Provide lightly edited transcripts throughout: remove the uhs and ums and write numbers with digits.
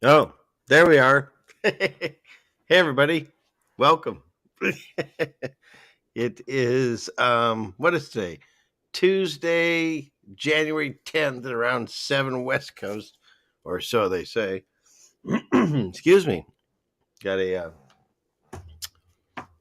Oh, there we are. Hey, everybody. Welcome. It is, what is today? Tuesday, January 10th at around 7 West Coast, or so they say. Excuse me. Got a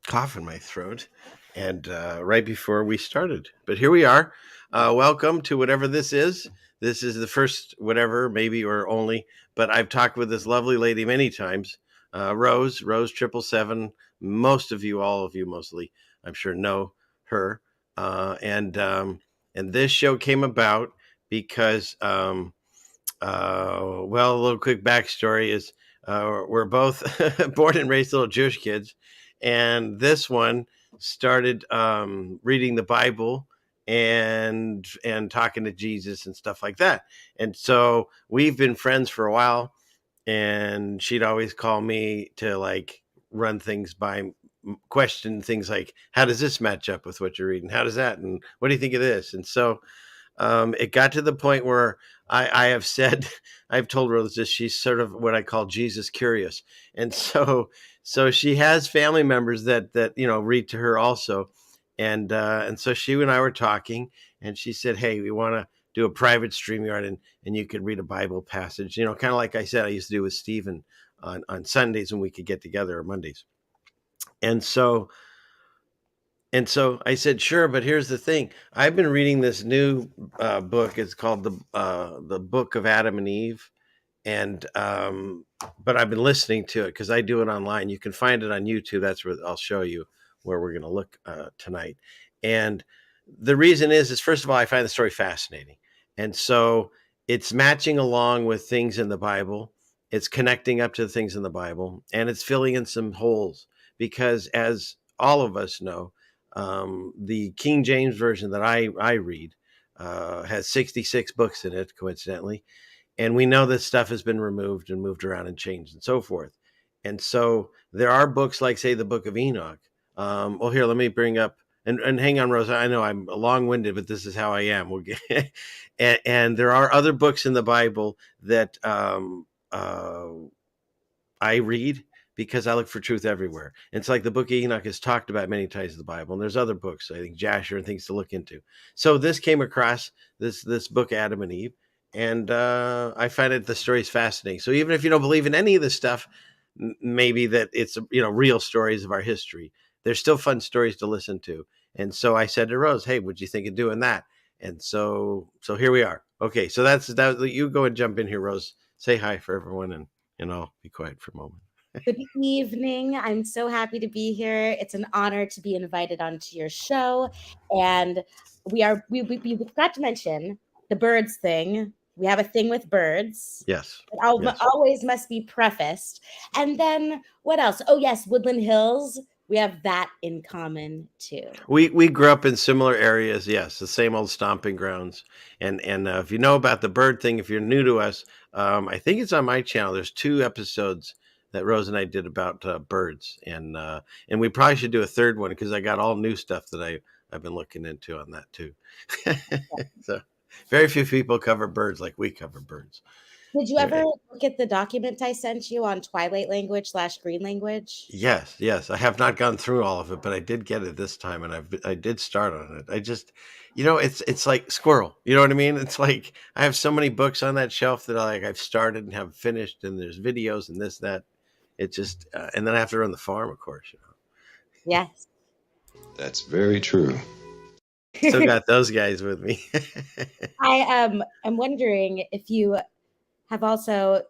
cough in my throat. And right before we started. But here we are. Welcome to whatever this is. This is the first, whatever, maybe or only. But I've talked with this lovely lady many times, Rose 777. Most of you, all of you, mostly, I'm sure know her. And this show came about because, well, a little quick backstory is we're both born and raised little Jewish kids, and this one started reading the Bible and talking to Jesus and stuff like that. And so we've been friends for a while, and she'd always call me to like run things by question things like, how does this match up with what you're reading, how does that, and what do you think of this? And so it got to the point where I have said, I've told Rose this, she's sort of what I call Jesus curious. And so she has family members that read to her also. And so she and I were talking, and she said, hey, we want to do a private StreamYard, and you could read a Bible passage, kind of like I said, I used to do with Stephen on Sundays when we could get together, or Mondays. And so I said, sure, but here's the thing. I've been reading this new book. It's called the Book of Adam and Eve, and but I've been listening to it because I do it online. You can find it on YouTube. That's where I'll show you where we're going to look tonight. And the reason is first of all, I find the story fascinating, and so it's matching along with things in the Bible. It's connecting up to the things in the Bible, and it's filling in some holes because, as all of us know, the King James version that I read has 66 books in it, coincidentally. And we know this stuff has been removed and moved around and changed and so forth. And so there are books like, say, the Book of Enoch. Well, here, let me bring up, and hang on, Rosa. I know I'm long winded, but this is how I am. We'll get, and there are other books in the Bible that I read because I look for truth everywhere. And it's like the Book of Enoch is talked about many times in the Bible, and there's other books, I think Jasher and things to look into. So this came across this book, Adam and Eve, and I find the stories fascinating. So even if you don't believe in any of this stuff, maybe that it's real stories of our history, there's still fun stories to listen to. And so I said to Rose, "Hey, would you think of doing that?" And so here we are. Okay, so that's that. You go and jump in here, Rose. Say hi for everyone, and I'll be quiet for a moment. Good evening. I'm so happy to be here. It's an honor to be invited onto your show. And we forgot to mention the birds thing. We have a thing with birds. Yes. It Yes. always must be prefaced. And then what else? Oh, yes, Woodland Hills. We have that in common too. We grew up in similar areas. Yes, the same old stomping grounds. And if you know about the bird thing, if you're new to us, I think it's on my channel. There's 2 episodes that Rose and I did about birds, and we probably should do a third one because I got all new stuff that I've been looking into on that too. So very few people cover birds like we cover birds. Did you ever look at the document I sent you on Twilight language / green language? Yes. I have not gone through all of it, but I did get it this time, and I did start on it. I just, it's like squirrel. You know what I mean? It's like I have so many books on that shelf that I've started and have finished, and there's videos and this that. It just, and then I have to run the farm, of course. Yes. That's very true. Still got those guys with me. I'm wondering if you have also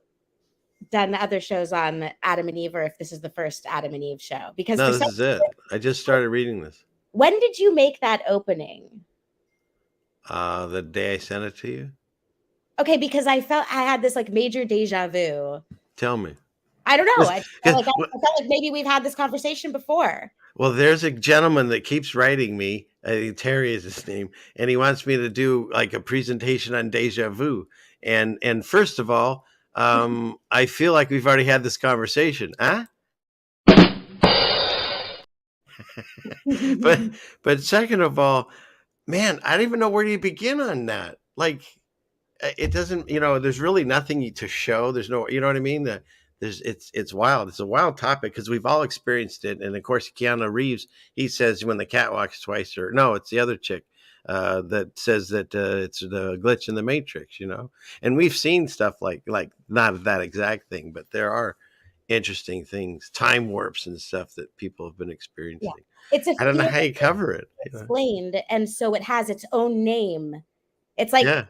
done other shows on Adam and Eve, or if this is the first Adam and Eve show. Because No, this is it. I just started reading this. When did you make that opening? The day I sent it to you. Okay, because I felt I had this like major deja vu. Tell me. I don't know. I felt like maybe we've had this conversation before. Well, there's a gentleman that keeps writing me. Terry is his name, and he wants me to do like a presentation on deja vu. And first of all, I feel like we've already had this conversation, huh? but second of all, man, I don't even know where do you begin on that. Like, it doesn't, there's really nothing to show. There's no, you know what I mean? It's wild. It's a wild topic because we've all experienced it. And of course, Keanu Reeves, he says when the cat walks twice, or no, it's the other chick that says that it's the glitch in the matrix, and we've seen stuff like not that exact thing, but there are interesting things, time warps and stuff that people have been Yeah. experiencing. It's a I don't know theory how you cover it. explained, and so it has its own name. It's like, Yeah.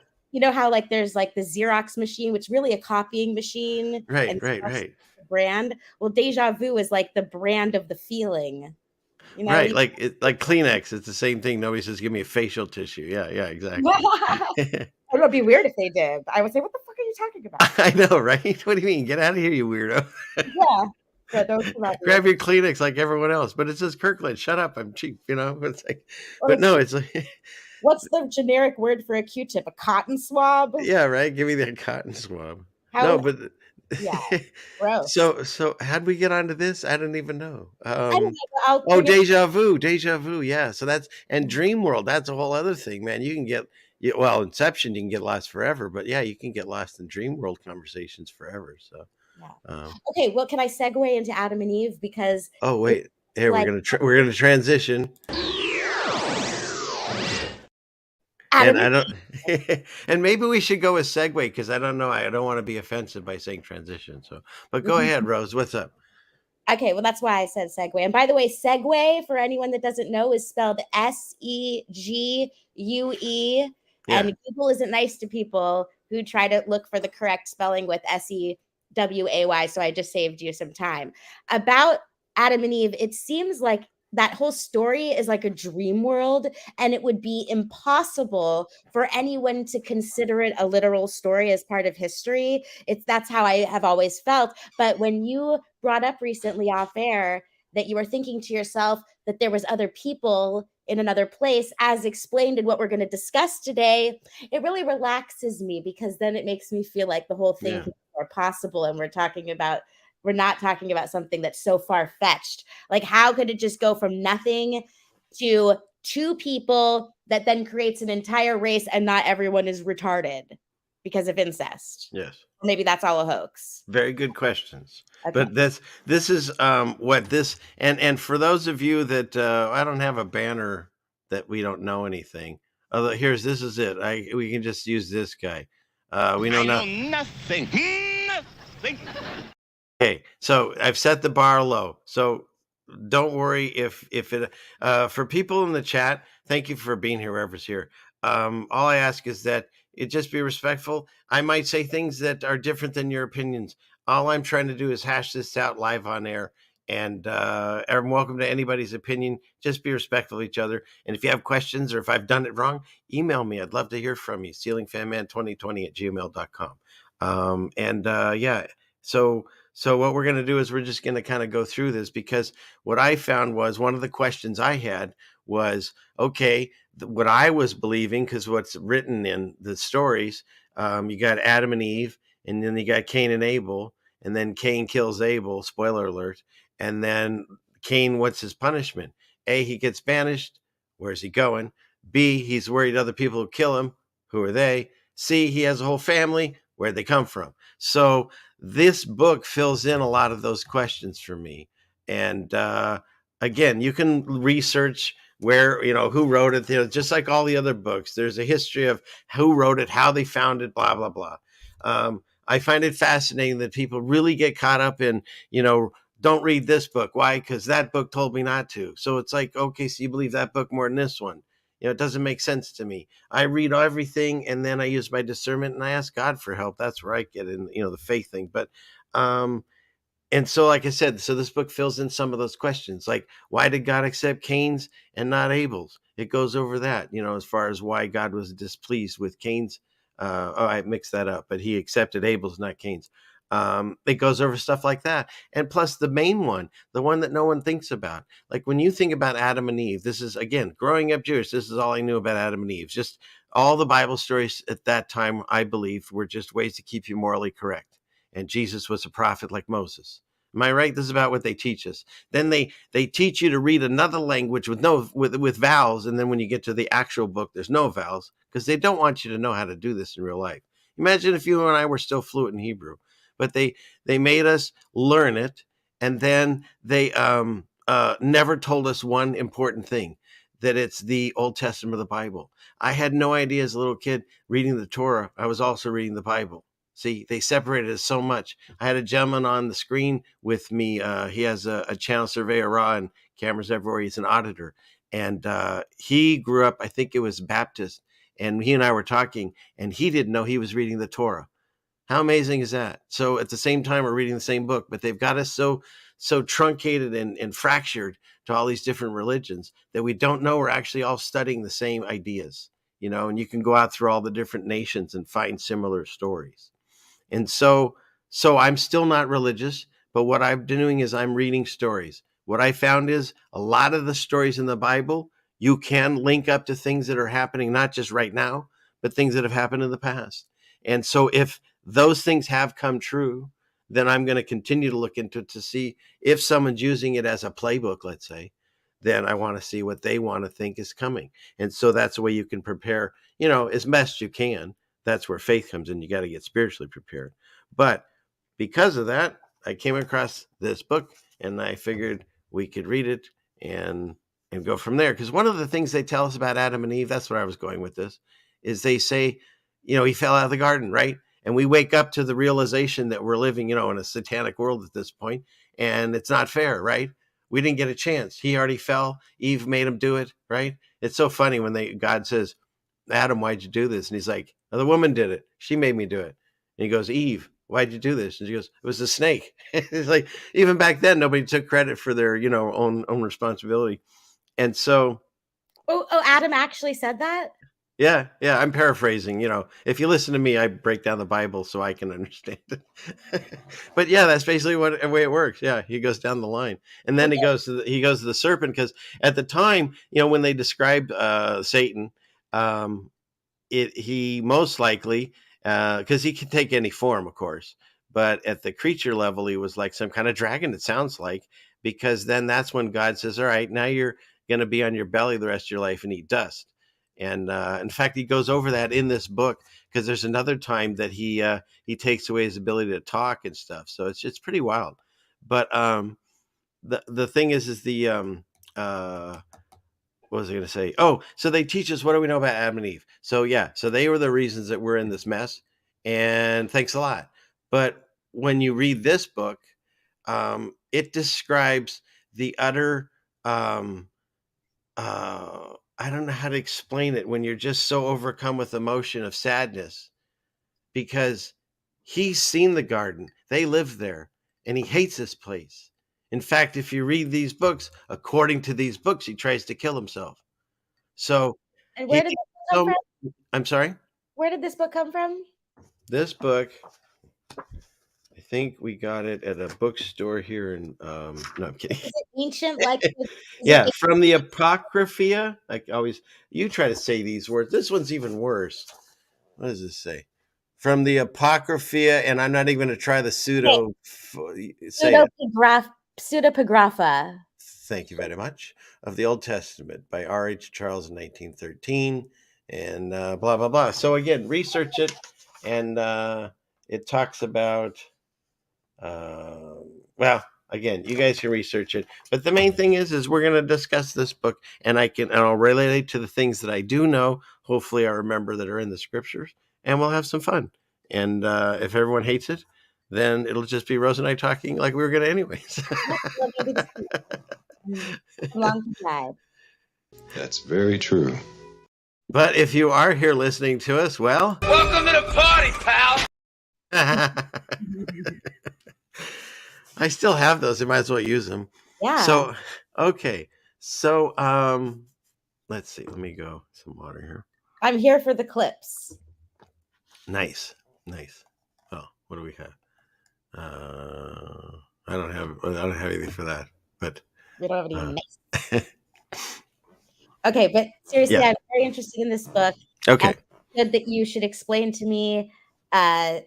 how like there's like the Xerox machine, which is really a copying machine, Right, and right, right. the brand. Well, deja vu is like the brand of the feeling. Right, like Kleenex, it's the same thing. Nobody says, "Give me a facial tissue." Yeah, yeah, exactly. It would be weird if they did. I would say, "What the fuck are you talking about?" I know, right? What do you mean? Get out of here, you weirdo! Yeah, but those come out weird. Grab your Kleenex like everyone else, but it says Kirkland. Shut up, I'm cheap. It's like, Or but no, it's like, what's the generic word for a Q-tip? A cotton swab? yeah, right. Give me that cotton swab. How? No, but Yeah, gross. so how'd we get onto this? I don't even know. I don't know. But I'll Oh, bring it. deja vu. Yeah. So and dream world. That's a whole other thing, man. You can get, well, Inception, you can get lost forever, but yeah, you can get lost in dream world conversations forever. So, Yeah. um, Okay. Well, can I segue into Adam and Eve because oh it's wait, here like we're gonna transition, and Adam I and don't, and maybe we should go with segue because I don't know. I don't want to be offensive by saying transition. So, but go Eve. ahead, Rose. What's up? Okay, well, that's why I said segue. And by the way, segue, for anyone that doesn't know, is spelled Segue. Yeah. And Google isn't nice to people who try to look for the correct spelling with Seway. So I just saved you some time. About Adam and Eve, it seems like that whole story is like a dream world, and it would be impossible for anyone to consider it a literal story as part of history. That's how I have always felt. But when you brought up recently off air that you were thinking to yourself that there was other people in another place, as explained in what we're going to discuss today, it really relaxes me because then it makes me feel like the whole thing Yeah. can be more possible, and we're not talking about something that's so far-fetched. Like, how could it just go from nothing to two people that then creates an entire race and not everyone is retarded because of incest? Yes. Maybe that's all a hoax. Very good questions. Okay. But this is what this, and for those of you that I don't have a banner that we don't know anything. Although this is it. We can just use this guy. We know nothing. Nothing. Okay, so I've set the bar low. So don't worry if it for people in the chat, thank you for being here, whoever's here. All I ask is that it just be respectful. I might say things that are different than your opinions. All I'm trying to do is hash this out live on air, and I'm welcome to anybody's opinion. Just be respectful of each other. And if you have questions or if I've done it wrong, email me. I'd love to hear from you. ceilingfanman2020 at gmail.com. Yeah, so what we're going to do is we're just going to kind of go through this because what I found was one of the questions I had was, okay, what I was believing, because what's written in the stories, you got Adam and Eve, and then you got Cain and Abel, and then Cain kills Abel, spoiler alert, and then Cain, what's his punishment? A, he gets banished. Where's he going? B, he's worried other people will kill him. Who are they? C, he has a whole family. Where'd they come from? So this book fills in a lot of those questions for me. And again, you can research where, who wrote it, just like all the other books. There's a history of who wrote it, how they found it, blah, blah, blah. I find it fascinating that people really get caught up in, don't read this book. Why? Because that book told me not to. So it's like, okay, so you believe that book more than this one. It doesn't make sense to me. I read everything and then I use my discernment and I ask God for help. That's where I get in, the faith thing. But, and so, like I said, so this book fills in some of those questions, like why did God accept Cain's and not Abel's? It goes over that, as far as why God was displeased with Cain's. I mixed that up, but he accepted Abel's, not Cain's. It goes over stuff like that. And plus the main one, the one that no one thinks about. Like when you think about Adam and Eve, this is, again, growing up Jewish, this is all I knew about Adam and Eve. Just all the Bible stories at that time, I believe, were just ways to keep you morally correct. And Jesus was a prophet like Moses. Am I right? This is about what they teach us. Then they teach you to read another language with vowels, and then when you get to the actual book, there's no vowels because they don't want you to know how to do this in real life. Imagine if you and I were still fluent in Hebrew, but they made us learn it, and then they never told us one important thing, that it's the Old Testament of the Bible. I had no idea as a little kid reading the Torah, I was also reading the Bible. See, they separated us so much. I had a gentleman on the screen with me. He has a channel surveyor raw and cameras everywhere. He's an auditor. And he grew up, I think it was Baptist. And he and I were talking, and he didn't know he was reading the Torah. How amazing is that? So at the same time, we're reading the same book, but they've got us so truncated and fractured to all these different religions that we don't know we're actually all studying the same ideas, and you can go out through all the different nations and find similar stories. And so I'm still not religious, but what I'm doing is I'm reading stories. What I found is a lot of the stories in the Bible, you can link up to things that are happening, not just right now, but things that have happened in the past. And so if those things have come true, then I'm going to continue to look into it to see if someone's using it as a playbook, let's say, then I want to see what they want to think is coming. And so that's the way you can prepare, as best you can. That's where faith comes in. You got to get spiritually prepared. But because of that, I came across this book and I figured we could read it and go from there. Because one of the things they tell us about Adam and Eve, that's where I was going with this, is they say, he fell out of the garden, right? And we wake up to the realization that we're living, in a satanic world at this point, and it's not fair, right? We didn't get a chance. He already fell. Eve made him do it, right? It's so funny when God says, Adam, why'd you do this? And he's like, oh, the woman did it. She made me do it. And he goes, Eve, why'd you do this? And she goes, it was the snake. It's like, even back then, nobody took credit for their, own responsibility. And so. Oh, Adam actually said that? Yeah, I'm paraphrasing. If you listen to me, I break down the Bible so I can understand it. But yeah, that's basically the way it works. Yeah, he goes down the line, and then he goes to the serpent, because at the time, when they described Satan, he most likely, because he can take any form, of course, but at the creature level, he was like some kind of dragon. It sounds like, because then that's when God says, "All right, now you're going to be on your belly the rest of your life and eat dust." And in fact, he goes over that in this book, because there's another time that he takes away his ability to talk and stuff. So it's pretty wild. But the thing is the what was I going to say? Oh, so they teach us, what do we know about Adam and Eve? So yeah, so they were the reasons that we're in this mess. And thanks a lot. But when you read this book, it describes the utter I don't know how to explain it, when you're just so overcome with emotion of sadness, because he's seen the garden. They live there, and he hates this place. In fact, if you read these books, according to these books, he tries to kill himself. So And he where did this book come from? I'm sorry? Where did this book come from? This book, I think we got it at a bookstore here in no, I'm kidding. Is it ancient? Yeah, from the Apocrypha. Like always, you try to say these words. This one's even worse. What does this say? From the Apocrypha, and I'm not even going to try the pseudo. Say it. Pseudepigrapha. Thank you very much. Of the Old Testament by R.H. Charles in 1913, and blah blah blah. So again, research it, and it talks about. Well, again, you guys can research it, but the main thing is we're going to discuss this book, and I'll relate it to the things that I do know. Hopefully, I remember that are in the scriptures, and we'll have some fun. And if everyone hates it, then it'll just be Rose and I talking like we were going to anyways. That's very true. But if you are here listening to us, well, Welcome to the party, pal. I still have those. I might as well use them. Yeah. So, okay. So, let's see. Let me go some water here. I'm here for the clips. Nice. Oh, what do we have? I don't have anything for that. But we don't have any nice. Okay, but seriously, yeah. I'm very interested in this book. Okay. Good that you should explain to me the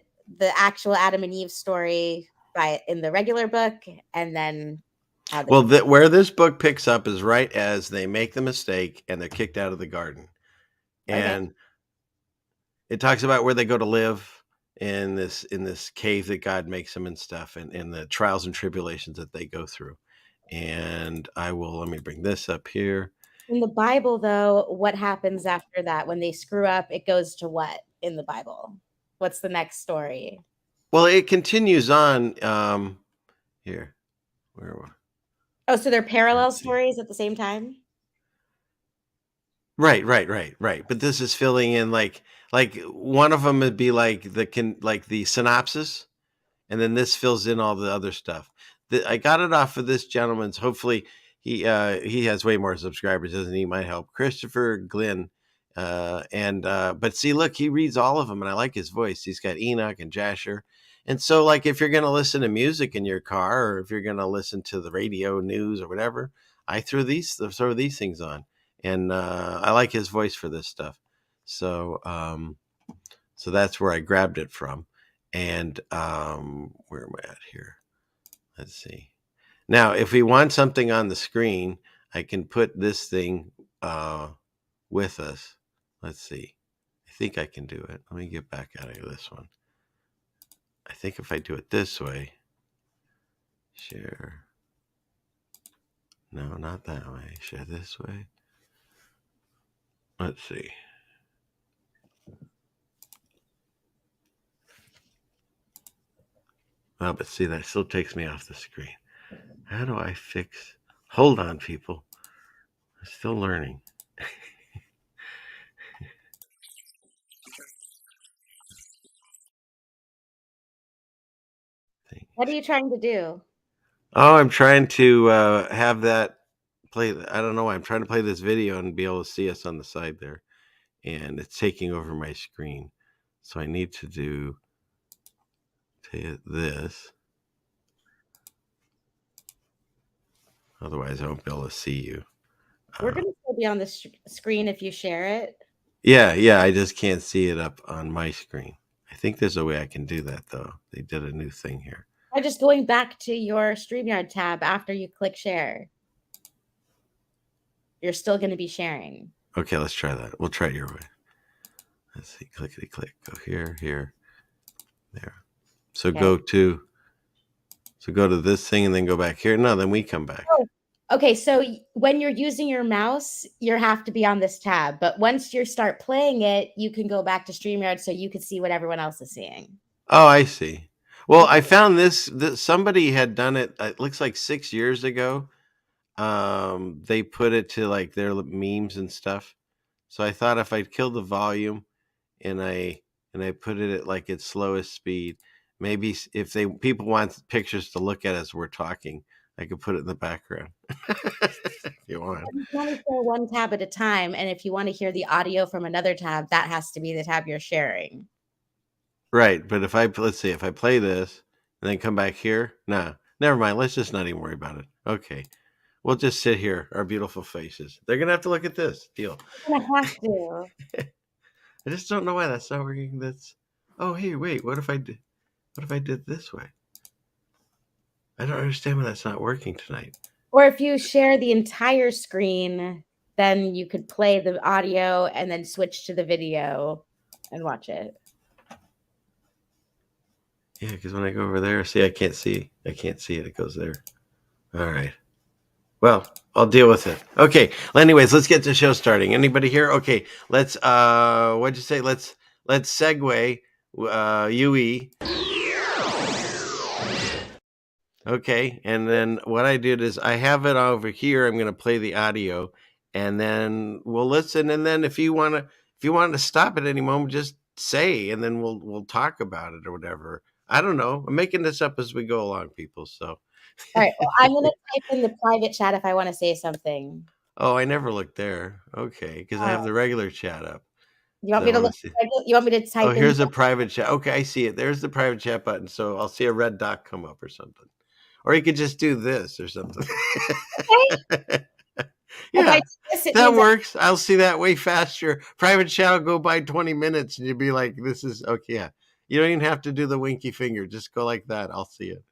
actual Adam and Eve story in the regular book, and then how. Where this book picks up is right as they make the mistake and they're kicked out of the garden, and it talks about where they go to live. in this cave that God makes them and stuff, and the trials and tribulations that they go through. And let me bring this up here. In the Bible, though, what happens after that? When they screw up, it goes to what in the Bible? What's the next story? Well, it continues on here. Oh, so they're parallel stories at the same time? Right. But this is filling in like one of them would be like the synopsis, and then this fills in all the other stuff. I got it off of this gentleman's. Hopefully, he has way more subscribers, doesn't he? Might help Christopher Glenn. But see, look, he reads all of them, and I like his voice. He's got Enoch and Jasher, and so like if you're gonna listen to music in your car, or if you're gonna listen to the radio news or whatever, I throw these things on, and I like his voice for this stuff. So so that's where I grabbed it from. And where am I at here? Let's see. Now, if we want something on the screen, I can put this thing with us. Let's see. I think I can do it. Let me get back out of this one. I think if I do it this way, share. No, not that way. Share this way. Let's see. Well, but see, that still takes me off the screen. How do I fix? Hold on, people. I'm still learning. What are you trying to do? Oh, I'm trying to have that play. I don't know why. I'm trying to play this video and be able to see us on the side there. And it's taking over my screen. So I need to do this. Otherwise, I won't be able to see you. We're going to still be on the screen if you share it. Yeah. I just can't see it up on my screen. I think there's a way I can do that, though. They did a new thing here. By just going back to your StreamYard tab after you click share. You're still going to be sharing. Okay, let's try that. We'll try it your way. Let's see. Clickety click. Go here, there. So okay. Go to this thing and then go back here. No, then we come back. Oh, okay, so when you're using your mouse, you have to be on this tab. But once you start playing it, you can go back to StreamYard so you can see what everyone else is seeing. Oh, I see. Well, I found this somebody had done it. It looks like 6 years ago. They put it to like their memes and stuff. So I thought if I'd kill the volume and I put it at like its slowest speed, maybe if people want pictures to look at as we're talking, I could put it in the background. If you want. You can only share one tab at a time, and if you want to hear the audio from another tab, that has to be the tab you're sharing. Right, but let's see, if I play this and then come back here, nah, never mind. Let's just not even worry about it. Okay, we'll just sit here, our beautiful faces. They're gonna have to look at this deal. You're gonna have to. I just don't know why that's not working. Oh, hey, wait. What if I did this way? I don't understand why that's not working tonight. Or if you share the entire screen, then you could play the audio and then switch to the video and watch it. Yeah, because when I go over there, see, I can't see it. It goes there. All right. Well, I'll deal with it. Okay. Well, anyways, let's get the show starting. Anybody here? Okay. Let's what'd you say? Let's segue UE. Okay. And then what I did is I have it over here. I'm going to play the audio and then we'll listen. And then if you want to stop at any moment, just say, and then we'll talk about it or whatever. I don't know. I'm making this up as we go along, people. So, all right. Well, I'm going to type in the private chat if I want to say something. Oh, I never looked there. Okay, because I have the regular chat up. You want me to look? You want me to type? Oh, here's a private chat. Okay, I see it. There's the private chat button. So I'll see a red dot come up or something. Or you could just do this or something. Okay. Yeah, that works. I'll see that way faster. Private chat will go by 20 minutes and you'll be like, this is okay. Yeah. You don't even have to do the winky finger. Just go like that. I'll see it.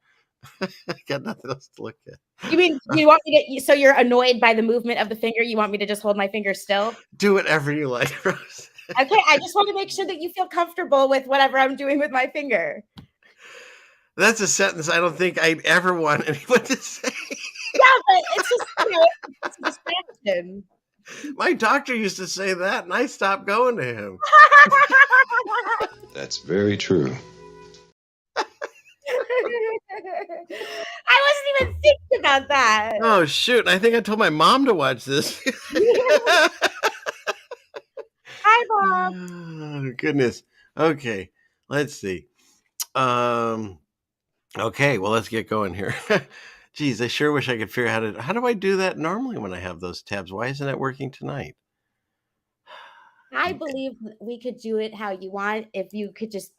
I got nothing else to look at. You mean you want me to? So you're annoyed by the movement of the finger? You want me to just hold my finger still? Do whatever you like, Rose. Okay, I just want to make sure that you feel comfortable with whatever I'm doing with my finger. That's a sentence I don't think I'd ever want anyone to say. Yeah, but it's just, it's a distraction. My doctor used to say that, and I stopped going to him. That's very true. I wasn't even thinking about that. Oh, shoot. I think I told my mom to watch this. Hi, Bob. Oh, goodness. Okay, let's see. Okay, well, let's get going here. Geez, I sure wish I could figure out how do I do that normally when I have those tabs? Why isn't it working tonight? I believe we could do it how you want if you could just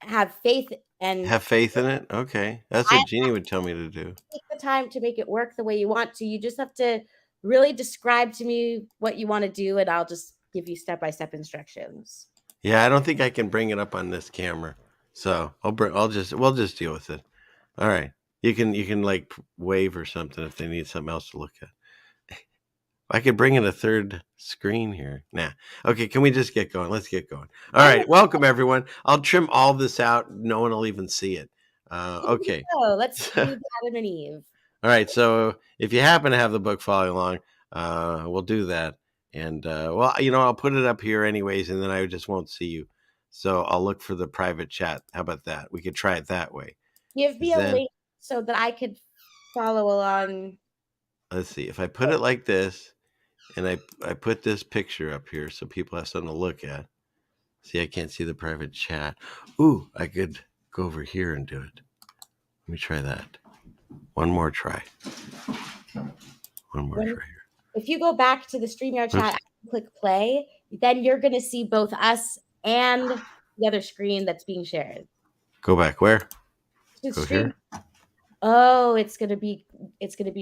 have faith and Have faith in it? Okay. That's I what Jeannie would tell me to do. take the time to make it work the way you want to. You just have to really describe to me what you want to do, and I'll just give you step-by-step instructions. Yeah, I don't think I can bring it up on this camera. So we'll just deal with it. All right. You can like wave or something if they need something else to look at. I could bring in a third screen here. Nah. Okay, can we just get going? Let's get going. All right. Welcome everyone. I'll trim all this out. No one will even see it. Okay. So let's do Adam and Eve. All right. So if you happen to have the book following along, we'll do that. And well, I'll put it up here anyways, and then I just won't see you. So I'll look for the private chat. How about that? We could try it that way. Give me a link so that I could follow along. Let's see. If I put it like this, and I put this picture up here so people have something to look at. See, I can't see the private chat. Ooh, I could go over here and do it. Let me try that. One more try. One more try here. If you go back to the StreamYard chat and click play, then you're going to see both us and the other screen that's being shared. Go back where? Go here. Oh, it's gonna be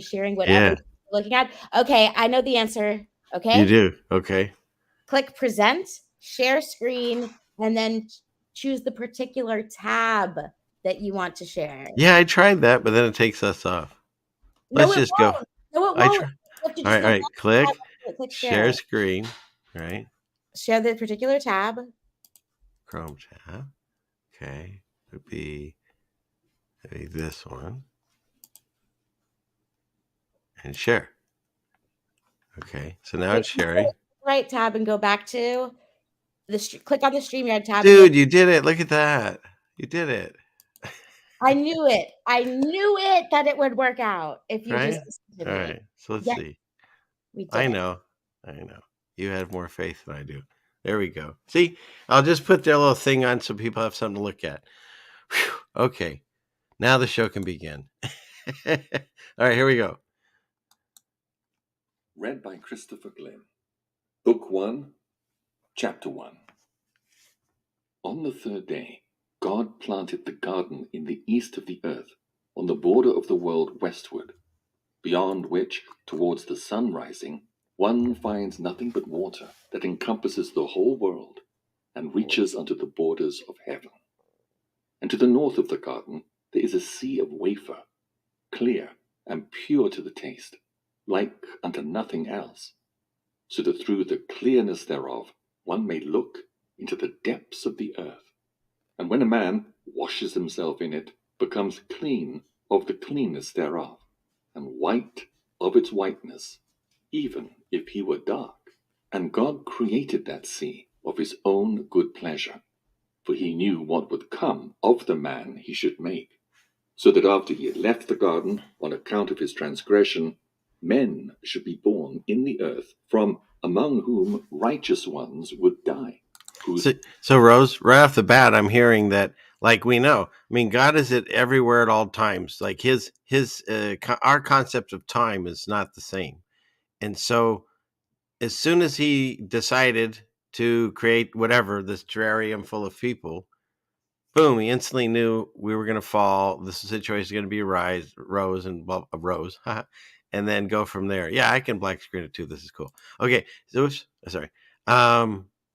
sharing whatever you're looking at. Okay, I know the answer. Okay. You do. Okay. Click present, share screen, and then choose the particular tab that you want to share. Yeah, I tried that, but then it takes us off. Let's just go. No, it won't. All right. Click share screen. All right. Share the particular tab. Chrome tab. Okay. Would be this one. And share. Okay. So now it's sharing. Right tab and go back to click on the StreamYard tab. Dude, you did it. Look at that. You did it. I knew it. I knew it that it would work out if you just listened to me. All right. So let's see. I know. You have more faith than I do. There we go. See, I'll just put their little thing on so people have something to look at. Whew. Okay. Now the show can begin. All right, here we go. Read by Christopher Glenn. Book 1, Chapter 1. On the third day, God planted the garden in the east of the earth, on the border of the world westward, beyond which, towards the sun rising, one finds nothing but water that encompasses the whole world and reaches unto the borders of heaven. And to the north of the garden there is a sea of wafer, clear and pure to the taste, like unto nothing else, so that through the clearness thereof one may look into the depths of the earth. And when a man washes himself in it, becomes clean of the cleanness thereof, and white of its whiteness, even if he were dark. And God created that sea of his own good pleasure, for he knew what would come of the man he should make, so that after he had left the garden on account of his transgression, men should be born in the earth, from among whom righteous ones would die. So Rose, right off the bat, I'm hearing that, like, we know, I mean, God is everywhere at all times. Like our concept of time is not the same. And so as soon as he decided to create whatever, this terrarium full of people, boom, he instantly knew we were going to fall. This situation is going to be rose, and then go from there. Yeah, I can black screen it too. This is cool. Okay. So, oops, sorry.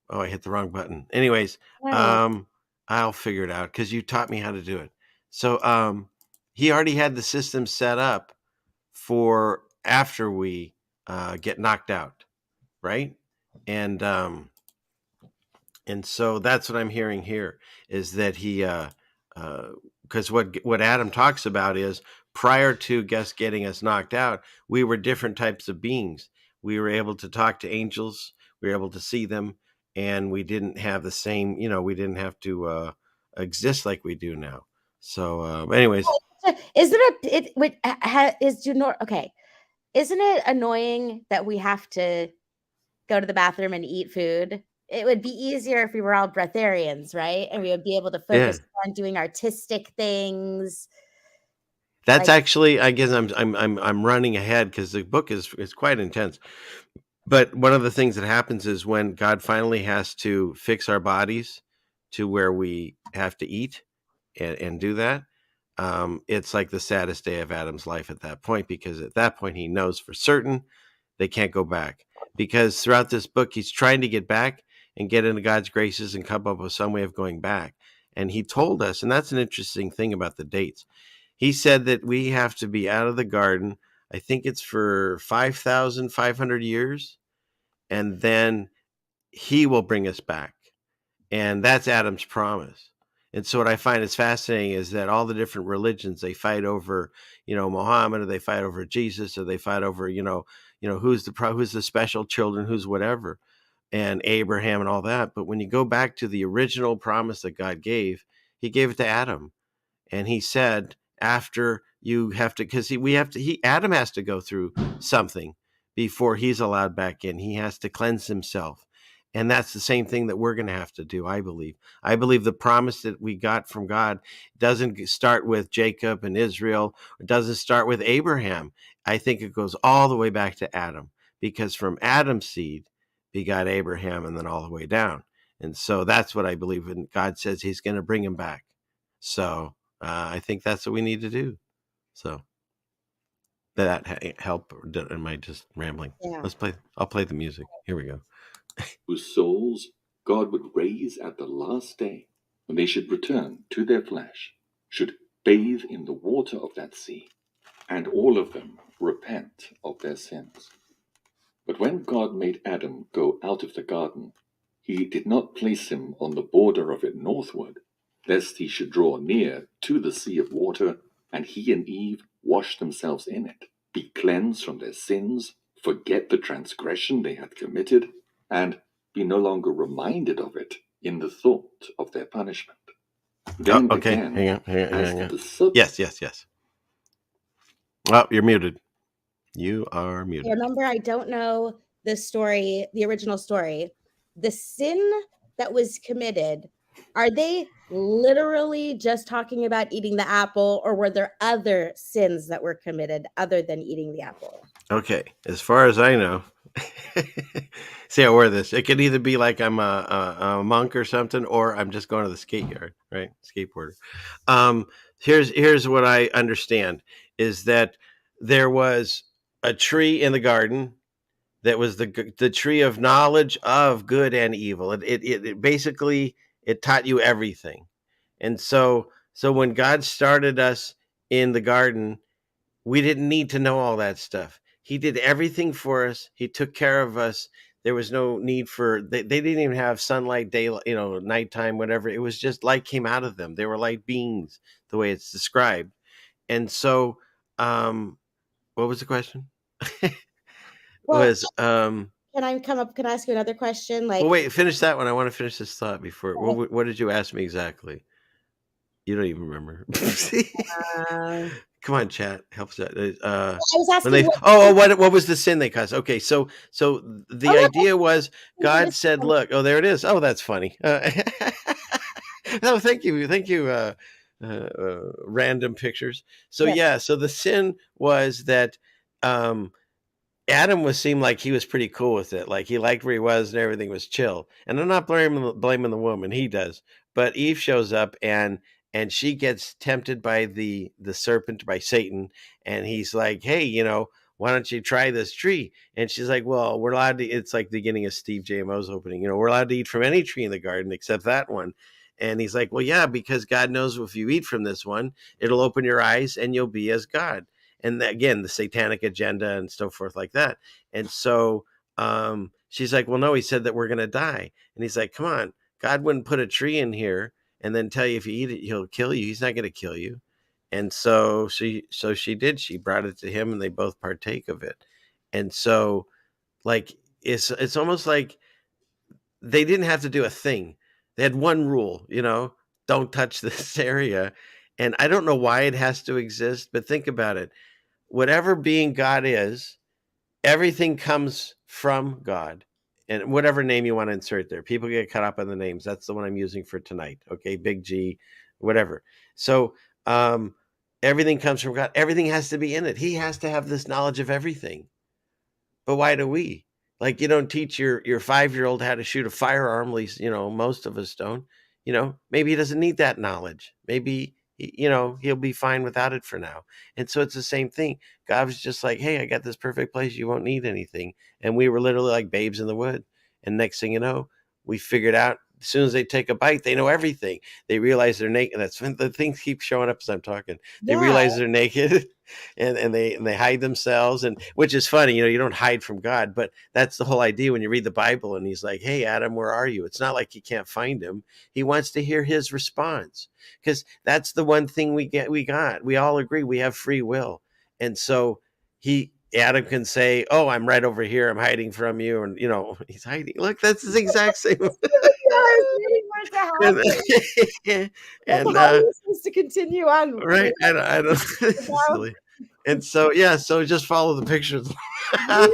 Oh, I hit the wrong button. Anyways, I'll figure it out because you taught me how to do it. So he already had the system set up for after we get knocked out, right? And And so that's what I'm hearing here is that he, because what Adam talks about is prior to Gus getting us knocked out, we were different types of beings. We were able to talk to angels, we were able to see them, and we didn't have the same, we didn't have to exist like we do now. So, anyways, Isn't okay? Isn't it annoying that we have to go to the bathroom and eat food? It would be easier if we were all breatharians, right? And we would be able to yeah. focus on doing artistic things. That's Like, actually, I guess I'm running ahead because the book is quite intense. But one of the things that happens is when God finally has to fix our bodies to where we have to eat and do that, it's like the saddest day of Adam's life at that point, because at that point he knows for certain they can't go back. Because throughout this book, he's trying to get back and get into God's graces and come up with some way of going back. And he told us, and that's an interesting thing about the dates. He said that we have to be out of the garden. I think it's for 5,500 years, and then he will bring us back. And that's Adam's promise. And so what I find is fascinating is that all the different religions, they fight over, Muhammad, or they fight over Jesus, or they fight over, who's the special children, who's whatever, and Abraham and all that. But when you go back to the original promise that God gave, he gave it to Adam. And he said, after you have to, because Adam has to go through something before he's allowed back in. He has to cleanse himself. And that's the same thing that we're going to have to do, I believe. I believe the promise that we got from God doesn't start with Jacob and Israel. It doesn't start with Abraham. I think it goes all the way back to Adam, because from Adam's seed begot Abraham, and then all the way down. And so that's what I believe. And God says he's going to bring him back. So I think that's what we need to do. So did that help? Or am I just rambling? yeah. I'll play the music. Here we go. Whose souls God would raise at the last day, when they should return to their flesh, should bathe in the water of that sea, and all of them repent of their sins. But when God made Adam go out of the garden, he did not place him on the border of it northward, lest he should draw near to the sea of water, and he and Eve wash themselves in it, be cleansed from their sins, forget the transgression they had committed, and be no longer reminded of it in the thought of their punishment. Then okay, began, hang on. Yes. Oh, you're muted. You are muted. Remember, I don't know the story, the original story. The sin that was committed, are they literally just talking about eating the apple, or were there other sins that were committed other than eating the apple? Okay, as far as I know, see, I wear this. It could either be like I'm a monk or something, or I'm just going to the skate yard, right? Skateboarder. Here's what I understand is that there was a tree in the garden that was the tree of knowledge of good and evil. It basically it taught you everything, and so when God started us in the garden, we didn't need to know all that stuff. He did everything for us. He took care of us. There was no need for they didn't even have sunlight, daylight, nighttime, whatever. It was just light came out of them. They were light beings, the way it's described. And so, what was the question? Well, was can I ask you another question? Well, wait, finish that one. I want to finish this thought before. What did you ask me exactly? You don't even remember. Come on, chat. Helps that. I was asking. What was the sin they caused? Okay, so the idea was God said, "Look, there it is. Oh, that's funny." No, thank you. Random pictures. So yeah, so the sin was that Adam seemed like he was pretty cool with it. Like he liked where he was and everything was chill. And I'm not blaming the woman. He does. But Eve shows up and she gets tempted by the serpent, by Satan, and he's like, "Hey, why don't you try this tree?" And she's like, "Well, we're allowed to." It's like the beginning of Steve JMO's opening. We're allowed to eat from any tree in the garden except that one. And he's like, "Well, yeah, because God knows if you eat from this one, it'll open your eyes and you'll be as God." And again, the satanic agenda and so forth like that. And so she's like, "Well, no, he said that we're going to die." And he's like, "Come on, God wouldn't put a tree in here and then tell you if you eat it, he'll kill you. He's not going to kill you. And so she did. She brought it to him, and they both partake of it. And so, like, it's almost like they didn't have to do a thing. They had one rule, don't touch this area. And I don't know why it has to exist, but think about it. Whatever being God is, everything comes from God. And whatever name you want to insert there. People get caught up on the names. That's the one I'm using for tonight. Okay, big G, whatever. So everything comes from God. Everything has to be in it. He has to have this knowledge of everything. But why do we? Like, you don't teach your 5-year-old how to shoot a firearm, at least, most of us don't. Maybe he doesn't need that knowledge. Maybe, he'll be fine without it for now. And so it's the same thing. God was just like, hey, I got this perfect place. You won't need anything. And we were literally like babes in the wood. And next thing you know, we figured out as soon as they take a bite, they know everything. They realize they're naked. That's when the things keep showing up as I'm talking. They realize they're naked. And they hide themselves, and which is funny, you don't hide from God, but that's the whole idea when you read the Bible and he's like, hey, Adam, where are you? It's not like you can't find him. He wants to hear his response, because that's the one thing we all agree we have free will. And so Adam can say, oh, I'm right over here, I'm hiding from you, and he's hiding. Look, that's his exact same. and, That's how you're supposed to continue on. Right. I don't silly. And so, so just follow the pictures. All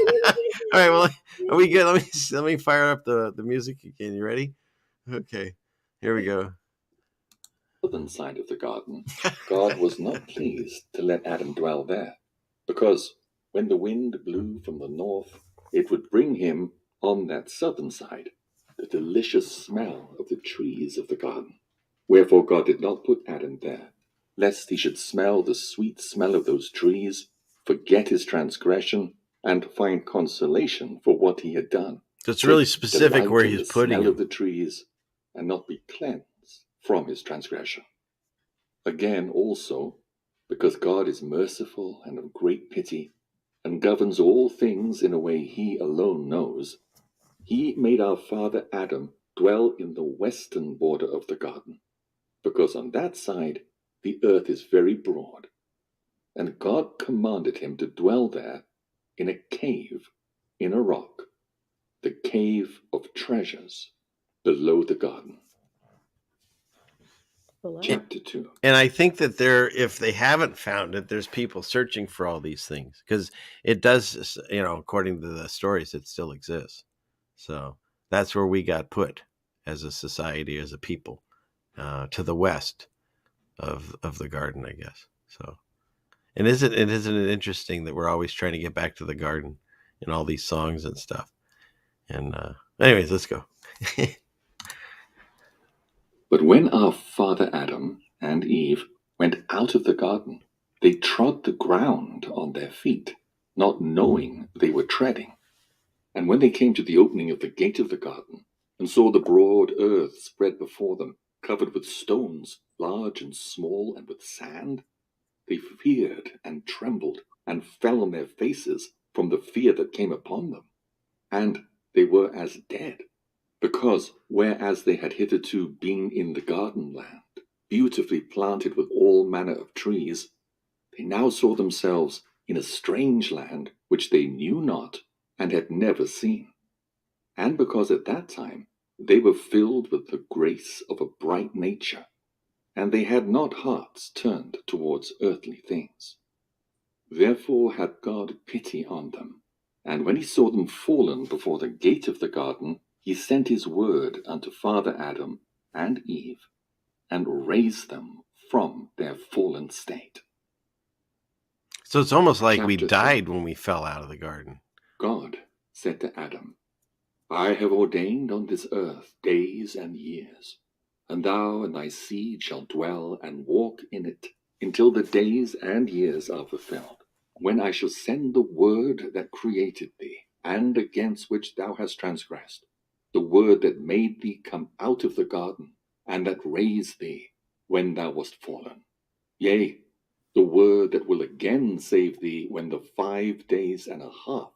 right. Well, are we good? Let me fire up the music again. You ready? Okay. Here we go. Northern side of the garden, God was not pleased to let Adam dwell there, because when the wind blew from the north, it would bring him on that southern side the delicious smell of the trees of the garden. Wherefore God did not put Adam there, lest he should smell the sweet smell of those trees, forget his transgression, and find consolation for what he had done. So it's really specific where he's putting smell him. of the trees, and not be cleansed from his transgression. Again also, because God is merciful and of great pity, and governs all things in a way he alone knows, he made our father Adam dwell in the western border of the garden, because on that side the earth is very broad, and God commanded him to dwell there in a cave in a rock, the cave of treasures, below the garden. Chapter 2. And I think that if they haven't found it, there's people searching for all these things, because it does, according to the stories, it still exists. So that's where we got put as a society, as a people, to the west of the garden, I guess. So, and isn't it interesting that we're always trying to get back to the garden in all these songs and stuff? And anyways, let's go. But when our father Adam and Eve went out of the garden, they trod the ground on their feet, not knowing they were treading. And when they came to the opening of the gate of the garden, and saw the broad earth spread before them, covered with stones, large and small, and with sand, they feared and trembled, and fell on their faces from the fear that came upon them. And they were as dead, because whereas they had hitherto been in the garden land, beautifully planted with all manner of trees, they now saw themselves in a strange land which they knew not and had never seen. And because at that time they were filled with the grace of a bright nature, and they had not hearts turned towards earthly things. Therefore had God pity on them, and when he saw them fallen before the gate of the garden, he sent his word unto Father Adam and Eve, and raised them from their fallen state. So it's almost like Chapter we 3. died when we fell out of the garden. God said to Adam, I have ordained on this earth days and years, and thou and thy seed shall dwell and walk in it until the days and years are fulfilled, when I shall send the word that created thee, and against which thou hast transgressed, the word that made thee come out of the garden, and that raised thee when thou wast fallen. Yea, the word that will again save thee when the 5 days and a half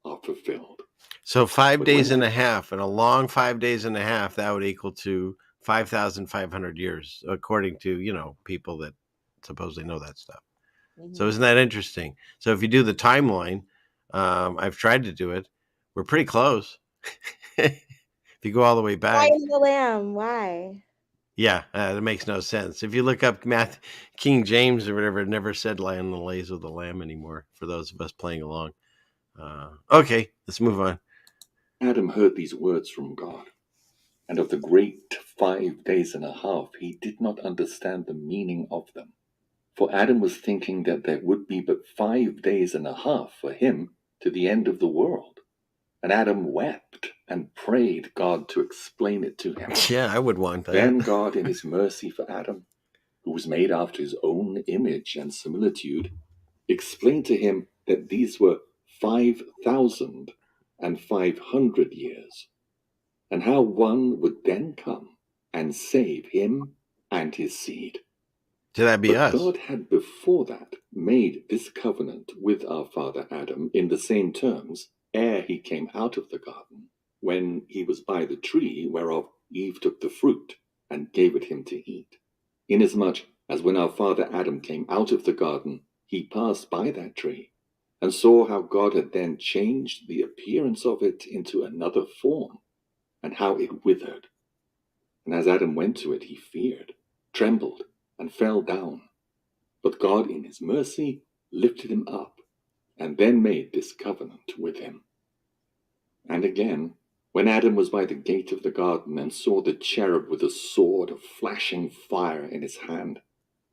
are fulfilled. So 5 But days when and a that half, and a long 5 days and a half, that would equal to 5,500 years, according to, people that supposedly know that stuff. So Mhm. isn't that interesting? So if you do the timeline, I've tried to do it. We're pretty close. If you go all the way Why back, in the lamb? Why? yeah, that makes no sense. If you look up King James or whatever, it never said "lion the lays of the lamb" anymore. For those of us playing along. Okay, let's move on. Adam heard these words from God, and of the great 5 days and a half, he did not understand the meaning of them. For Adam was thinking that there would be but 5 days and a half for him to the end of the world. And Adam wept and prayed God to explain it to him. Yeah, I would want that. Then God, in his mercy for Adam, who was made after his own image and similitude, explained to him that these were 5,500 years, and how one would then come and save him and his seed. So that'd be But us. God had before that made this covenant with our father Adam in the same terms ere he came out of the garden, when he was by the tree whereof Eve took the fruit and gave it him to eat. Inasmuch as when our father Adam came out of the garden, he passed by that tree, and saw how God had then changed the appearance of it into another form, and how it withered. And as Adam went to it, he feared, trembled, and fell down. But God, in his mercy, lifted him up, and then made this covenant with him. And again, when Adam was by the gate of the garden, and saw the cherub with a sword of flashing fire in his hand,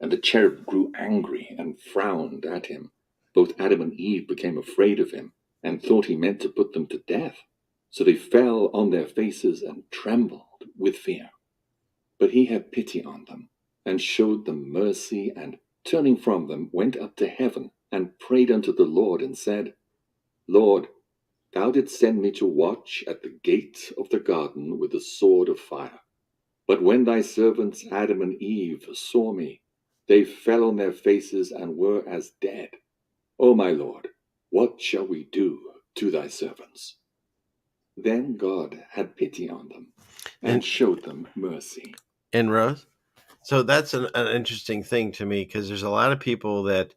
and the cherub grew angry and frowned at him, both Adam and Eve became afraid of him, and thought he meant to put them to death. So they fell on their faces and trembled with fear. But he had pity on them, and showed them mercy, and turning from them, went up to heaven, and prayed unto the Lord, and said, Lord, thou didst send me to watch at the gate of the garden with a sword of fire. But when thy servants Adam and Eve saw me, they fell on their faces and were as dead. O my Lord, what shall we do to thy servants? Then God had pity on them, and showed them mercy. And Rose, so that's an interesting thing to me, because there's a lot of people that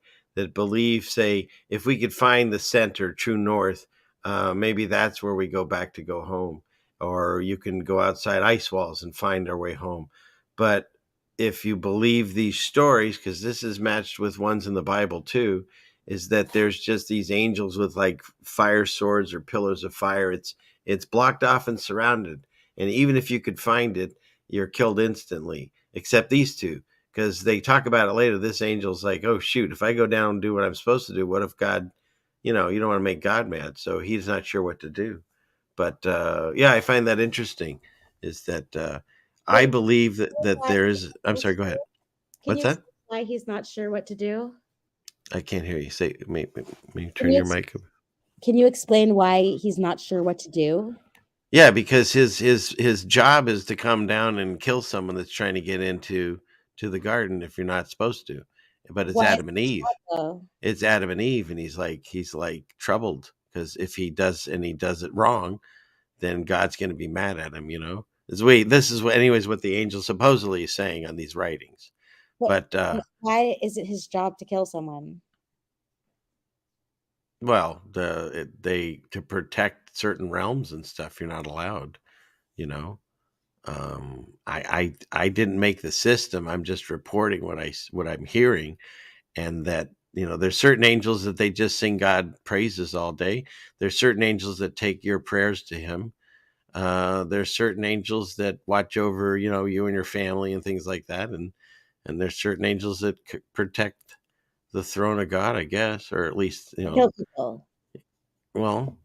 believe, say, if we could find the center, true north, maybe that's where we go back to go home, or you can go outside ice walls and find our way home. But if you believe these stories, because this is matched with ones in the Bible too, is that there's just these angels with like fire swords or pillars of fire. It's blocked off and surrounded, and even if you could find it, you're killed instantly. Except these two, because they talk about it later. This angel's like, oh shoot, if I go down and do what I'm supposed to do, what if God, you don't want to make God mad, so he's not sure what to do. But yeah, I find that interesting. Is that I Wait, believe that why, there is. I'm sorry. Go ahead. can What's you that? explain why he's not sure what to do? I can't hear you. Say, may Can turn you your ex- mic up. can you explain why he's not sure what to do? Yeah, because his job is to come down and kill someone that's trying to get to the garden if you're not supposed to. But it's Why is Adam and his Eve. job, though? It's Adam and Eve, and he's like troubled, because if he does it wrong, then God's going to be mad at him. This is what, anyways, what the angel supposedly is saying on these writings. But But why is it his job to kill someone? well, they to protect certain realms and stuff, you're not allowed. You know, I didn't make the system. I'm just reporting what I'm hearing, and that there's certain angels that they just sing God praises all day. There's certain angels that take your prayers to him. There's certain angels that watch over you and your family and things like that, and there's certain angels that protect the throne of God, I guess, or at least To kill people. well,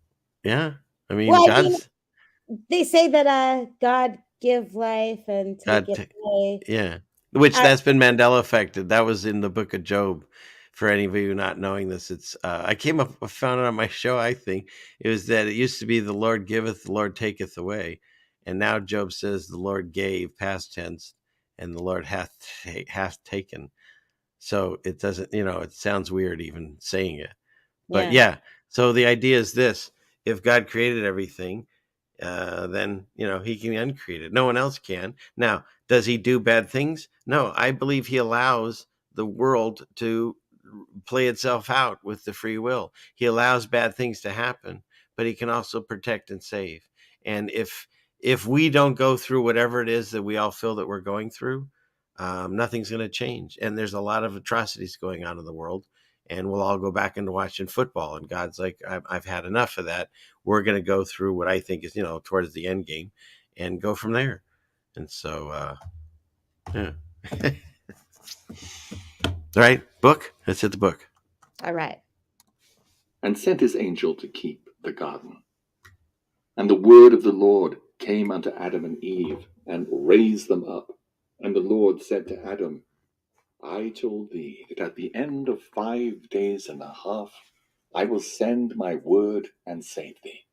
yeah. I mean, Well, I mean, God's they say that God give life and take God, it away. yeah. Which Are, that's been Mandela affected. That was in the Book of Job. For any of you not knowing this, it's I found it on my show. I think it was that it used to be the Lord giveth, the Lord taketh away, and now Job says the Lord gave, past tense, and the Lord hath taken. So it doesn't, it sounds weird even saying it, but yeah. yeah. So the idea is this: if God created everything, then he can uncreate it. No one else can. Now, does he do bad things? No, I believe he allows the world to play itself out with the free will. He allows bad things to happen, but he can also protect and save. And if we don't go through whatever it is that we all feel that we're going through, nothing's going to change. And there's a lot of atrocities going on in the world, and we'll all go back into watching football. And God's like, I've had enough of that. We're going to go through what I think is, towards the end game, and go from there. And so, yeah. All right, book. Let's hit the book. All right. And sent his angel to keep the garden. And the word of the Lord came unto Adam and Eve, and raised them up. And the Lord said to Adam, I told thee that at the end of 5 days and a half I will send my word and save thee.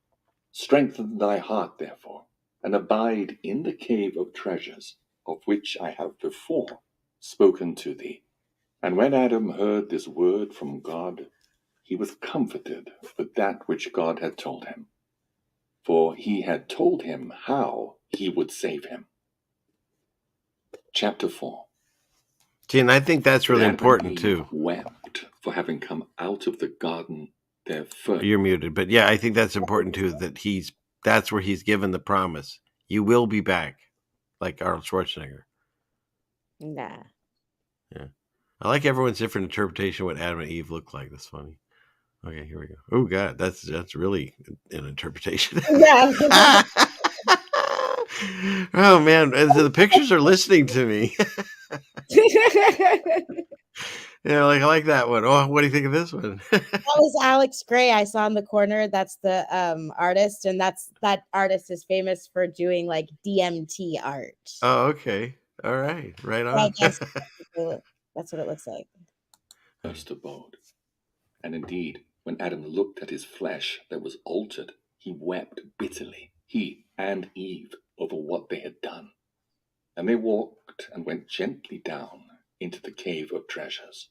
Strengthen thy heart, therefore, and abide in the cave of treasures, of which I have before spoken to thee. And when Adam heard this word from God, he was comforted with that which God had told him, for he had told him how he would save him. Chapter 4. See, and I think that's really Adam and important Eve too. wept for having come out of the garden their first. You're muted, but yeah, I think that's important too. That's where he's given the promise. You will be back, like Arnold Schwarzenegger. Nah. Yeah, I like everyone's different interpretation of what Adam and Eve look like. That's funny. Okay, here we go. Oh God, that's really an interpretation. Yeah. Oh man, the pictures are listening to me. Yeah, like I like that one. Oh, what do you think of this one? That was Alex Gray I saw in the corner. That's the artist, and that artist is famous for doing like DMT art. Oh, okay. All right. Right So I on. guess that's what it looks like. First abode. And indeed, when Adam looked at his flesh that was altered, he wept bitterly, he and Eve, over what they had done. And they walked and went gently down into the cave of treasures.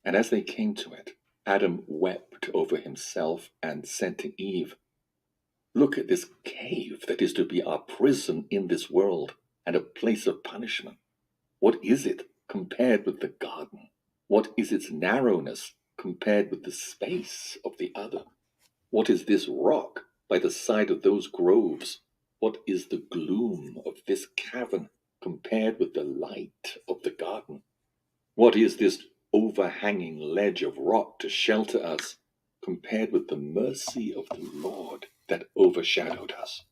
And as they came to it, Adam wept over himself and said to Eve, Look at this cave that is to be our prison in this world and a place of punishment. What is it compared with the garden? What is its narrowness compared with the space of the other? What is this rock by the side of those groves? What is the gloom of this cavern compared with the light of the garden? What is this overhanging ledge of rock to shelter us compared with the mercy of the Lord that overshadowed us?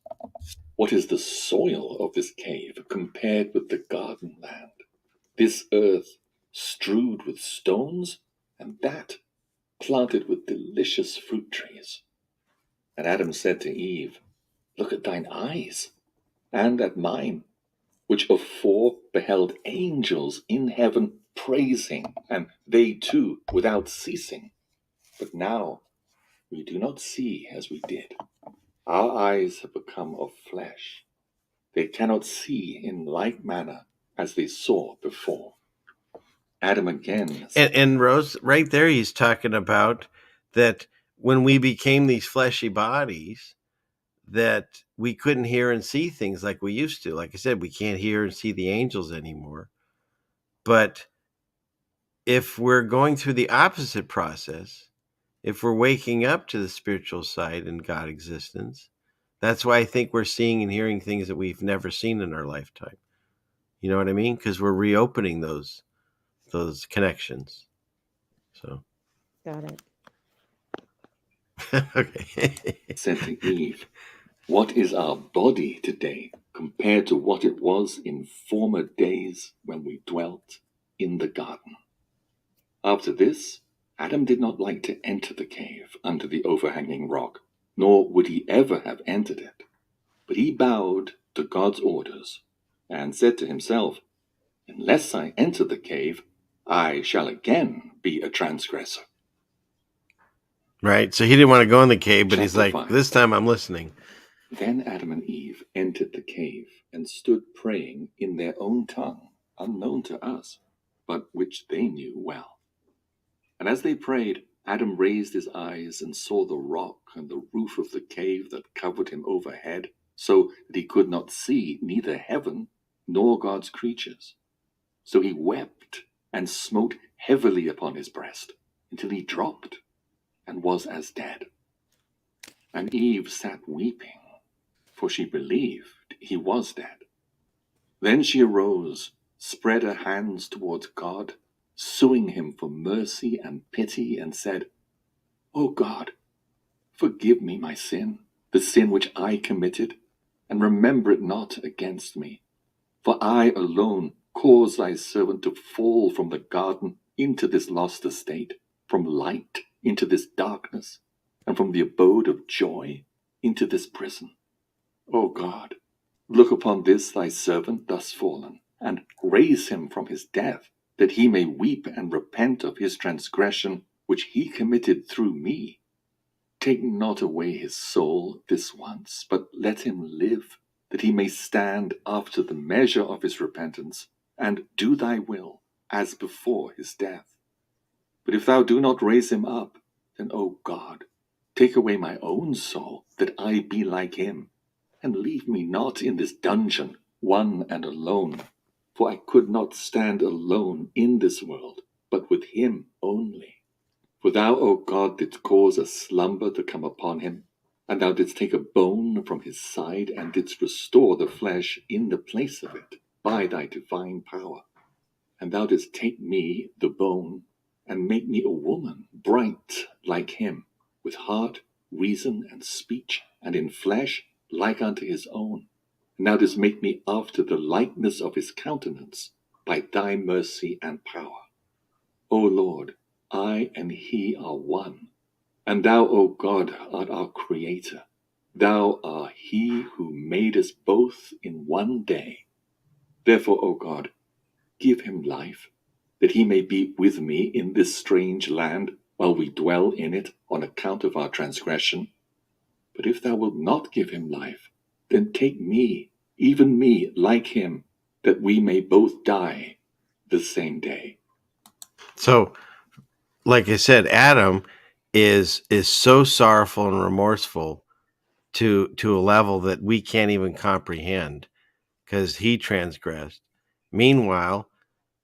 What is the soil of this cave compared with the garden land? This earth strewed with stones, and that planted with delicious fruit trees. And Adam said to Eve, Look at thine eyes, and at mine, which afore beheld angels in heaven praising, and they too without ceasing. But now we do not see as we did. Our eyes have become of flesh. They cannot see in like manner as they saw before. Adam again. And Rose, right there, he's talking about that when we became these fleshy bodies, that we couldn't hear and see things like we used to. Like I said, we can't hear and see the angels anymore. But if we're going through the opposite process, if we're waking up to the spiritual side and God existence, that's why I think we're seeing and hearing things that we've never seen in our lifetime. You know what I mean? Because we're reopening those connections. So Got it. okay. Said to Eve, What is our body today compared to what it was in former days when we dwelt in the garden? After this, Adam did not like to enter the cave under the overhanging rock, nor would he ever have entered it. But he bowed to God's orders and said to himself, Unless I enter the cave, I shall again be a transgressor. Right. So he didn't want to go in the cave, but he's Chapter like, 5. this time I'm listening. Then Adam and Eve entered the cave and stood praying in their own tongue, unknown to us, but which they knew well. And as they prayed, Adam raised his eyes and saw the rock and the roof of the cave that covered him overhead, so that he could not see neither heaven nor God's creatures. So he wept and smote heavily upon his breast until he dropped and was as dead. And Eve sat weeping, for she believed he was dead. Then she arose, spread her hands towards God, suing him for mercy and pity, and said, O God, forgive me my sin, the sin which I committed, and remember it not against me. For I alone caused thy servant to fall from the garden into this lost estate, from light into this darkness, and from the abode of joy into this prison. O God, look upon this thy servant thus fallen, and raise him from his death, that he may weep and repent of his transgression which he committed through me. Take not away his soul this once, but let him live, that he may stand after the measure of his repentance, and do thy will, as before his death. But if thou do not raise him up, then, O God, take away my own soul, that I be like him, and leave me not in this dungeon, one and alone. For I could not stand alone in this world, but with him only. For thou, O God, didst cause a slumber to come upon him, and thou didst take a bone from his side, and didst restore the flesh in the place of it, by thy divine power. And thou didst take me, the bone, and make me a woman, bright like him, with heart, reason, and speech, and in flesh like unto his own. And thou didst make me after the likeness of his countenance, by thy mercy and power. O Lord, I and he are one, and thou, O God, art our Creator. Thou art he who made us both in one day. Therefore, O God, give him life, that he may be with me in this strange land, while we dwell in it on account of our transgression. But if thou wilt not give him life, then take me, even me, like him, that we may both die the same day. So, like I said, Adam is so sorrowful and remorseful to a level that we can't even comprehend, because he transgressed. Meanwhile,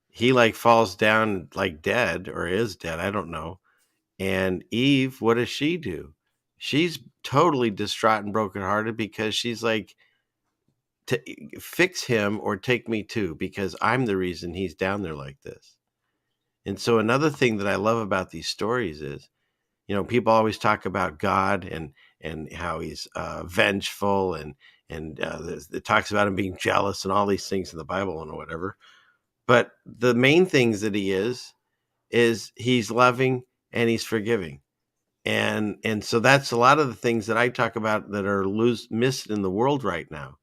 he like falls down like dead, or is dead, I don't know. And Eve, what does she do? She's totally distraught and brokenhearted, because she's like, fix him or take me too, because I'm the reason he's down there like this. And so another thing that I love about these stories is, people always talk about God and how he's vengeful, and it talks about him being jealous and all these things in the Bible and whatever. But the main things that he is he's loving and he's forgiving. And so that's a lot of the things that I talk about that are missed in the world right now.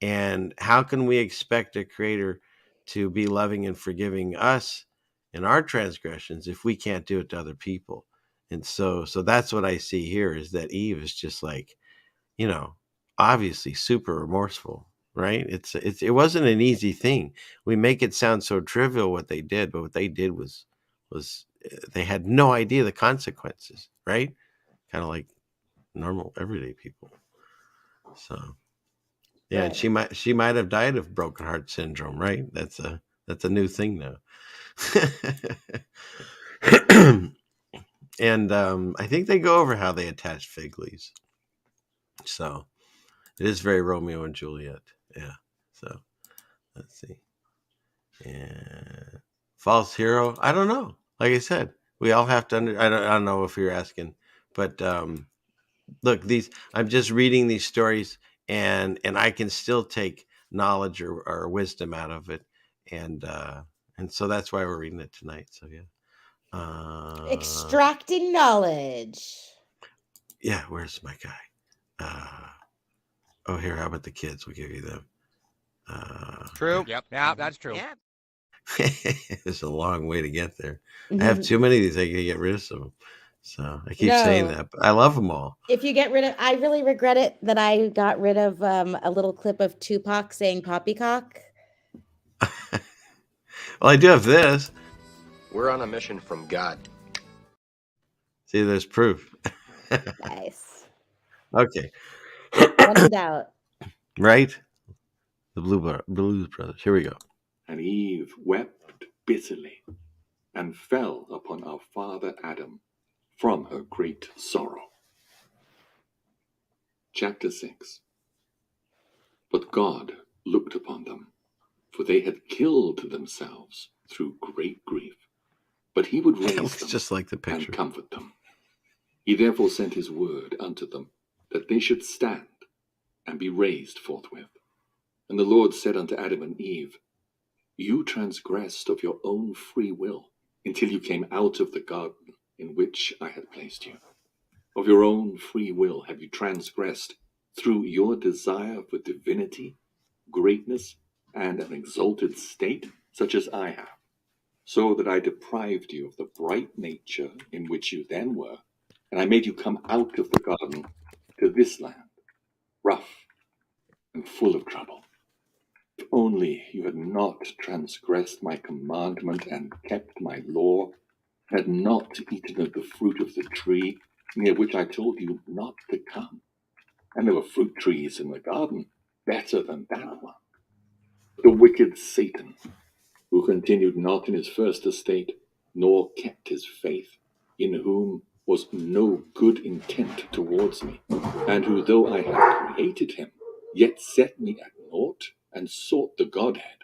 And how can we expect a creator to be loving and forgiving us in our transgressions if we can't do it to other people? And so that's what I see here, is that Eve is just like, obviously super remorseful, right? It wasn't an easy thing. We make it sound so trivial what they did, but what they did was they had no idea the consequences, right? Kind of like normal everyday people. So yeah, and Right. she might have died of broken heart syndrome, right? That's a new thing now. And I think they go over how they attach fig leaves. So it is very Romeo and Juliet. Yeah. So let's see. And false hero. I don't know. Like I said, we all have to I don't know if you're asking, but look, I'm just reading these stories, and I can still take knowledge or wisdom out of it, and so that's why we're reading it tonight. So yeah. Extracting knowledge. Yeah, where's my guy? Oh, here, how about the kids? We'll give you them. True. Yep. Yeah, that's true. Yeah. It's a long way to get there. I have too many of these. I gotta get rid of some. So I keep saying No. that, but I love them all. If you get rid of, I really regret it that I got rid of a little clip of Tupac saying poppycock. Well, I do have this. We're on a mission from God. See, there's proof. Nice. Okay. When in doubt. Right? The Blues Brothers. Here we go. And Eve wept bitterly and fell upon our father Adam from her great sorrow. Chapter 6. But God looked upon them, for they had killed themselves through great grief. But he would It raise looks them just like the picture. and comfort them. He therefore sent his word unto them, that they should stand and be raised forthwith. And the Lord said unto Adam and Eve, You transgressed of your own free will, until you came out of the garden in which I had placed you. Of your own free will have you transgressed through your desire for divinity, greatness, and an exalted state, such as I have, so that I deprived you of the bright nature in which you then were, and I made you come out of the garden to this land, rough and full of trouble. If only you had not transgressed my commandment and kept my law, had not eaten of the fruit of the tree near which I told you not to come. And there were fruit trees in the garden, better than that one. The wicked Satan, who continued not in his first estate, nor kept his faith, in whom was no good intent towards me, and who, though I had created him, yet set me at naught, and sought the Godhead,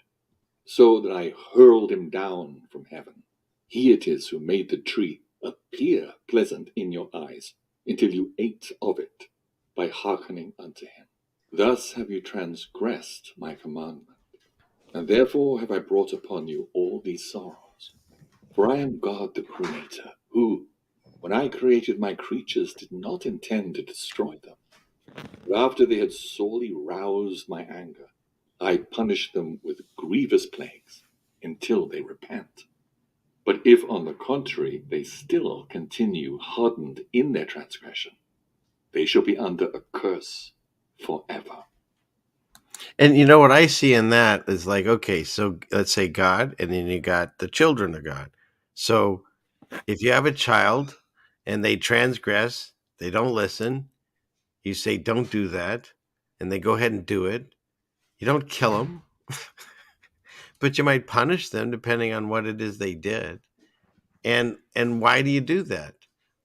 so that I hurled him down from heaven. He it is who made the tree appear pleasant in your eyes, until you ate of it, by hearkening unto him. Thus have you transgressed my commandment, and therefore have I brought upon you all these sorrows. For I am God the Creator, who, when I created my creatures, did not intend to destroy them. But after they had sorely roused my anger, I punished them with grievous plagues, until they repent. But if, on the contrary, they still continue hardened in their transgression, they shall be under a curse forever. And you know what I see in that is like, okay, so let's say God, and then you got the children of God. So if you have a child and they transgress, they don't listen, you say, don't do that, and they go ahead and do it. You don't kill them, but you might punish them depending on what it is they did. And why do you do that?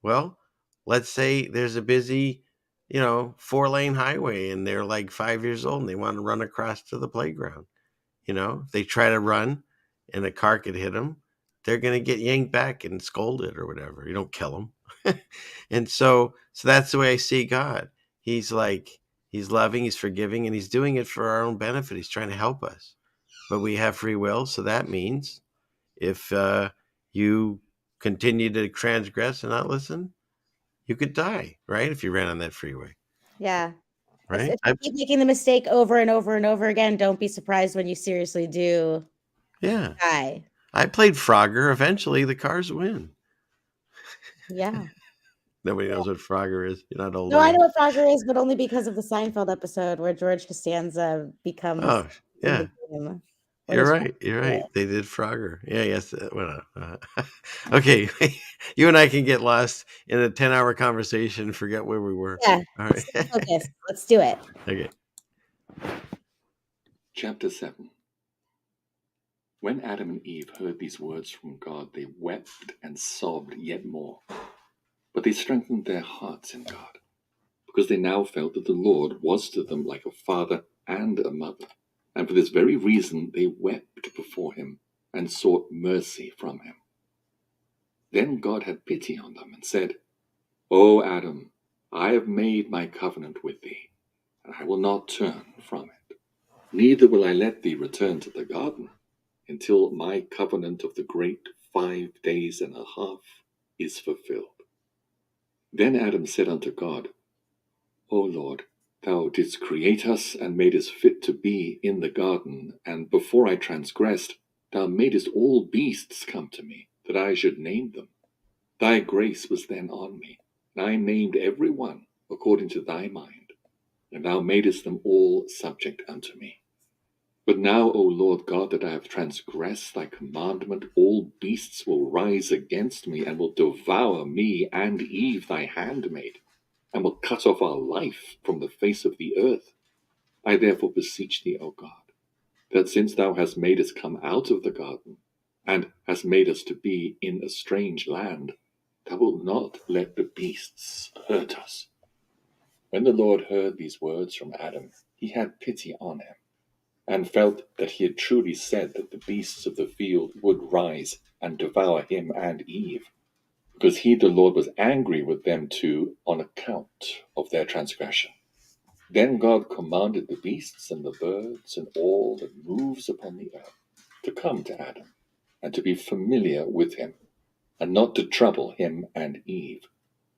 Well, let's say there's a busy, 4-lane highway and they're like 5 years old and they want to run across to the playground. They try to run and a car could hit them. They're going to get yanked back and scolded or whatever. You don't kill them. And so that's the way I see God. He's loving, he's forgiving, and he's doing it for our own benefit. He's trying to help us. But we have free will, so that means if you continue to transgress and not listen, you could die, right? If you ran on that freeway, Yeah. right? If you keep making the mistake over and over and over again, don't be surprised when you seriously do Yeah. die. I played Frogger. Eventually, the cars win. Yeah. Nobody knows what Frogger is. You're not old No, I enough. know what Frogger is, but only because of the Seinfeld episode where George Costanza becomes Oh, in yeah. the game. When You're he's right. You're right. They did Frogger. Yeah, yes. Okay. You and I can get lost in a 10-hour conversation and forget where we were. Yeah. All right. Stay focused. Let's do it. Okay. Chapter 7. When Adam and Eve heard these words from God, they wept and sobbed yet more. But they strengthened their hearts in God, because they now felt that the Lord was to them like a father and a mother. And for this very reason they wept before him and sought mercy from him. Then God had pity on them and said, O Adam, I have made my covenant with thee, and I will not turn from it. Neither will I let thee return to the garden, until my covenant of the great 5 days and a half is fulfilled. Then Adam said unto God, O Lord, thou didst create us and made us fit to be in the garden, and before I transgressed, thou madest all beasts come to me, that I should name them. Thy grace was then on me, and I named every one according to thy mind, and thou madest them all subject unto me. But now, O Lord God, that I have transgressed thy commandment, all beasts will rise against me, and will devour me and Eve thy handmaid, and will cut off our life from the face of the earth. I therefore beseech thee, O God, that since thou hast made us come out of the garden, and hast made us to be in a strange land, thou wilt not let the beasts hurt us. When the Lord heard these words from Adam, he had pity on him, and felt that he had truly said that the beasts of the field would rise and devour him and Eve, because he, the Lord, was angry with them too on account of their transgression. Then God commanded the beasts and the birds and all that moves upon the earth to come to Adam, and to be familiar with him, and not to trouble him and Eve,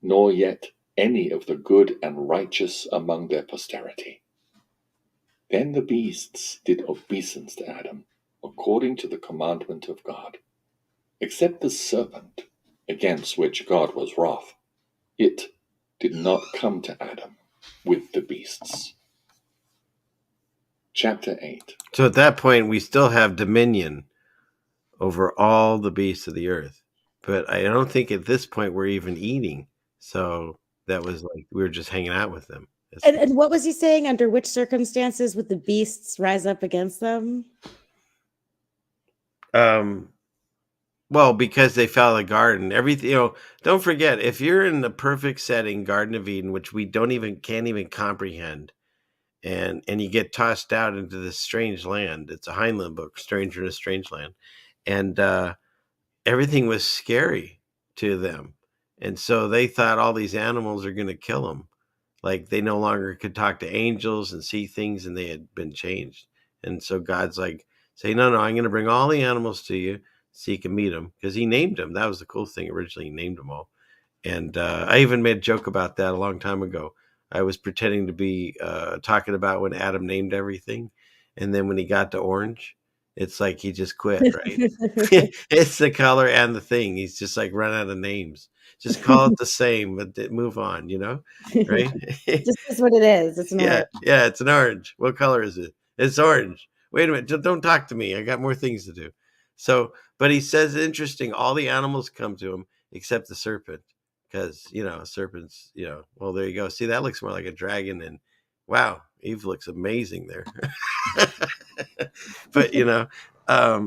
nor yet any of the good and righteous among their posterity. Then the beasts did obeisance to Adam, according to the commandment of God, except the serpent, against which God was wroth. It did not come to Adam with the beasts. Chapter 8. So at that point, we still have dominion over all the beasts of the earth. But I don't think at this point we're even eating. So that was like we were just hanging out with them. And what was he saying? Under which circumstances would the beasts rise up against them? Well, because they fell in the garden. Everything, don't forget, if you're in the perfect setting, Garden of Eden, which we can't even comprehend, and you get tossed out into this strange land. It's a Heinlein book, Stranger in a Strange Land. And everything was scary to them. And so they thought all these animals are going to kill them. Like they no longer could talk to angels and see things, and they had been changed. And so God's like, say, no, I'm going to bring all the animals to you so you can meet them, because he named them. That was the cool thing. Originally, he named them all. And I even made a joke about that a long time ago. I was pretending to be talking about when Adam named everything. And then when he got to orange, it's like he just quit, right? It's the color and the thing. He's just like run out of names. Just call it the same, but move on, right? Just is what it is. It's an orange. Yeah, it's an orange. What color is it? It's orange. Wait a minute. Don't talk to me. I got more things to do. So, but he says, interesting, all the animals come to him except the serpent. Because, serpents, well, there you go. See, that looks more like a dragon. And wow, Eve looks amazing there. But,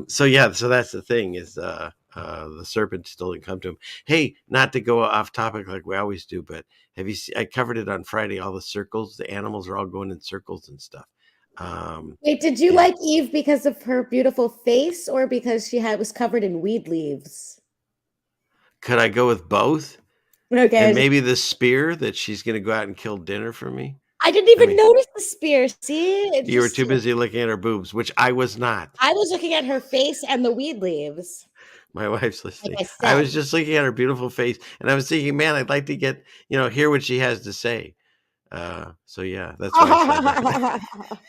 so that's the thing is the serpent still didn't come to him. Hey, not to go off topic like we always do, but have you seen, I covered it on Friday, all the circles, the animals are all going in circles and stuff. Wait, did you like Eve because of her beautiful face or because she was covered in weed leaves? Could I go with both? Okay. And maybe the spear that she's going to go out and kill dinner for me. I didn't even notice the spear. See? You were too busy looking at her boobs, which I was not. I was looking at her face and the weed leaves. My wife's listening. Like I was just looking at her beautiful face, and I was thinking, man, I'd like to get, hear what she has to say. So yeah, that's why I said that.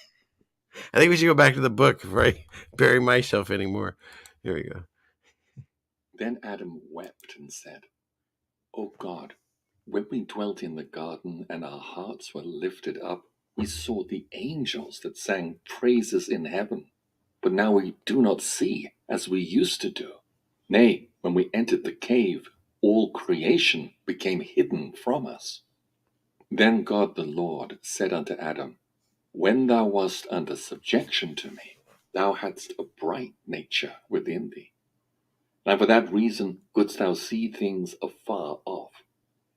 I think we should go back to the book before I bury myself anymore. Here we go. Then Adam wept and said, O God, when we dwelt in the garden and our hearts were lifted up, we saw the angels that sang praises in heaven. But now we do not see as we used to do. Nay, when we entered the cave, all creation became hidden from us. Then God the Lord said unto Adam, When thou wast under subjection to me, thou hadst a bright nature within thee. And for that reason couldst thou see things afar off.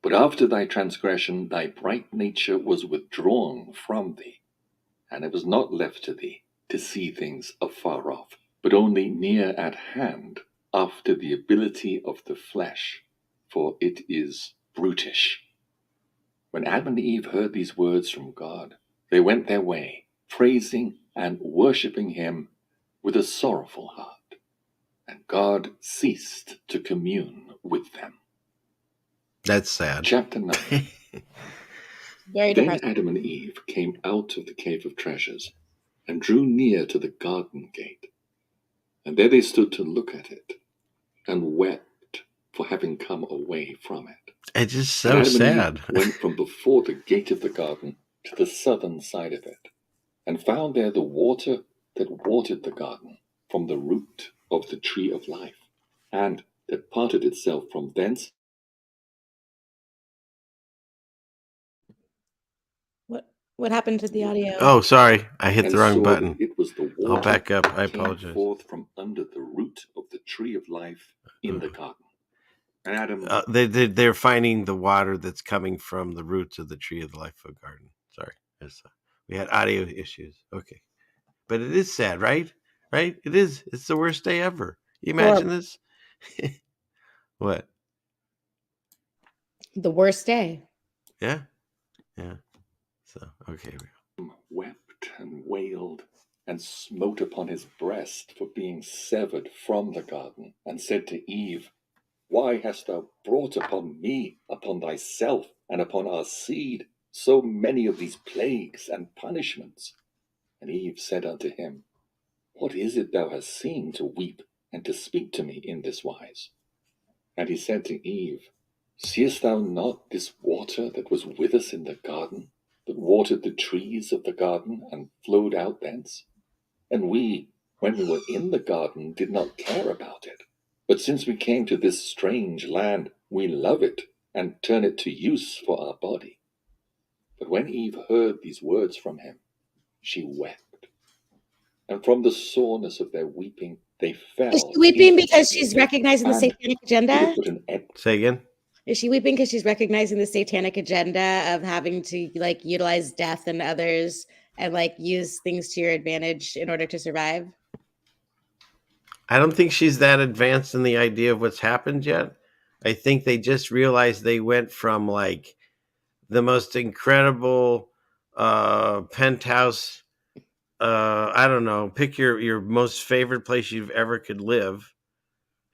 But after thy transgression, thy bright nature was withdrawn from thee, and it was not left to thee to see things afar off, but only near at hand, after the ability of the flesh, for it is brutish. When Adam and Eve heard these words from God, they went their way, praising and worshipping him with a sorrowful heart. And God ceased to commune with them. That's sad. Chapter 9. Very Then depressing. Adam and Eve came out of the cave of treasures, and drew near to the garden gate. And there they stood to look at it, and wept for having come away from it. It's just And so Adam and sad. Eve went from before the gate of the garden to the southern side of it, and found there the water that watered the garden from the root of the tree of life, and that parted itself from thence. What happened to the audio? Oh, sorry. I hit and the wrong saw button. that it was the water I'll back up. I that came apologize. forth from under the root of the tree of life in the garden. And Adam, They're finding the water that's coming from the roots of the tree of the life of garden. Sorry. We had audio issues. Okay. But it is sad, right? Right? It is. It's the worst day ever. You imagine this? What? The worst day. Yeah. Yeah. So, okay. wept and wailed and smote upon his breast for being severed from the garden, and said to Eve, Why hast thou brought upon me, upon thyself, and upon our seed, so many of these plagues and punishments? And Eve said unto him, What is it thou hast seen to weep and to speak to me in this wise? And he said to Eve, Seest thou not this water that was with us in the garden, that watered the trees of the garden and flowed out thence? And we, when we were in the garden, did not care about it. But since we came to this strange land, we love it and turn it to use for our body. But when Eve heard these words from him, she wept. And from the soreness of their weeping, they fell. Is she weeping because she's recognizing the satanic agenda? Say again? Is she weeping because she's recognizing the satanic agenda of having to like utilize death and others and like use things to your advantage in order to survive? I don't think she's that advanced in the idea of what's happened yet. I think they just realized they went from like the most incredible penthouse. I don't know. Pick your most favorite place you've ever could live,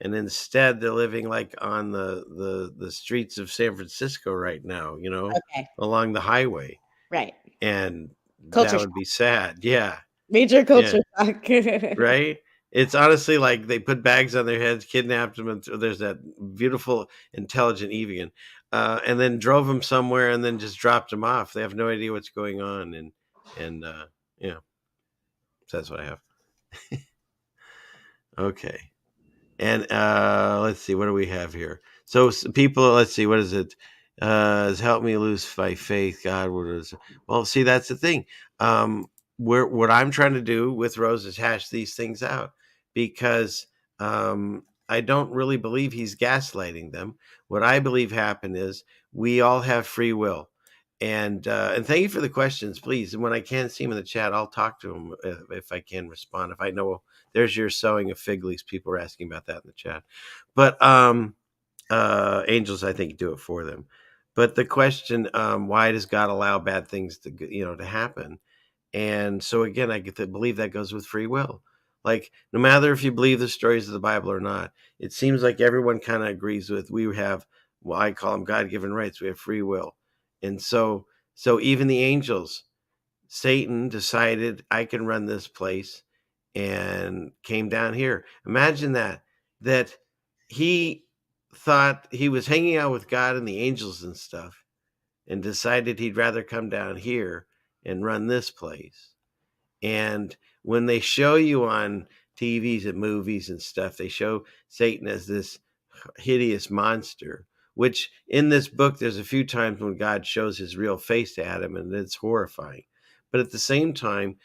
and instead they're living like on the streets of San Francisco right now. You know, along the highway. Right. And culture that would be sad. Yeah. Major culture shock. Right? It's honestly like they put bags on their heads, kidnapped them, and there's that beautiful, intelligent Evian, and then drove them somewhere, and then just dropped them off. They have no idea what's going on, and yeah, so that's what I have. Okay, and let's see, what do we have here? So people, let's see, what is it? Has helped me lose my faith. God, what is? Well, see, that's the thing. What I'm trying to do with Rose is hash these things out, because I don't really believe he's gaslighting them. What I believe happened is we all have free will. And thank you for the questions, please. And when I can see him in the chat, I'll talk to him if I can respond. If I know there's your sowing of fig leaves, people are asking about that in the chat. But angels, I think, do it for them. But the question, why does God allow bad things to happen? And so again, I get to believe that goes with free will. Like, no matter if you believe the stories of the Bible or not, it seems like everyone kind of agrees with we have, well, I call them God-given rights. We have free will. And so even the angels, Satan decided I can run this place and came down here. Imagine that he thought he was hanging out with God and the angels and stuff, and decided he'd rather come down here and run this place. And when they show you on TVs and movies and stuff, they show Satan as this hideous monster, which in this book, there's a few times when God shows his real face to Adam, and it's horrifying. But at the same time,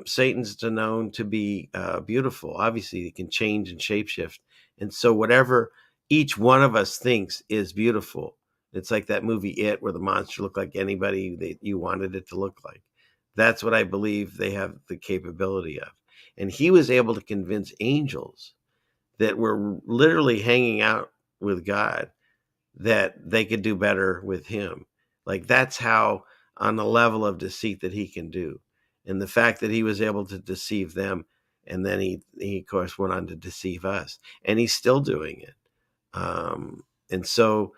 Satan's known to be beautiful. Obviously, he can change and shapeshift. And so whatever each one of us thinks is beautiful, it's like that movie It, where the monster looked like anybody that you wanted it to look like. That's what I believe they have the capability of. And he was able to convince angels that were literally hanging out with God that they could do better with him. Like, that's how, on the level of deceit that he can do. And the fact that he was able to deceive them, and then he of course went on to deceive us, and he's still doing it. And so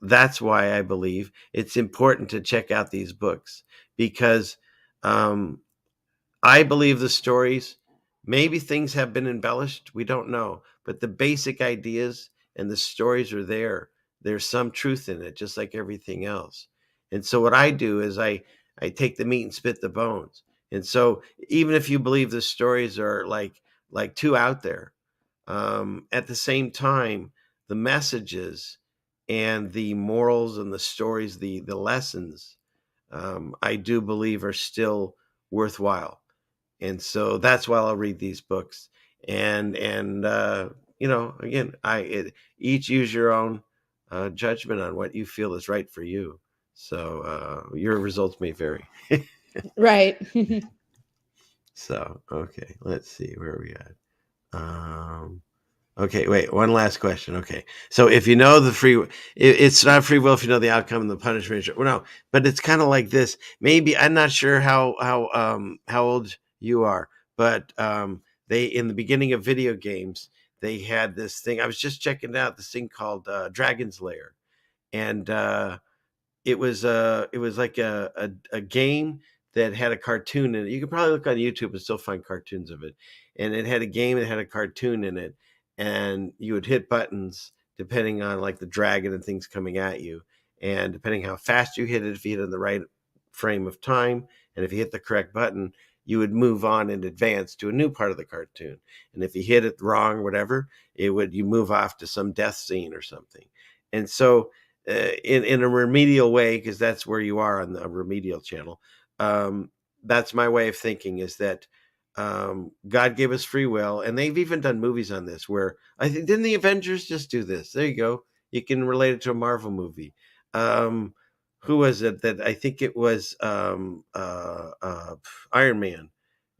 that's why I believe it's important to check out these books, because I believe the stories, maybe things have been embellished, we don't know, but the basic ideas and the stories are there. There's some truth in it, just like everything else. And so what I do is I take the meat and spit the bones. And so even if you believe the stories are like too out there, at the same time, the messages and the morals and the stories, the lessons, I do believe are still worthwhile. And so that's why I'll read these books. And again, each use your own judgment on what you feel is right for you. So your results may vary. Right. So okay, let's see where are we at. Okay, wait, one last question. Okay, so if you know it's not free will if you know the outcome and the punishment. Well, no, but it's kind of like this. Maybe I'm not sure how old you are, but they in the beginning of video games they had this thing. I was just checking out this thing called Dragon's Lair, and it was like a game that had a cartoon in it. You could probably look on YouTube and still find cartoons of it. And it had a game that had a cartoon in it, and you would hit buttons depending on like the dragon and things coming at you, and depending how fast you hit it, if you hit it in the right frame of time, and if you hit the correct button, you would move on in advance to a new part of the cartoon. And if you hit it wrong, whatever, you move off to some death scene or something. And so in a remedial way, because that's where you are on the remedial channel. That's my way of thinking, is that God gave us free will, and they've even done movies on this. Where I think didn't the Avengers just do this? There you go. You can relate it to a Marvel movie. Who was it that I think it was Iron Man?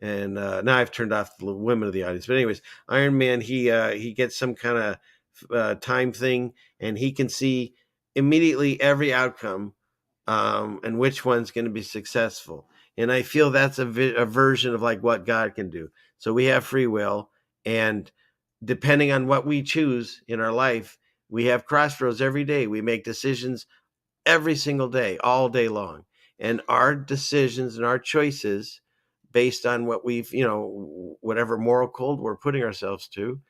And now I've turned off the women of the audience. But anyways, Iron Man, he gets some kind of time thing, and he can see immediately every outcome, and which one's going to be successful. And I feel that's a version of like what God can do. So we have free will, and depending on what we choose in our life, we have crossroads every day. We make decisions every single day, all day long. And our decisions and our choices, based on what whatever moral code we're putting ourselves to,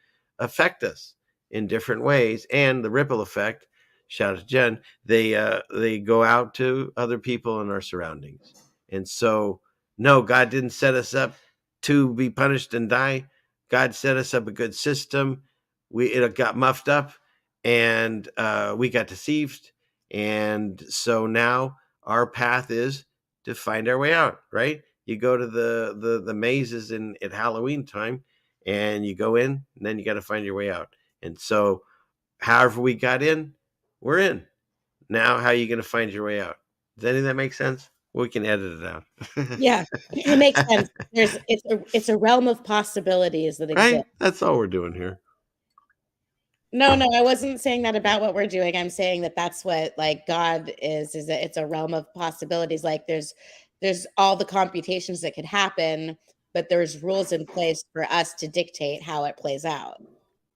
affect us in different ways. And the ripple effect, shout out to Jen, they go out to other people in our surroundings. And so, no, God didn't set us up to be punished and die. God set us up a good system. It got muffed up, and we got deceived. And so now our path is to find our way out, right? You go to the mazes at Halloween time, and you go in, and then you got to find your way out. And so however we got in, we're in. Now how are you going to find your way out? Does any of that make sense? We can edit it out. Yeah, it makes sense. It's a realm of possibilities that exist. Right? That's all we're doing here. No, I wasn't saying that about what we're doing. I'm saying that that's what like God is that it's a realm of possibilities. Like there's all the computations that could happen, but there's rules in place for us to dictate how it plays out.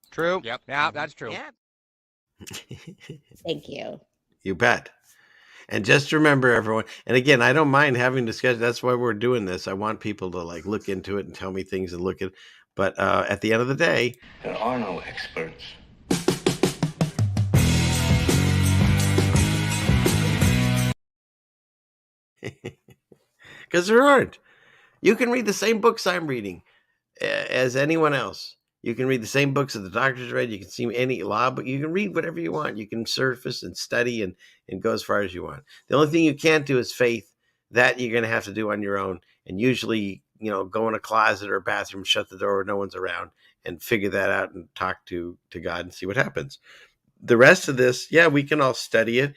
True. Yep. Yeah, that's true. Thank you. You bet. And just remember, everyone, and again, I don't mind having discussion. That's why we're doing this. I want people to like look into it and tell me things and look at. But at the end of the day, there are no experts. Because there aren't. You can read the same books I'm reading as anyone else. You can read the same books that the doctors read. You can see any law, but you can read whatever you want. You can surface and study and go as far as you want. The only thing you can't do is faith. That you're going to have to do on your own. And usually, go in a closet or a bathroom, shut the door, no one's around, and figure that out and talk to God and see what happens. The rest of this, yeah, we can all study it,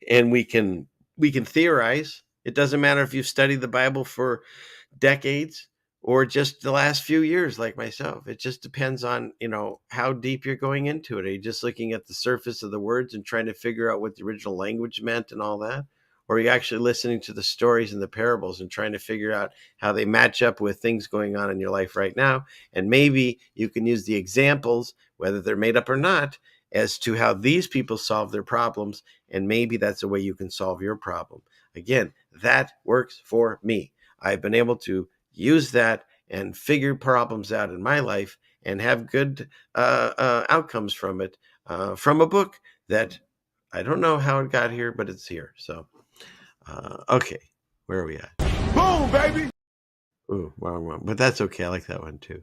and we can theorize. It doesn't matter if you've studied the Bible for decades or just the last few years like myself. It just depends on how deep you're going into it. Are you just looking at the surface of the words and trying to figure out what the original language meant and all that? Or are you actually listening to the stories and the parables and trying to figure out how they match up with things going on in your life right now? And maybe you can use the examples, whether they're made up or not, as to how these people solve their problems, and maybe that's a way you can solve your problem. Again, that works for me. I've been able to use that and figure problems out in my life and have good outcomes from it, from a book that I don't know how it got here, but it's here. So, okay, where are we at? Boom, baby. Ooh, wrong one. But that's okay. I like that one too.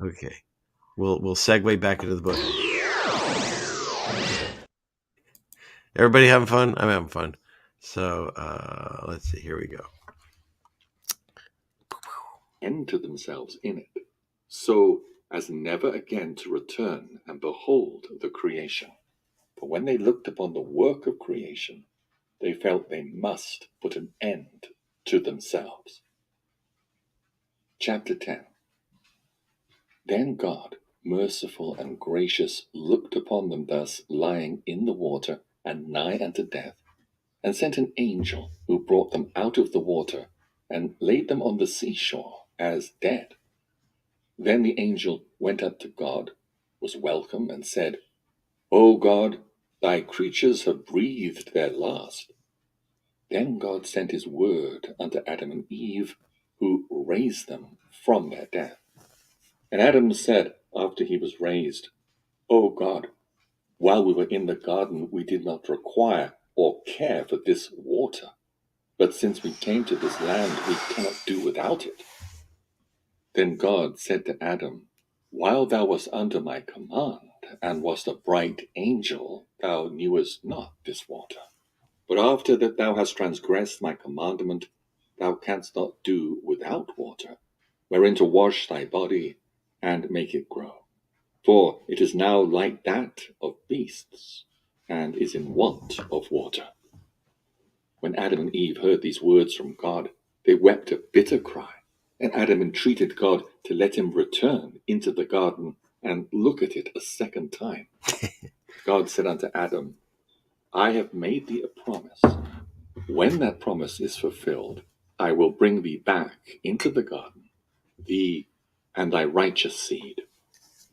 Okay. We'll segue back into the book. Everybody having fun? I'm having fun. So let's see. Here we go. Enter themselves in it, so as never again to return and behold the creation. For when they looked upon the work of creation, they felt they must put an end to themselves. Chapter 10. Then God, merciful and gracious, looked upon them thus lying in the water and nigh unto death, and sent an angel who brought them out of the water and laid them on the seashore as dead. Then the angel went up to God, was welcome, and said, O God, thy creatures have breathed their last. Then God sent his word unto Adam and Eve, who raised them from their death. And Adam said, after he was raised, O God, while we were in the garden, we did not require or care for this water. But since we came to this land, we cannot do without it. Then God said to Adam, While thou wast under my command, and wast a bright angel, thou knewest not this water. But after that thou hast transgressed my commandment, thou canst not do without water, wherein to wash thy body, and make it grow. For it is now like that of beasts, and is in want of water. When Adam and Eve heard these words from God, they wept a bitter cry, and Adam entreated God to let him return into the garden and look at it a second time. God said unto Adam, I have made thee a promise. When that promise is fulfilled, I will bring thee back into the garden, thee and thy righteous seed.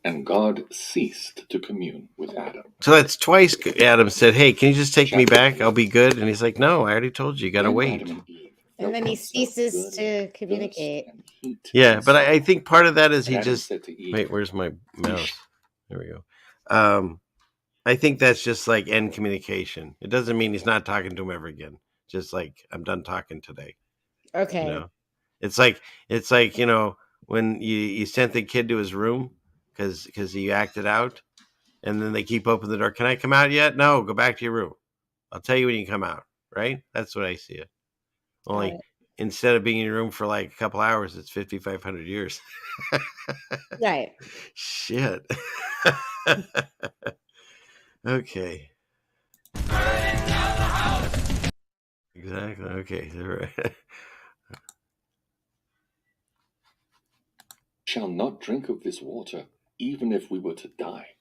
And God ceased to commune with Adam. So that's twice Adam said, hey, can you just take me back? I'll be good. And he's like, no, I already told you. You got to wait. And then he ceases to communicate. Yeah, but I think part of that is he just... Wait, where's my mouse? There we go. I think that's just like end communication. It doesn't mean he's not talking to him ever again. Just like, I'm done talking today. Okay. You know? It's like, you know, when you sent the kid to his room because he acted out, and then they keep opening the door. Can I come out yet? No, go back to your room. I'll tell you when you come out, right? That's what I see it. Only instead of being in your room for like a couple hours, it's 5,500 years. Right. Shit. Okay. Exactly. Okay. Right. Shall not drink of this water, even if we were to die.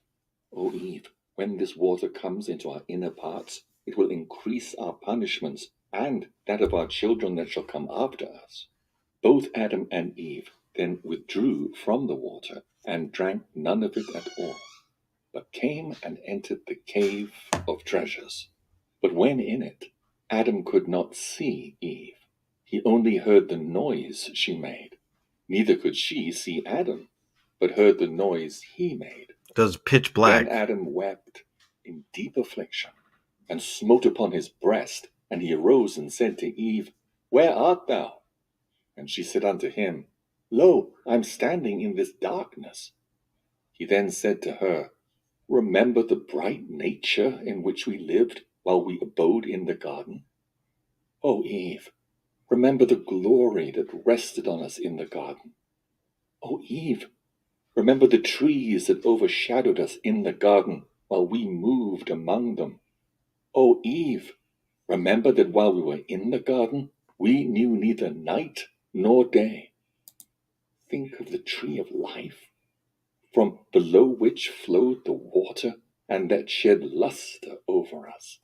O Eve, when this water comes into our inner parts, it will increase our punishments and that of our children that shall come after us. Both Adam and Eve then withdrew from the water and drank none of it at all, but came and entered the cave of treasures. But when in it, Adam could not see Eve. He only heard the noise she made. Neither could she see Adam, but heard the noise he made. It was pitch black. Then Adam wept in deep affliction, and smote upon his breast, and he arose and said to Eve, Where art thou? And she said unto him, Lo, I am standing in this darkness. He then said to her, Remember the bright nature in which we lived while we abode in the garden. O Eve, remember the glory that rested on us in the garden. O Eve, remember the trees that overshadowed us in the garden while we moved among them. O Eve, remember that while we were in the garden, we knew neither night nor day. Think of the tree of life, from below which flowed the water, and that shed luster over us.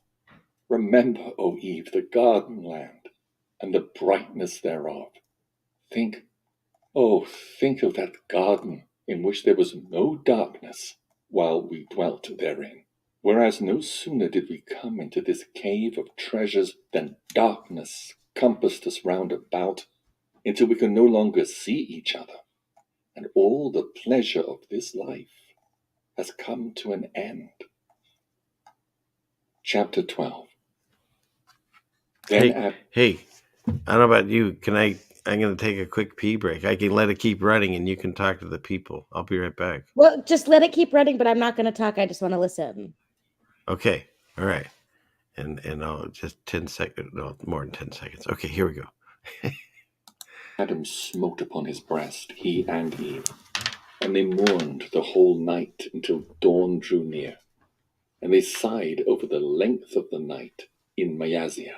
Remember, O Eve, the garden land, and the brightness thereof. Think of that garden in which there was no darkness while we dwelt therein. Whereas no sooner did we come into this cave of treasures than darkness compassed us round about, until we can no longer see each other, and all the pleasure of this life has come to an end. Chapter 12. Hey, I don't know about you. Can I I'm going to take a quick pee break. I can let it keep running and you can talk to the people. I'll be right back. Well, just let it keep running, but I'm not going to talk. I just want to listen. Okay. All right. And I'll just 10 seconds, no, more than 10 seconds. Okay, here we go. Adam smote upon his breast, he and Eve, and they mourned the whole night until dawn drew near. And they sighed over the length of the night in Ma'azia.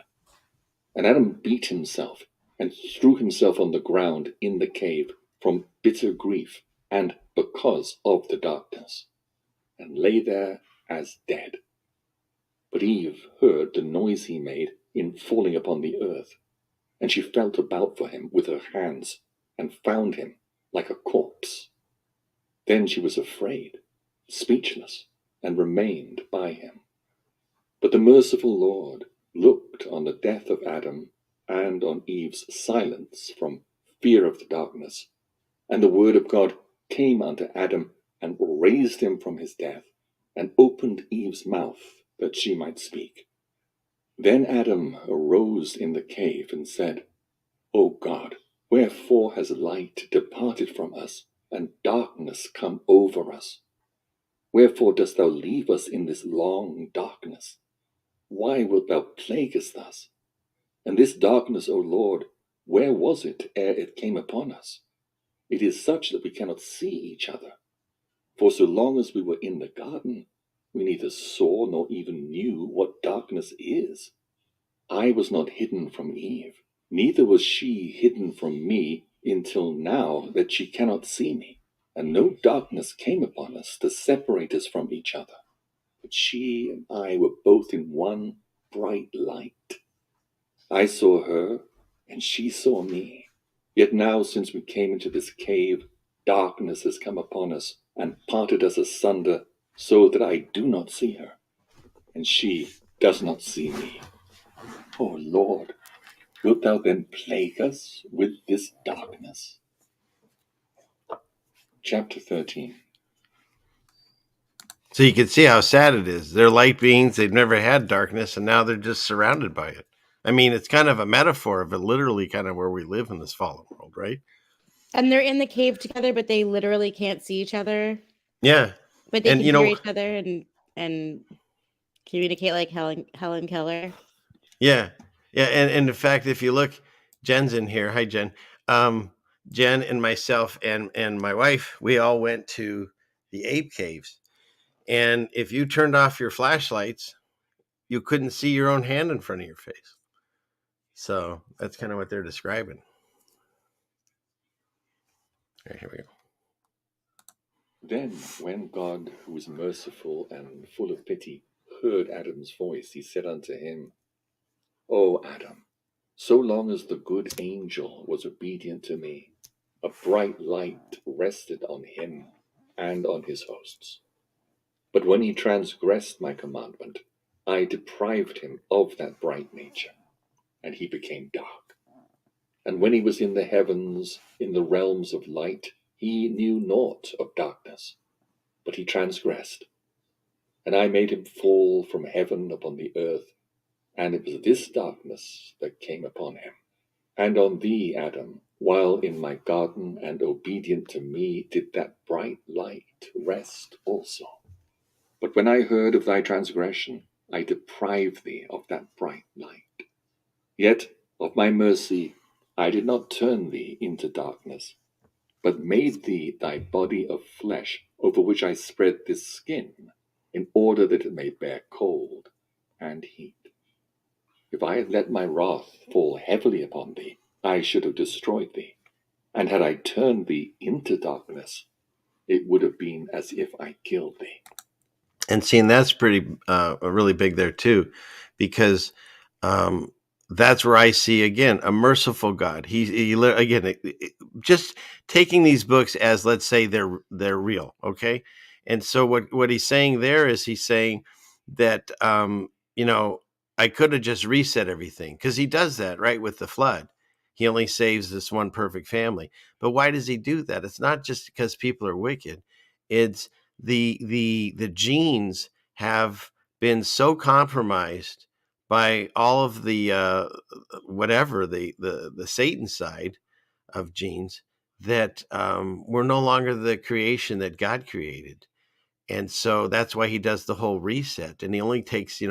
And Adam beat himself and threw himself on the ground in the cave from bitter grief and because of the darkness, and lay there as dead. But Eve heard the noise he made in falling upon the earth, and she felt about for him with her hands, and found him like a corpse. Then she was afraid, speechless, and remained by him. But the merciful Lord looked on the death of Adam and on Eve's silence from fear of the darkness, and the word of God came unto Adam and raised him from his death, and opened Eve's mouth that she might speak. Then Adam arose in the cave and said, O God, wherefore has light departed from us, and darkness come over us? Wherefore dost thou leave us in this long darkness? Why wilt thou plague us thus? And this darkness, O Lord, where was it ere it came upon us? It is such that we cannot see each other. For so long as we were in the garden, we neither saw nor even knew what darkness is. I was not hidden from Eve, neither was she hidden from me until now that she cannot see me. And no darkness came upon us to separate us from each other, but she and I were both in one bright light. I saw her, and she saw me. Yet now, since we came into this cave, darkness has come upon us, and parted us asunder, so that I do not see her, and she does not see me. O Lord, wilt thou then plague us with this darkness? Chapter 13. So you can see how sad it is. They're light beings. They've never had darkness, and now they're just surrounded by it. I mean, it's kind of a metaphor of it, literally kind of where we live in this fallen world, right? And they're in the cave together, but they literally can't see each other. Yeah. But they And, can you hear know, each other and communicate like Helen Keller. yeah. Yeah. And in fact, if you look, Jen's in here. Hi, Jen. Jen and myself and my wife, we all went to the ape caves. And if you turned off your flashlights, you couldn't see your own hand in front of your face. So that's kind of what they're describing. All right, here we go. Then, when God, who is merciful and full of pity, heard Adam's voice, he said unto him, O Adam, so long as the good angel was obedient to me, a bright light rested on him and on his hosts. But when he transgressed my commandment, I deprived him of that bright nature, and he became dark. And when he was in the heavens, in the realms of light, he knew naught of darkness, but he transgressed. And I made him fall from heaven upon the earth, and it was this darkness that came upon him. And on thee, Adam, while in my garden and obedient to me, did that bright light rest also. But when I heard of thy transgression, I deprived thee of that bright light. Yet of my mercy I did not turn thee into darkness, but made thee thy body of flesh, over which I spread this skin, in order that it may bear cold and heat. If I had let my wrath fall heavily upon thee, I should have destroyed thee. And had I turned thee into darkness, it would have been as if I killed thee. And seeing that's pretty, really big there too, because that's where I see again a merciful God. Again, just taking these books as, let's say, they're real, okay. And so what he's saying there is he's saying that you know, I could have just reset everything, because he does that right with the flood. He only saves this one perfect family, but why does he do that? It's not just because people are wicked. It's the genes have been so compromised by all of the whatever the Satan side, of genes that we're no longer the creation that God created. And so that's why he does the whole reset. And he only takes,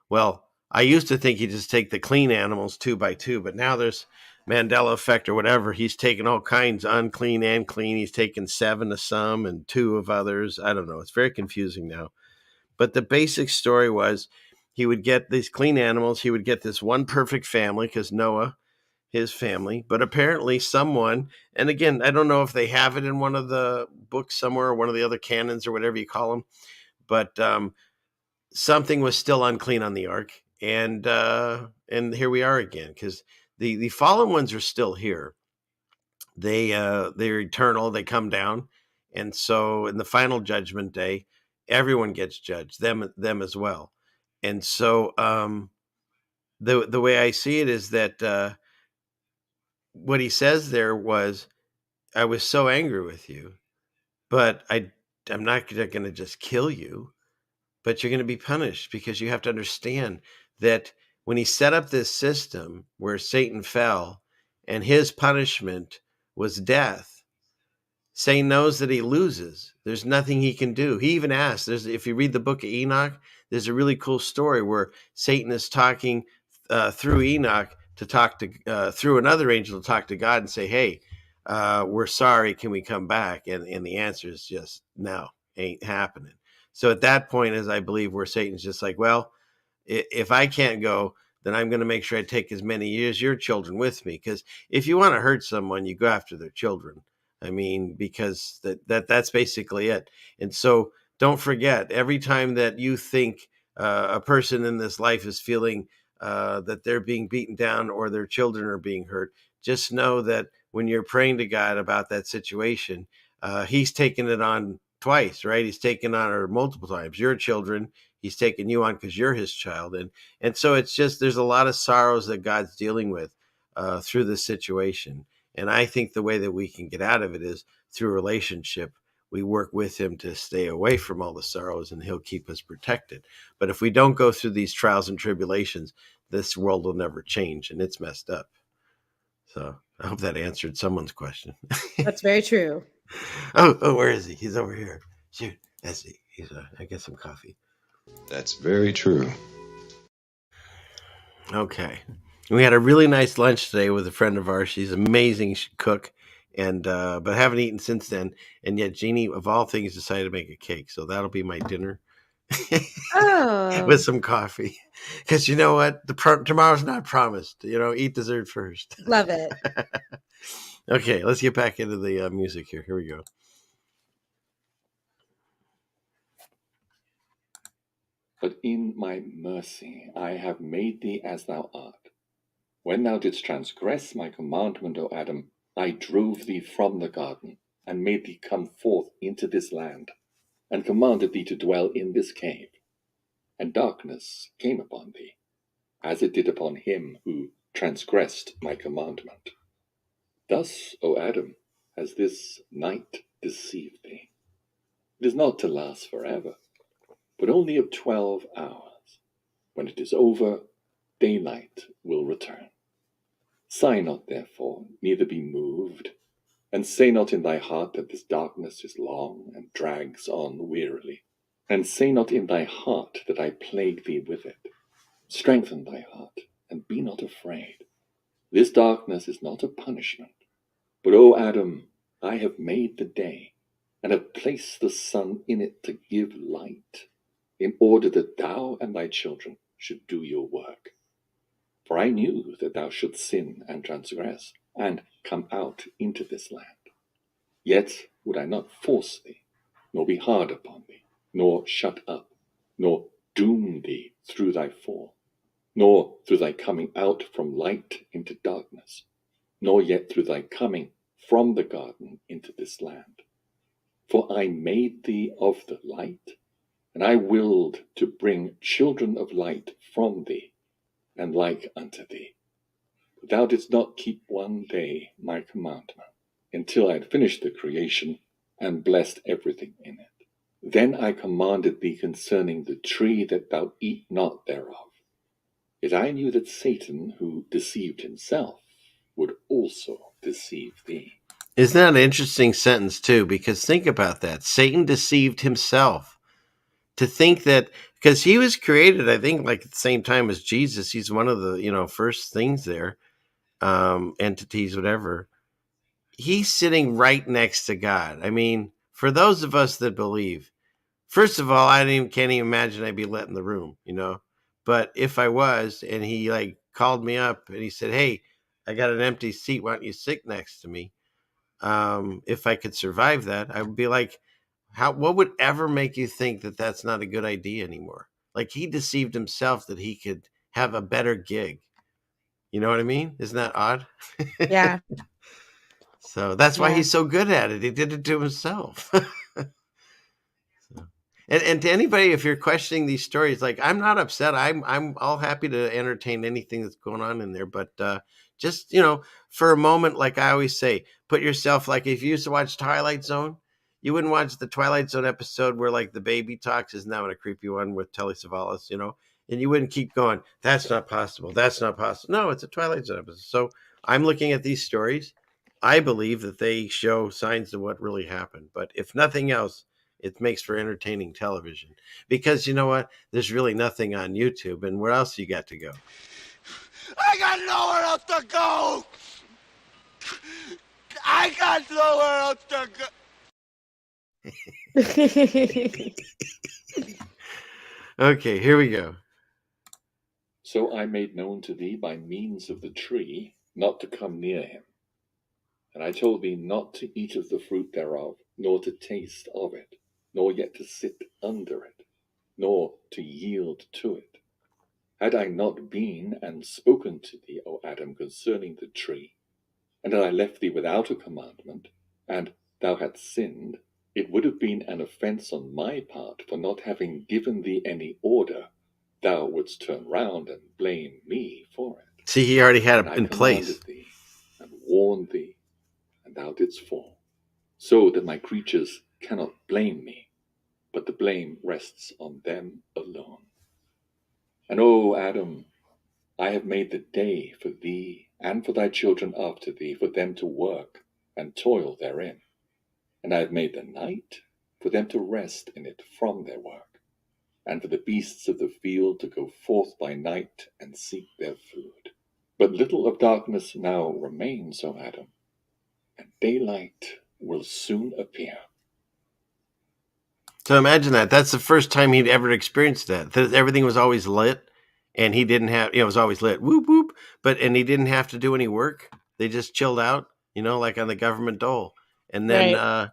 well, I used to think he'd just take the clean animals two by two, but now there's Mandela effect or whatever. He's taken all kinds, unclean and clean. He's taken 7 of some and 2 of others. I don't know. It's very confusing now. But the basic story was he would get these clean animals. He would get this one perfect family because Noah, his family. But apparently someone, and again, I don't know if they have it in one of the books somewhere or one of the other canons or whatever you call them, but something was still unclean on the ark. And here we are again, because the fallen ones are still here. They're eternal. They come down. And so in the final judgment day, everyone gets judged, them as well. And so the way I see it is that what he says there was, I was so angry with you, but I'm not going to just kill you, but you're going to be punished, because you have to understand that when he set up this system where Satan fell and his punishment was death, Satan knows that he loses. There's nothing he can do. He even asks, if you read the book of Enoch, there's a really cool story where Satan is talking through Enoch to talk to, through another angel to talk to God and say, hey, we're sorry, can we come back? And the answer is just, no, ain't happening. So at that point, as I believe, where Satan's just like, well, if I can't go, then I'm going to make sure I take as many as your children with me. Because if you want to hurt someone, you go after their children. I mean, because that's basically it. And so don't forget, every time that you think a person in this life is feeling that they're being beaten down or their children are being hurt, just know that when you're praying to God about that situation, he's taken it on twice, right? He's taken on her multiple times. Your children, he's taken you on because you're his child. And so it's just, there's a lot of sorrows that God's dealing with through this situation. And I think the way that we can get out of it is through relationship. We work with him to stay away from all the sorrows, and he'll keep us protected. But if we don't go through these trials and tribulations, this world will never change, and it's messed up. So I hope that answered someone's question. That's very true. Oh, where is he? He's over here. Shoot, that's he. I get some coffee. That's very true. Okay. We had a really nice lunch today with a friend of ours. She's an amazing cook, and but I haven't eaten since then. And yet Jeannie, of all things, decided to make a cake. So that'll be my dinner Oh, with some coffee. Because you know what? Tomorrow's not promised. Eat dessert first. love it. Okay, let's get back into the music here. Here we go. But in my mercy I have made thee as thou art. When thou didst transgress my commandment, O Adam, I drove thee from the garden, and made thee come forth into this land, and commanded thee to dwell in this cave. And darkness came upon thee, as it did upon him who transgressed my commandment. Thus, O Adam, has this night deceived thee. It is not to last forever, but only of 12 hours. When it is over, daylight will return. Sigh not, therefore, neither be moved, and say not in thy heart that this darkness is long and drags on wearily. And say not in thy heart that I plague thee with it. Strengthen thy heart, and be not afraid. This darkness is not a punishment. But, O Adam, I have made the day, and have placed the sun in it to give light, in order that thou and thy children should do your work. For I knew that thou shouldst sin and transgress, and come out into this land. Yet would I not force thee, nor be hard upon thee, nor shut up, nor doom thee through thy fall, nor through thy coming out from light into darkness, nor yet through thy coming from the garden into this land. For I made thee of the light, and I willed to bring children of light from thee, and like unto thee. But thou didst not keep one day my commandment, until I had finished the creation, and blessed everything in it. Then I commanded thee concerning the tree, that thou eat not thereof. Yet I knew that Satan, who deceived himself, would also deceive thee. Isn't that an interesting sentence too? Because think about that. Satan deceived himself. To think that, because he was created, I think, like at the same time as Jesus, he's one of the first things there, entities, whatever. He's sitting right next to God. I mean, for those of us that believe, first of all, can't even imagine I'd be let in the room, But if I was, and he like called me up and he said, "Hey, I got an empty seat. Why don't you sit next to me?" If I could survive that, I would be like, what would ever make you think that that's not a good idea anymore? Like he deceived himself that he could have a better gig. You know what I mean? Isn't that odd? Yeah. So that's why Yeah. he's so good at it. He did it to himself. So, and to anybody, if you're questioning these stories, like I'm not upset. I'm all happy to entertain anything that's going on in there. But just for a moment, like I always say, put yourself like if you used to watch Twilight Zone, you wouldn't watch the Twilight Zone episode where like the baby talks. Isn't that what a creepy one with Telly Savalas? And you wouldn't keep going. That's not possible. That's not possible. No, it's a Twilight Zone episode. So I'm looking at these stories. I believe that they show signs of what really happened. But if nothing else, it makes for entertaining television because you know what? There's really nothing on YouTube. And where else you got to go? I got nowhere else to go! I got nowhere else to go! Okay, here we go. So I made known to thee by means of the tree not to come near him. And I told thee not to eat of the fruit thereof, nor to taste of it, nor yet to sit under it, nor to yield to it. Had I not been and spoken to thee, O Adam, concerning the tree, and had I left thee without a commandment, and thou hadst sinned, it would have been an offense on my part for not having given thee any order. Thou wouldst turn round and blame me for it. See, he already had And it I in commanded place. thee, and warned thee, and thou didst fall, so that my creatures cannot blame me, but the blame rests on them alone. And O Adam, I have made the day for thee and for thy children after thee, for them to work and toil therein. And I have made the night for them to rest in it from their work, and for the beasts of the field to go forth by night and seek their food. But little of darkness now remains, O Adam, and daylight will soon appear. So imagine that. That's the first time he'd ever experienced that. Everything was always lit, and he didn't have. It was always lit. Whoop whoop. And he didn't have to do any work. They just chilled out. Like on the government dole. And Right.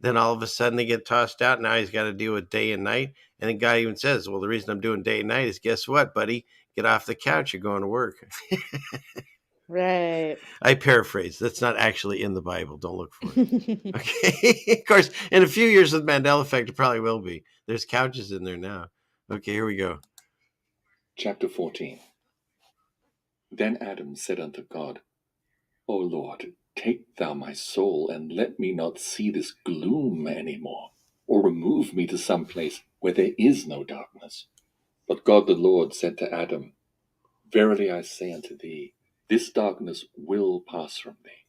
then all of a sudden they get tossed out. Now he's got to deal with day and night. And the guy even says, "Well, the reason I'm doing day and night is guess what, buddy? Get off the couch. You're going to work." Right. I paraphrase. That's not actually in the Bible. Don't look for it. Okay. Of course, in a few years with Mandela Effect, it probably will be. There's couches in there now. Okay, here we go. Chapter 14. Then Adam said unto God, O Lord, take thou my soul, and let me not see this gloom any more, or remove me to some place where there is no darkness. But God the Lord said to Adam, Verily I say unto thee, this darkness will pass from thee.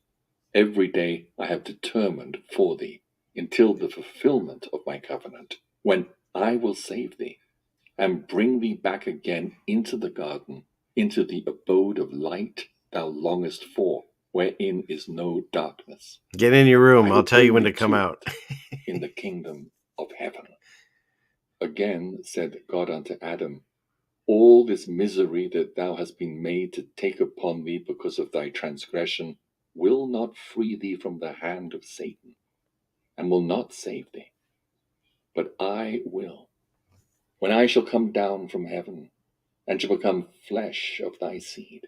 Every day I have determined for thee, until the fulfillment of my covenant, when I will save thee, and bring thee back again into the garden, into the abode of light thou longest for, wherein is no darkness. Get in your room. I'll tell you when to come out. In the kingdom of heaven. Again said God unto Adam, all this misery that thou hast been made to take upon thee because of thy transgression will not free thee from the hand of Satan, and will not save thee. But I will, when I shall come down from heaven, and shall become flesh of thy seed,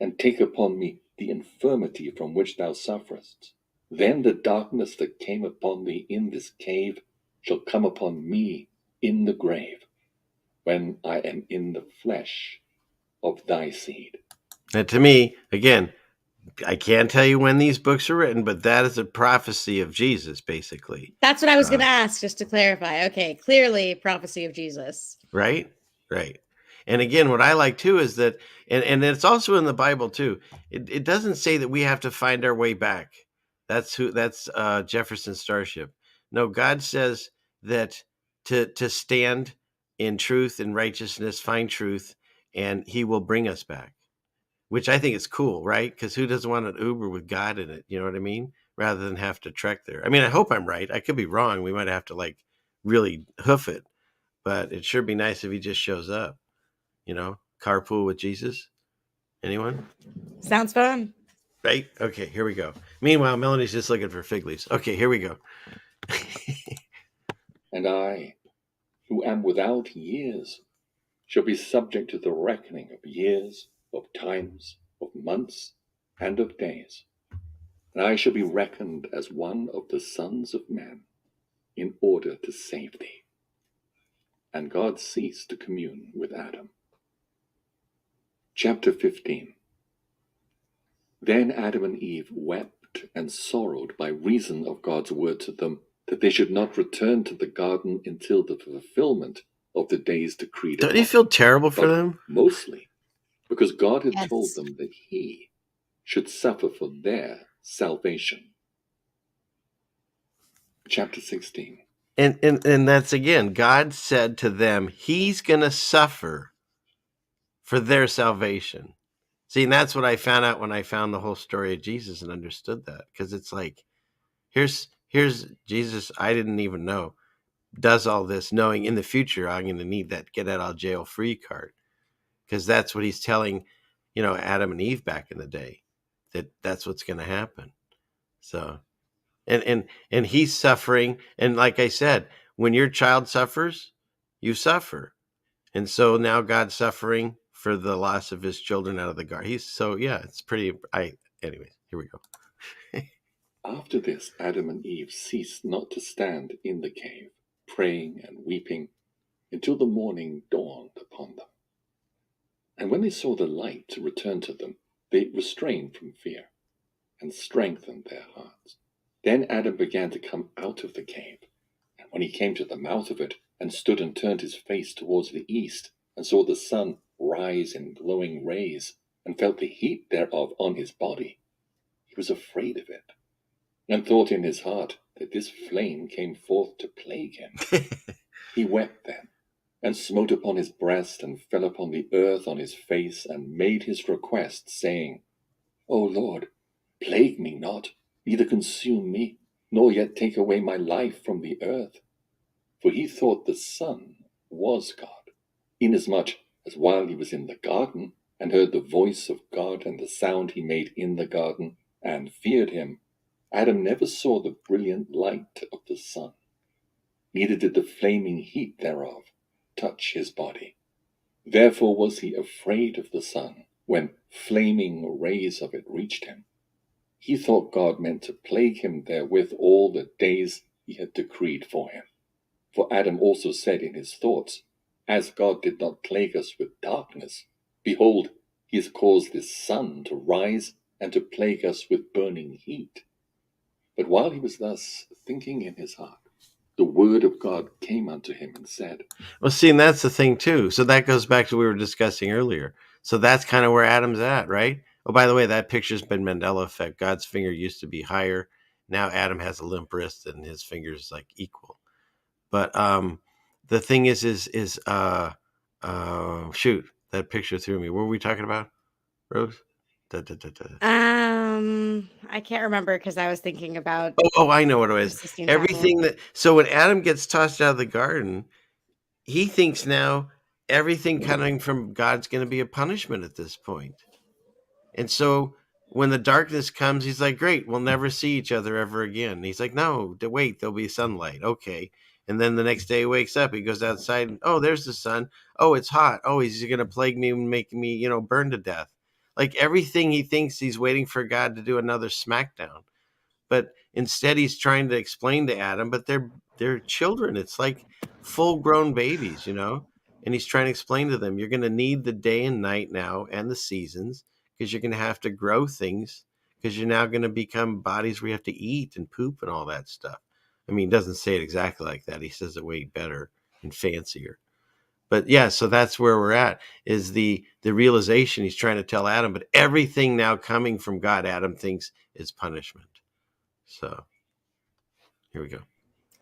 and take upon me the infirmity from which thou sufferest. Then the darkness that came upon thee in this cave shall come upon me in the grave, when I am in the flesh of thy seed. And to me, again, I can't tell you when these books are written, but that is a prophecy of Jesus, basically. That's what I was going to ask, just to clarify. Okay, clearly prophecy of Jesus. Right? Right. And again, what I like too is that, and it's also in the Bible too. It doesn't say that we have to find our way back. That's Jefferson Starship. No, God says that to stand in truth and righteousness, find truth, and He will bring us back. Which I think is cool, right? Because who doesn't want an Uber with God in it? You know what I mean? Rather than have to trek there. I mean, I hope I'm right. I could be wrong. We might have to like really hoof it, but it'd sure be nice if He just shows up. Carpool with Jesus. Anyone? Sounds fun. Right? Okay, here we go. Meanwhile, Melanie's just looking for fig leaves. Okay, here we go. And I, who am without years, shall be subject to the reckoning of years, of times, of months, and of days. And I shall be reckoned as one of the sons of men, in order to save thee. And God ceased to commune with Adam. Chapter 15. Then Adam and Eve wept and sorrowed by reason of God's word to them, that they should not return to the garden until the fulfillment of the days decreed Don't upon you feel them. terrible for But them? mostly because God had Yes. told them that He should suffer for their salvation. Chapter 16. And that's again, God said to them, He's gonna suffer for their salvation. See, and that's what I found out when I found the whole story of Jesus and understood that. Because it's like, here's Jesus I didn't even know does all this, knowing in the future I'm going to need that get out of jail free card, because that's what He's telling, Adam and Eve back in the day, that's what's going to happen. So, and He's suffering, and like I said, when your child suffers, you suffer. And so now God's suffering for the loss of His children out of the garden. It's pretty. Anyways, here we go. After this, Adam and Eve ceased not to stand in the cave, praying and weeping, until the morning dawned upon them. And when they saw the light return to them, they restrained from fear, and strengthened their hearts. Then Adam began to come out of the cave, and when he came to the mouth of it, and stood and turned his face towards the east, and saw the sun rise in glowing rays, and felt the heat thereof on his body, he was afraid of it, and thought in his heart that this flame came forth to plague him. He wept then, and smote upon his breast, and fell upon the earth on his face, and made his request, saying, O Lord, plague me not, neither consume me, nor yet take away my life from the earth. For he thought the sun was God, inasmuch as while he was in the garden, and heard the voice of God and the sound He made in the garden, and feared Him, Adam never saw the brilliant light of the sun, neither did the flaming heat thereof touch his body. Therefore was he afraid of the sun, when flaming rays of it reached him. He thought God meant to plague him therewith all the days He had decreed for him. For Adam also said in his thoughts, As God did not plague us with darkness, behold, He has caused this sun to rise, and to plague us with burning heat. But while he was thus thinking in his heart, the word of God came unto him and said, Well, see, and that's the thing too. So that goes back to what we were discussing earlier. So that's kind of where Adam's at, right? Oh, by the way, that picture's been Mandela effect. God's finger used to be higher. Now Adam has a limp wrist and his fingers like equal. But the thing is shoot, that picture threw me. What were we talking about, Rose? I can't remember because I was thinking about Oh, I know what it the was. Sistine Everything Chapel. so when Adam gets tossed out of the garden, he thinks now everything coming from God's going to be a punishment at this point. And so when the darkness comes, he's like, great, we'll never see each other ever again. And he's like, no, wait, there'll be sunlight. Okay. And then the next day he wakes up, he goes outside and, oh, there's the sun. Oh, it's hot. Oh, he's going to plague me and make me, burn to death. Like everything he thinks he's waiting for God to do another smackdown. But instead he's trying to explain to Adam, but they're children. It's like full grown babies, and he's trying to explain to them, you're going to need the day and night now and the seasons, because you're going to have to grow things, because you're now going to become bodies where you have to eat and poop and all that stuff. I mean, he doesn't say it exactly like that. He says it way better and fancier. But yeah, so that's where we're at, is the realization he's trying to tell Adam, but everything now coming from God, Adam thinks is punishment. So here we go.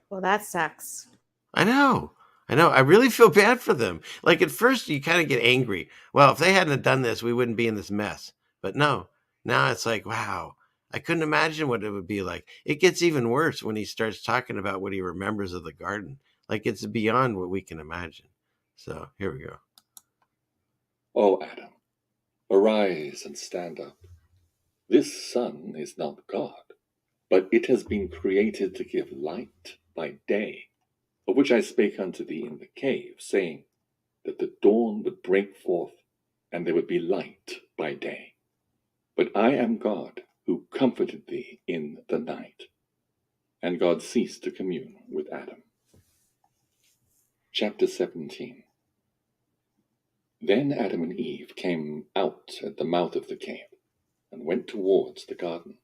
Well, that sucks. I know. I really feel bad for them. Like at first you kind of get angry. Well, if they hadn't have done this, we wouldn't be in this mess. But no, now it's like, wow, I couldn't imagine what it would be like. It gets even worse when he starts talking about what he remembers of the garden. Like it's beyond what we can imagine. So here we go. O Adam, arise and stand up. This sun is not God, but it has been created to give light by day, of which I spake unto thee in the cave, saying that the dawn would break forth, and there would be light by day. But I am God, who comforted thee in the night. And God ceased to commune with Adam. Chapter 17. Then Adam and Eve came out at the mouth of the cave, and went towards the garden.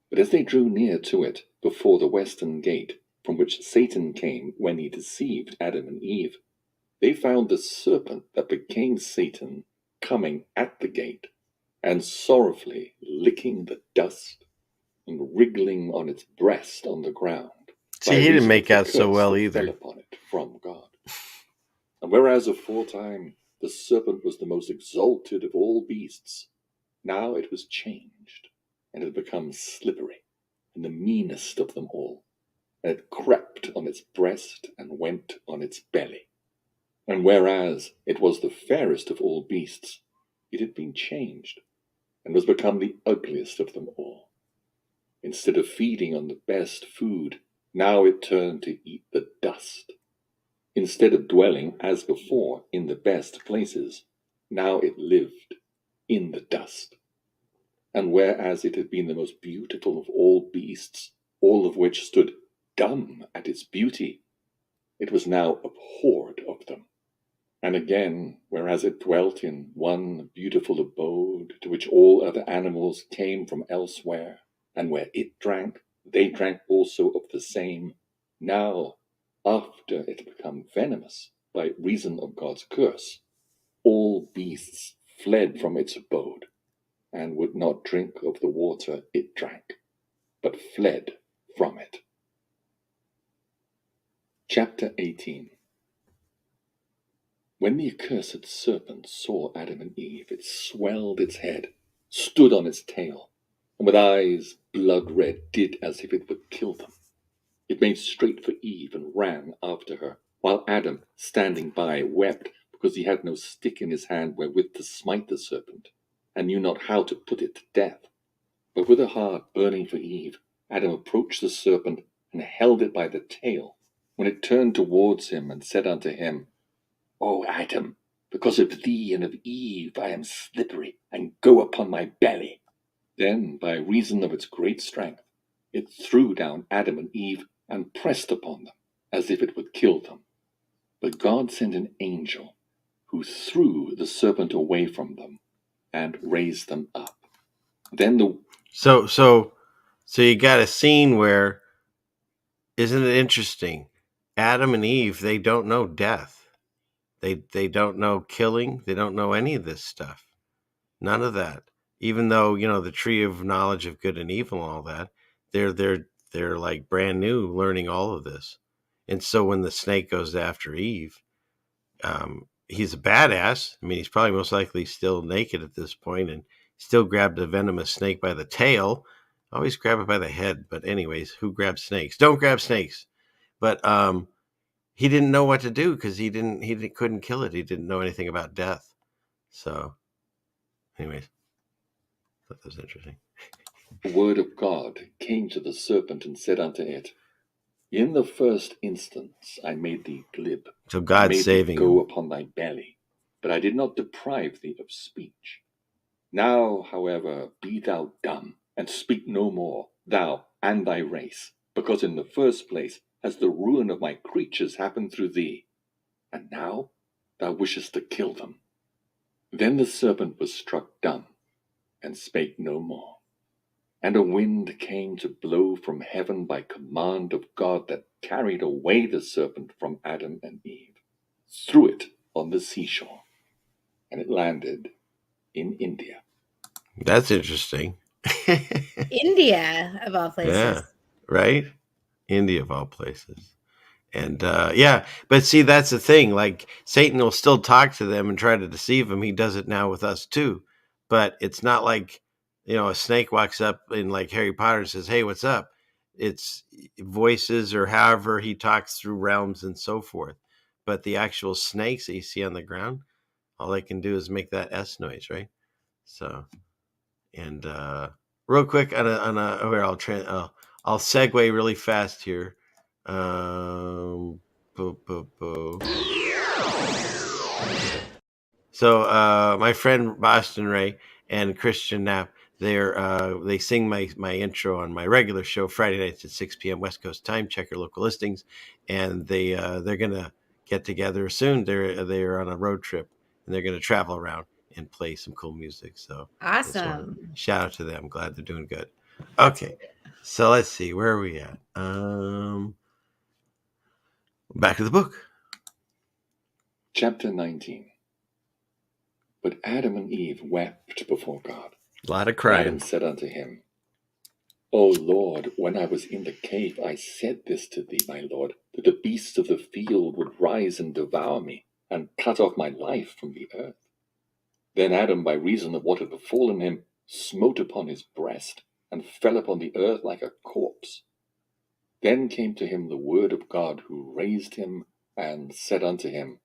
But as they drew near to it, before the western gate, from which Satan came when he deceived Adam and Eve, they found the serpent that became Satan coming at the gate, and sorrowfully licking the dust, and wriggling on its breast on the ground. See, he didn't make out so well either. Fell upon it from God. And whereas aforetime the serpent was the most exalted of all beasts, now it was changed, and had become slippery, and the meanest of them all, and it crept on its breast, and went on its belly. And whereas it was the fairest of all beasts, it had been changed, and was become the ugliest of them all. Instead of feeding on the best food, now it turned to eat the dust. Instead of dwelling, as before, in the best places, now it lived in the dust. And whereas it had been the most beautiful of all beasts, all of which stood dumb at its beauty, it was now abhorred of them. And again, whereas it dwelt in one beautiful abode, to which all other animals came from elsewhere, and where it drank, they drank also of the same, now, after it had become venomous by reason of God's curse, all beasts fled from its abode, and would not drink of the water it drank, but fled from it. Chapter 18. When the accursed serpent saw Adam and Eve, it swelled its head, stood on its tail, and with eyes blood red did as if it would kill them. It made straight for Eve and ran after her, while Adam, standing by, wept because he had no stick in his hand wherewith to smite the serpent, and knew not how to put it to death. But with a heart burning for Eve, Adam approached the serpent and held it by the tail, when it turned towards him and said unto him, O Adam, because of thee and of Eve I am slippery, and go upon my belly. Then, by reason of its great strength, it threw down Adam and Eve, and pressed upon them, as if it would kill them. But God sent an angel, who threw the serpent away from them, and raised them up. Then the So you got a scene where, isn't it interesting? Adam and Eve, they don't know death. They don't know killing. They don't know any of this stuff. None of that. Even though, the tree of knowledge of good and evil and all that, they're like brand new learning all of this. And so when the snake goes after Eve, he's a badass. I mean, he's probably most likely still naked at this point, and still grabbed a venomous snake by the tail. Always grab it by the head. But anyways, who grabs snakes? Don't grab snakes. But he didn't know what to do because he couldn't kill it. He didn't know anything about death. So anyways, I thought that was interesting. The word of God came to the serpent and said unto it, In the first instance I made thee glib, So God's made saving thee go him. upon thy belly, but I did not deprive thee of speech. Now, however, be thou dumb, and speak no more, thou and thy race, because in the first place has the ruin of my creatures happened through thee, and now thou wishest to kill them. Then the serpent was struck dumb, and spake no more. And a wind came to blow from heaven by command of God, that carried away the serpent from Adam and Eve. threw it on the seashore, and it landed in India. That's interesting. India, of all places. Yeah, right? India of all places. And but see, that's the thing. Like, Satan will still talk to them and try to deceive them. He does it now with us too. But it's not like, a snake walks up in like Harry Potter and says, "Hey, what's up?" It's voices, or however he talks through realms and so forth. But the actual snakes that you see on the ground, all they can do is make that S noise, right? So, and real quick here, I'll segue really fast here. Boo, boo, boo. So my friend Boston Ray and Christian Knapp, they sing my intro on my regular show Friday nights at 6 p.m. West Coast time. Check your local listings, and they're gonna get together soon. They're on a road trip, and they're gonna travel around and play some cool music. So I just wanna Awesome. shout out to them. Glad they're doing good. Okay, so let's see, where are we at? Back to the book. Chapter 19. But Adam and Eve wept before God. A lot of And crying. Adam said unto him, O Lord, when I was in the cave, I said this to thee, my Lord, that the beasts of the field would rise and devour me, and cut off my life from the earth. Then Adam, by reason of what had befallen him, smote upon his breast, and fell upon the earth like a corpse. Then came to him the word of God, who raised him, and said unto him,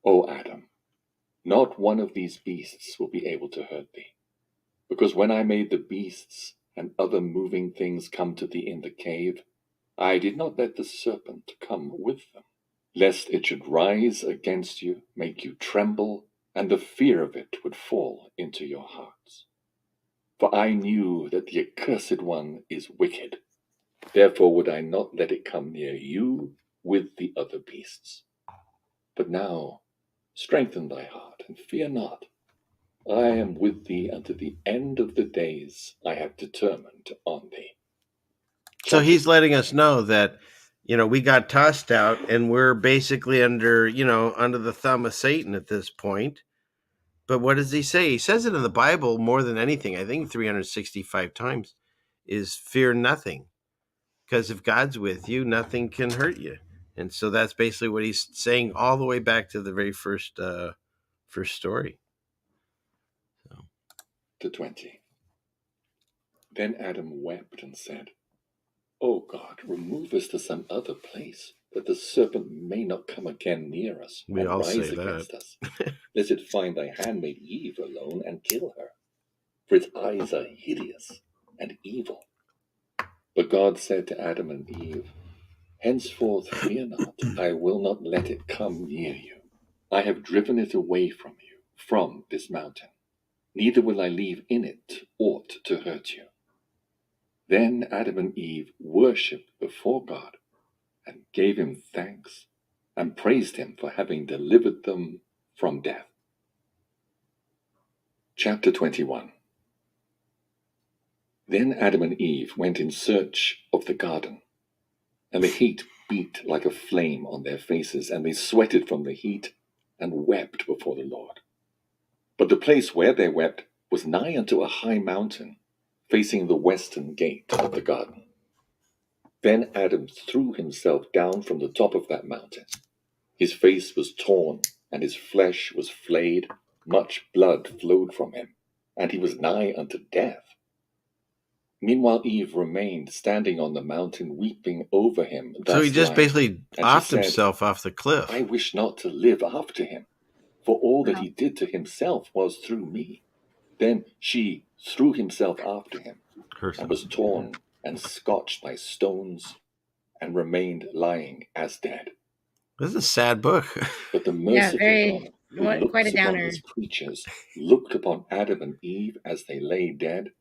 O Adam, not one of these beasts will be able to hurt thee. Because when I made the beasts and other moving things come to thee in the cave, I did not let the serpent come with them, lest it should rise against you, make you tremble, and the fear of it would fall into your hearts. For I knew that the accursed one is wicked. Therefore would I not let it come near you with the other beasts. But now strengthen thy heart, and fear not. I am with thee unto the end of the days I have determined on thee. So he's letting us know that, we got tossed out and we're basically under the thumb of Satan at this point. But what does he say? He says it in the Bible more than anything, I think 365 times, is fear nothing. Because if God's with you, nothing can hurt you. And so that's basically what he's saying all the way back to the very first story. So. To 20. Then Adam wept and said, O God, remove us to some other place, that the serpent may not come again near us We and all rise say against that. us, lest it find thy handmaid Eve alone and kill her. For its eyes are hideous and evil. But God said to Adam and Eve, Henceforth fear not, I will not let it come near you. I have driven it away from you, from this mountain. Neither will I leave in it aught to hurt you. Then Adam and Eve worshipped before God, and gave him thanks, and praised him for having delivered them from death. Chapter 21. Then Adam and Eve went in search of the garden, and the heat beat like a flame on their faces, and they sweated from the heat, and wept before the Lord. But the place where they wept was nigh unto a high mountain, facing the western gate of the garden. Then Adam threw himself down from the top of that mountain. His face was torn, and his flesh was flayed, much blood flowed from him, and he was nigh unto death. Meanwhile Eve remained standing on the mountain, weeping over him. So he just lying. basically And offed she said, himself off the cliff. I wish not to live after him, for all that he did to himself was through me. Then she threw himself after him, and was torn and scotched by stones, and remained lying as dead. This is a sad book. But the merciful God, who looks quite a upon downer. his creatures, looked upon Adam and Eve as they lay dead,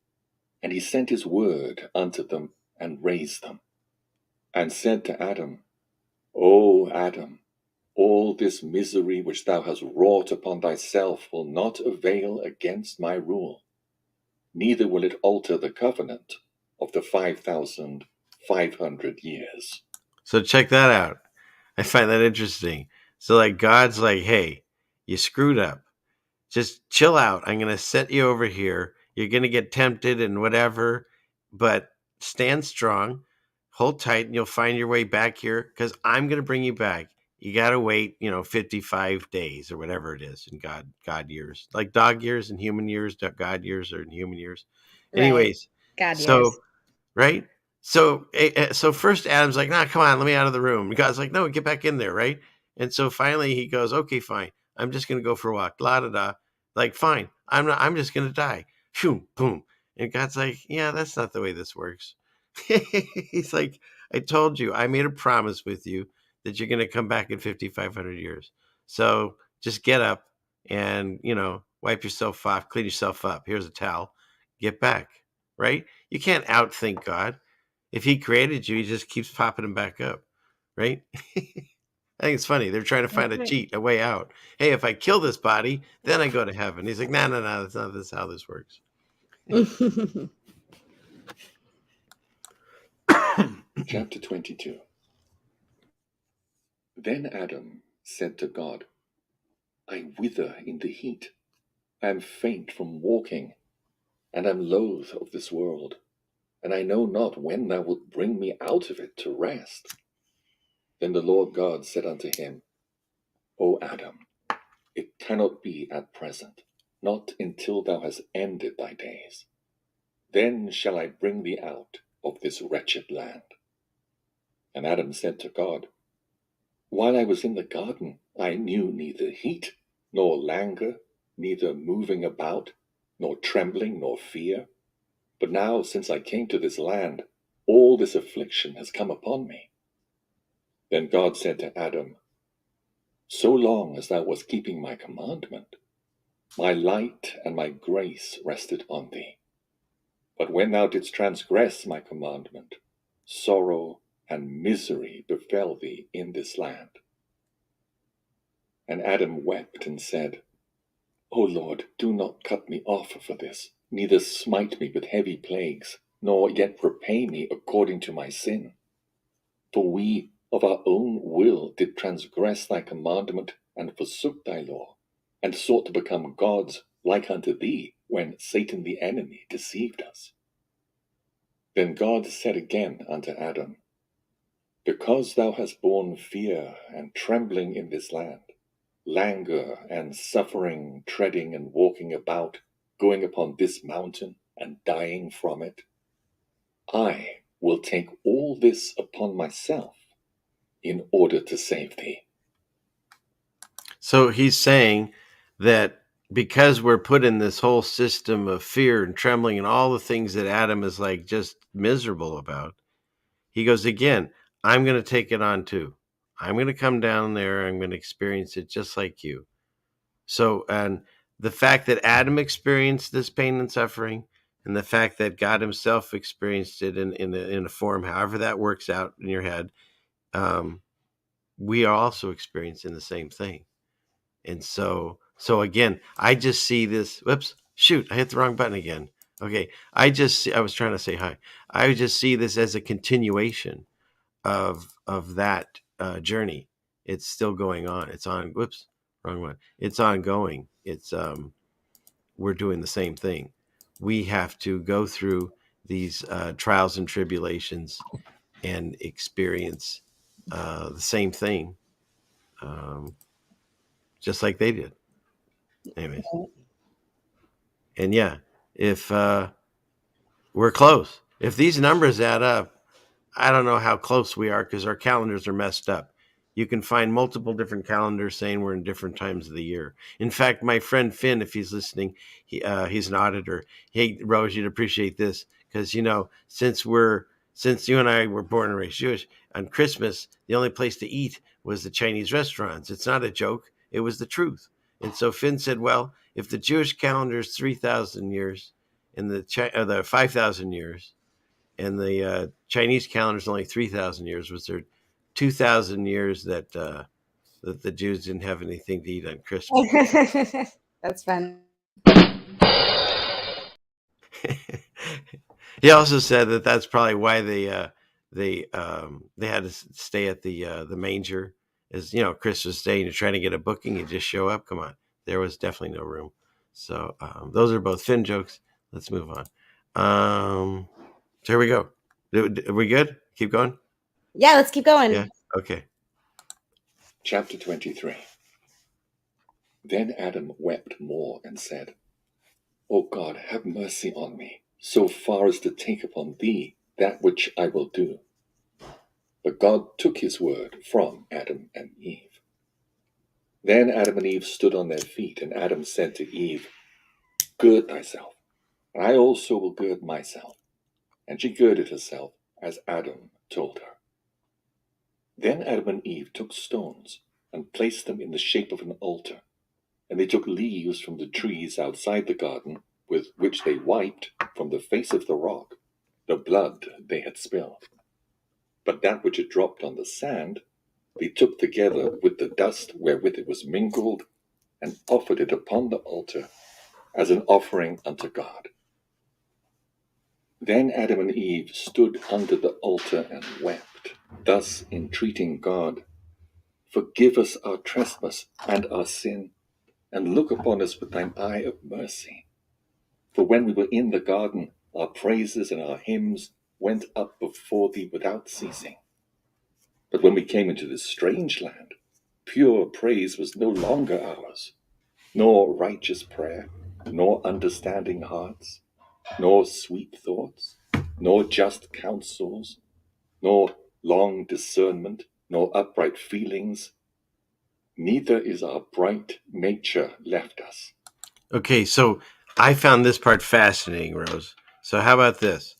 and he sent his word unto them, and raised them, and said to Adam, O Adam, all this misery which thou hast wrought upon thyself will not avail against my rule, neither will it alter the covenant of the 5,500 years. So check that out. I find that interesting. So like God's like, hey, you screwed up. Just chill out. I'm going to set you over here. You're going to get tempted and whatever, but stand strong, hold tight, and you'll find your way back here because I'm going to bring you back. You got to wait, 55 days or whatever it is in God years, like dog years and human years, God years or in human years. Right. Anyways, God years. so right? So first Adam's like, nah, come on, let me out of the room. And God's like, no, get back in there, right? And so finally he goes, okay, fine. I'm just gonna go for a walk. La da da. Like, fine. I'm just gonna die. Shoo, boom. And God's like, yeah, that's not the way this works. He's like, I told you, I made a promise with you that you're gonna come back in 5,500 years. So just get up and wipe yourself off, clean yourself up. Here's a towel. Get back, right? You can't outthink God. If he created you, he just keeps popping them back up, right? I think it's funny. They're trying to find That's a right. cheat, a way out. Hey, if I kill this body, then I go to heaven. He's like, no, no, no, that's not how this works. Chapter 22. Then Adam said to God, I wither in the heat. I am faint from walking, and am loath of this world, and I know not when thou wilt bring me out of it to rest. Then the Lord God said unto him, O Adam, it cannot be at present, not until thou hast ended thy days. Then shall I bring thee out of this wretched land. And Adam said to God, While I was in the garden, I knew neither heat, nor languor, neither moving about, nor trembling, nor fear. But now, since I came to this land, all this affliction has come upon me. Then God said to Adam, So long as thou wast keeping my commandment, my light and my grace rested on thee. But when thou didst transgress my commandment, sorrow and misery befell thee in this land. And Adam wept and said, O Lord, do not cut me off for this, neither smite me with heavy plagues, nor yet repay me according to my sin. For we of our own will did transgress thy commandment, and forsook thy law, and sought to become gods like unto thee, when Satan the enemy deceived us. Then God said again unto Adam, Because thou hast borne fear and trembling in this land, languor and suffering, treading and walking about, going upon this mountain and dying from it, I will take all this upon myself in order to save thee. So he's saying that because we're put in this whole system of fear and trembling and all the things that Adam is like just miserable about, he goes, again, I'm going to take it on too. I'm going to come down there. I'm going to experience it just like you. So, and the fact that Adam experienced this pain and suffering, and the fact that God himself experienced it in a form, however that works out in your head, we are also experiencing the same thing. And so again, I just see this. Whoops, shoot, I hit the wrong button again. Okay, I was trying to say hi. I just see this as a continuation of that journey. It's still going on. It's on. Whoops, wrong one. It's ongoing. It's we're doing the same thing. We have to go through these trials and tribulations and experience the same thing, um, just like they did. Anyways, and yeah, if we're close, if these numbers add up, I don't know how close we are because our calendars are messed up. You can find multiple different calendars saying we're in different times of the year. In fact, my friend Finn, if he's listening, he's an auditor. Hey, Rose, you'd appreciate this because since you and I were born and raised Jewish, on Christmas the only place to eat was the Chinese restaurants. It's not a joke; it was the truth. And so Finn said, "Well, if the Jewish calendar is 3,000 years and the 5,000 years." And the Chinese calendar is only 3,000 years. Was there 2,000 years that the Jews didn't have anything to eat on Christmas? That's fun. He also said that that's probably why they had to stay at the manger As you know, Chris was saying, you're trying to get a booking, you just show up. Come on, there was definitely no room. So those are both Finn jokes. Let's move on. So here we go. Are we good? Keep going. Yeah, let's keep going. Yeah. Okay. Chapter 23. Then Adam wept more and said, O God, have mercy on me, so far as to take upon thee that which I will do. But God took his word from Adam and Eve. Then Adam and Eve stood on their feet, and Adam said to Eve, Gird thyself, and I also will gird myself. And she girded herself, as Adam told her. Then Adam and Eve took stones, and placed them in the shape of an altar. And they took leaves from the trees outside the garden, with which they wiped from the face of the rock the blood they had spilled. But that which had dropped on the sand, they took together with the dust wherewith it was mingled, and offered it upon the altar as an offering unto God. Then Adam and Eve stood under the altar and wept, thus entreating God, Forgive us our trespass and our sin, and look upon us with thine eye of mercy. For when we were in the garden, our praises and our hymns went up before thee without ceasing. But when we came into this strange land, pure praise was no longer ours, nor righteous prayer, nor understanding hearts, nor sweet thoughts, nor just counsels, nor long discernment, nor upright feelings. Neither is our bright nature left us. Okay, so I found this part fascinating, Rose. So how about this?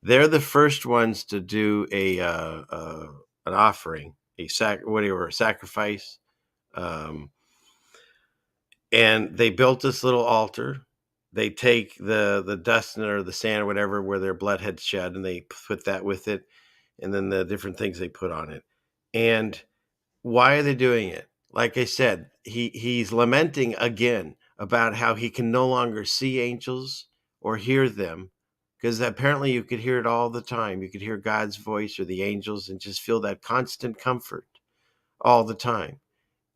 They're the first ones to do an offering, a sacrifice, um, and they built this little altar. They take the dust or the sand or whatever where their blood had shed, and they put that with it, and then the different things they put on it. And why are they doing it? Like I said, he's lamenting again about how he can no longer see angels or hear them, because apparently you could hear it all the time. You could hear God's voice or the angels and just feel that constant comfort all the time.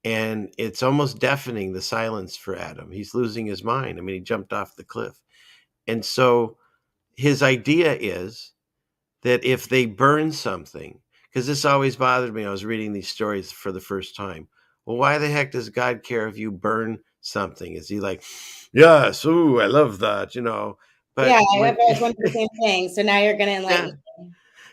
And it's almost deafening, the silence for Adam. He's losing his mind. I mean, he jumped off the cliff. And so his idea is that if they burn something, because this always bothered me, I was reading these stories for the first time. Well, why the heck does God care if you burn something? Is he like, yes, ooh, I love that, you know? But Yeah, when, I've always wondered the same thing. So now you're going to enlighten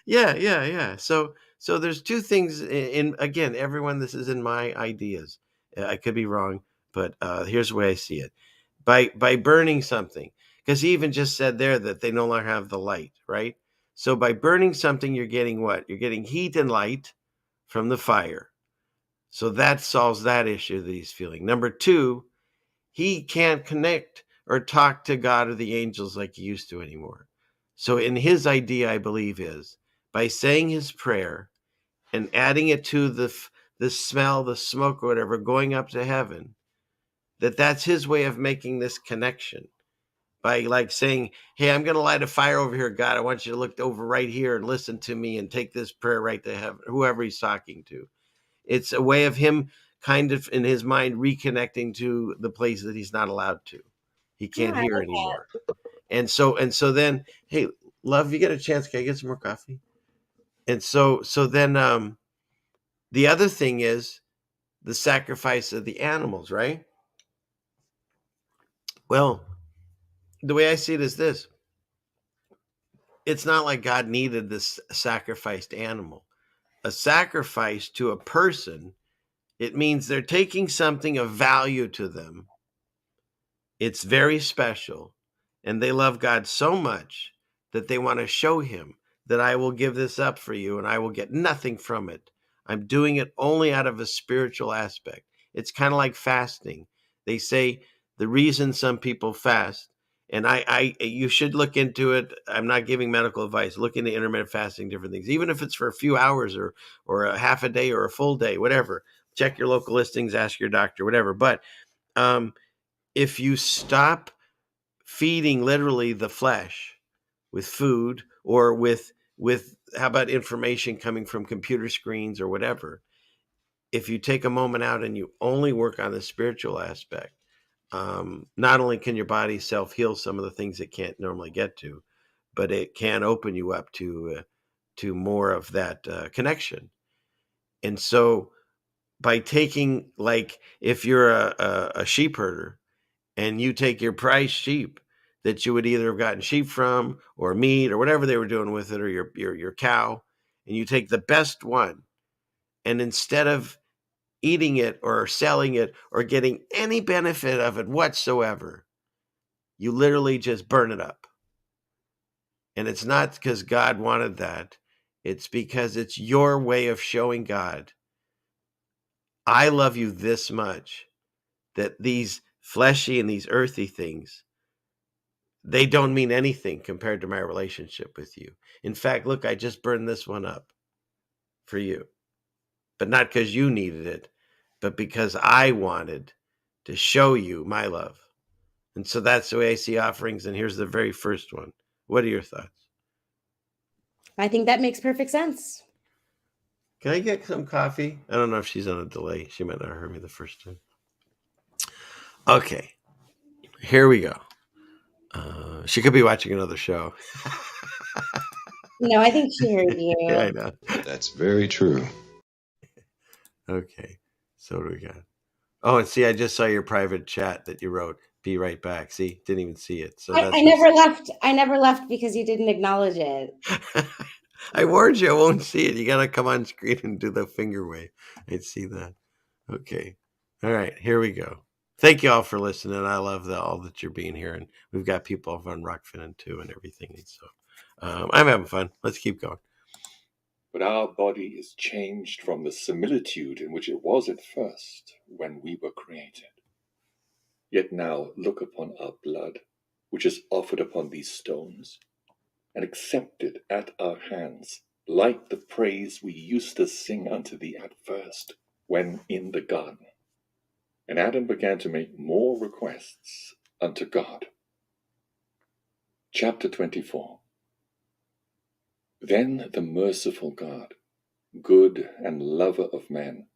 yeah, me. yeah. So there's two things in again, everyone, this is in my ideas. I could be wrong, but here's the way I see it. By burning something, because he even just said there that they no longer have the light, right? So by burning something, you're getting what? You're getting heat and light from the fire. So that solves that issue that he's feeling. Number two, he can't connect or talk to God or the angels like he used to anymore. So in his idea, I believe is by saying his prayer and adding it to the smell, the smoke or whatever, going up to heaven, that's his way of making this connection by like saying, hey, I'm going to light a fire over here, God. I want you to look over right here and listen to me and take this prayer right to heaven, whoever he's talking to. It's a way of him kind of in his mind reconnecting to the place that he's not allowed to. He Yeah, can't I hear like anymore. And so then, hey, love, you get a chance, can I get some more coffee? And so then the other thing is the sacrifice of the animals, right? Well, the way I see it is this. It's not like God needed this sacrificed animal. A sacrifice to a person, it means they're taking something of value to them. It's very special. And they love God so much that they want to show him that I will give this up for you and I will get nothing from it. I'm doing it only out of a spiritual aspect. It's kind of like fasting. They say the reason some people fast, and you should look into it. I'm not giving medical advice. Look into intermittent fasting, different things, even if it's for a few hours or a half a day or a full day, whatever. Check your local listings, ask your doctor, whatever. But um, if you stop feeding literally the flesh with food or with how about information coming from computer screens or whatever, if you take a moment out and you only work on the spiritual aspect, not only can your body self-heal some of the things it can't normally get to, but it can open you up to more of that connection. And so by taking, like, if you're a sheep herder and you take your prize sheep that you would either have gotten sheep from or meat or whatever they were doing with it, or your cow, and you take the best one, and instead of eating it or selling it or getting any benefit of it whatsoever, you literally just burn it up. And it's not because God wanted that. It's because it's your way of showing God, I love you this much, that these fleshy and these earthy things, they don't mean anything compared to my relationship with you. In fact, look, I just burned this one up for you, but not because you needed it, but because I wanted to show you my love. And so that's the way I see offerings. And here's the very first one. What are your thoughts? I think that makes perfect sense. Can I get some coffee? I don't know if she's on a delay. She might not have heard me the first time. Okay, here we go. She could be watching another show. No, I think she heard you. Yeah, I know. That's very true. Okay, so what do we got? Oh, and see, I just saw your private chat that you wrote. Be right back. See, didn't even see it. So that's I never left. I never left because you didn't acknowledge it. I warned you, I won't see it. You got to come on screen and do the finger wave. I'd see that. Okay. All right, here we go. Thank you all for listening. I love all that you're being here. And we've got people on Rockfin too and everything. And so I'm having fun. Let's keep going. But our body is changed from the similitude in which it was at first when we were created. Yet now look upon our blood, which is offered upon these stones, and accepted at our hands, like the praise we used to sing unto thee at first, when in the garden. And Adam began to make more requests unto God. Chapter 24. Then the merciful God, good and lover of men,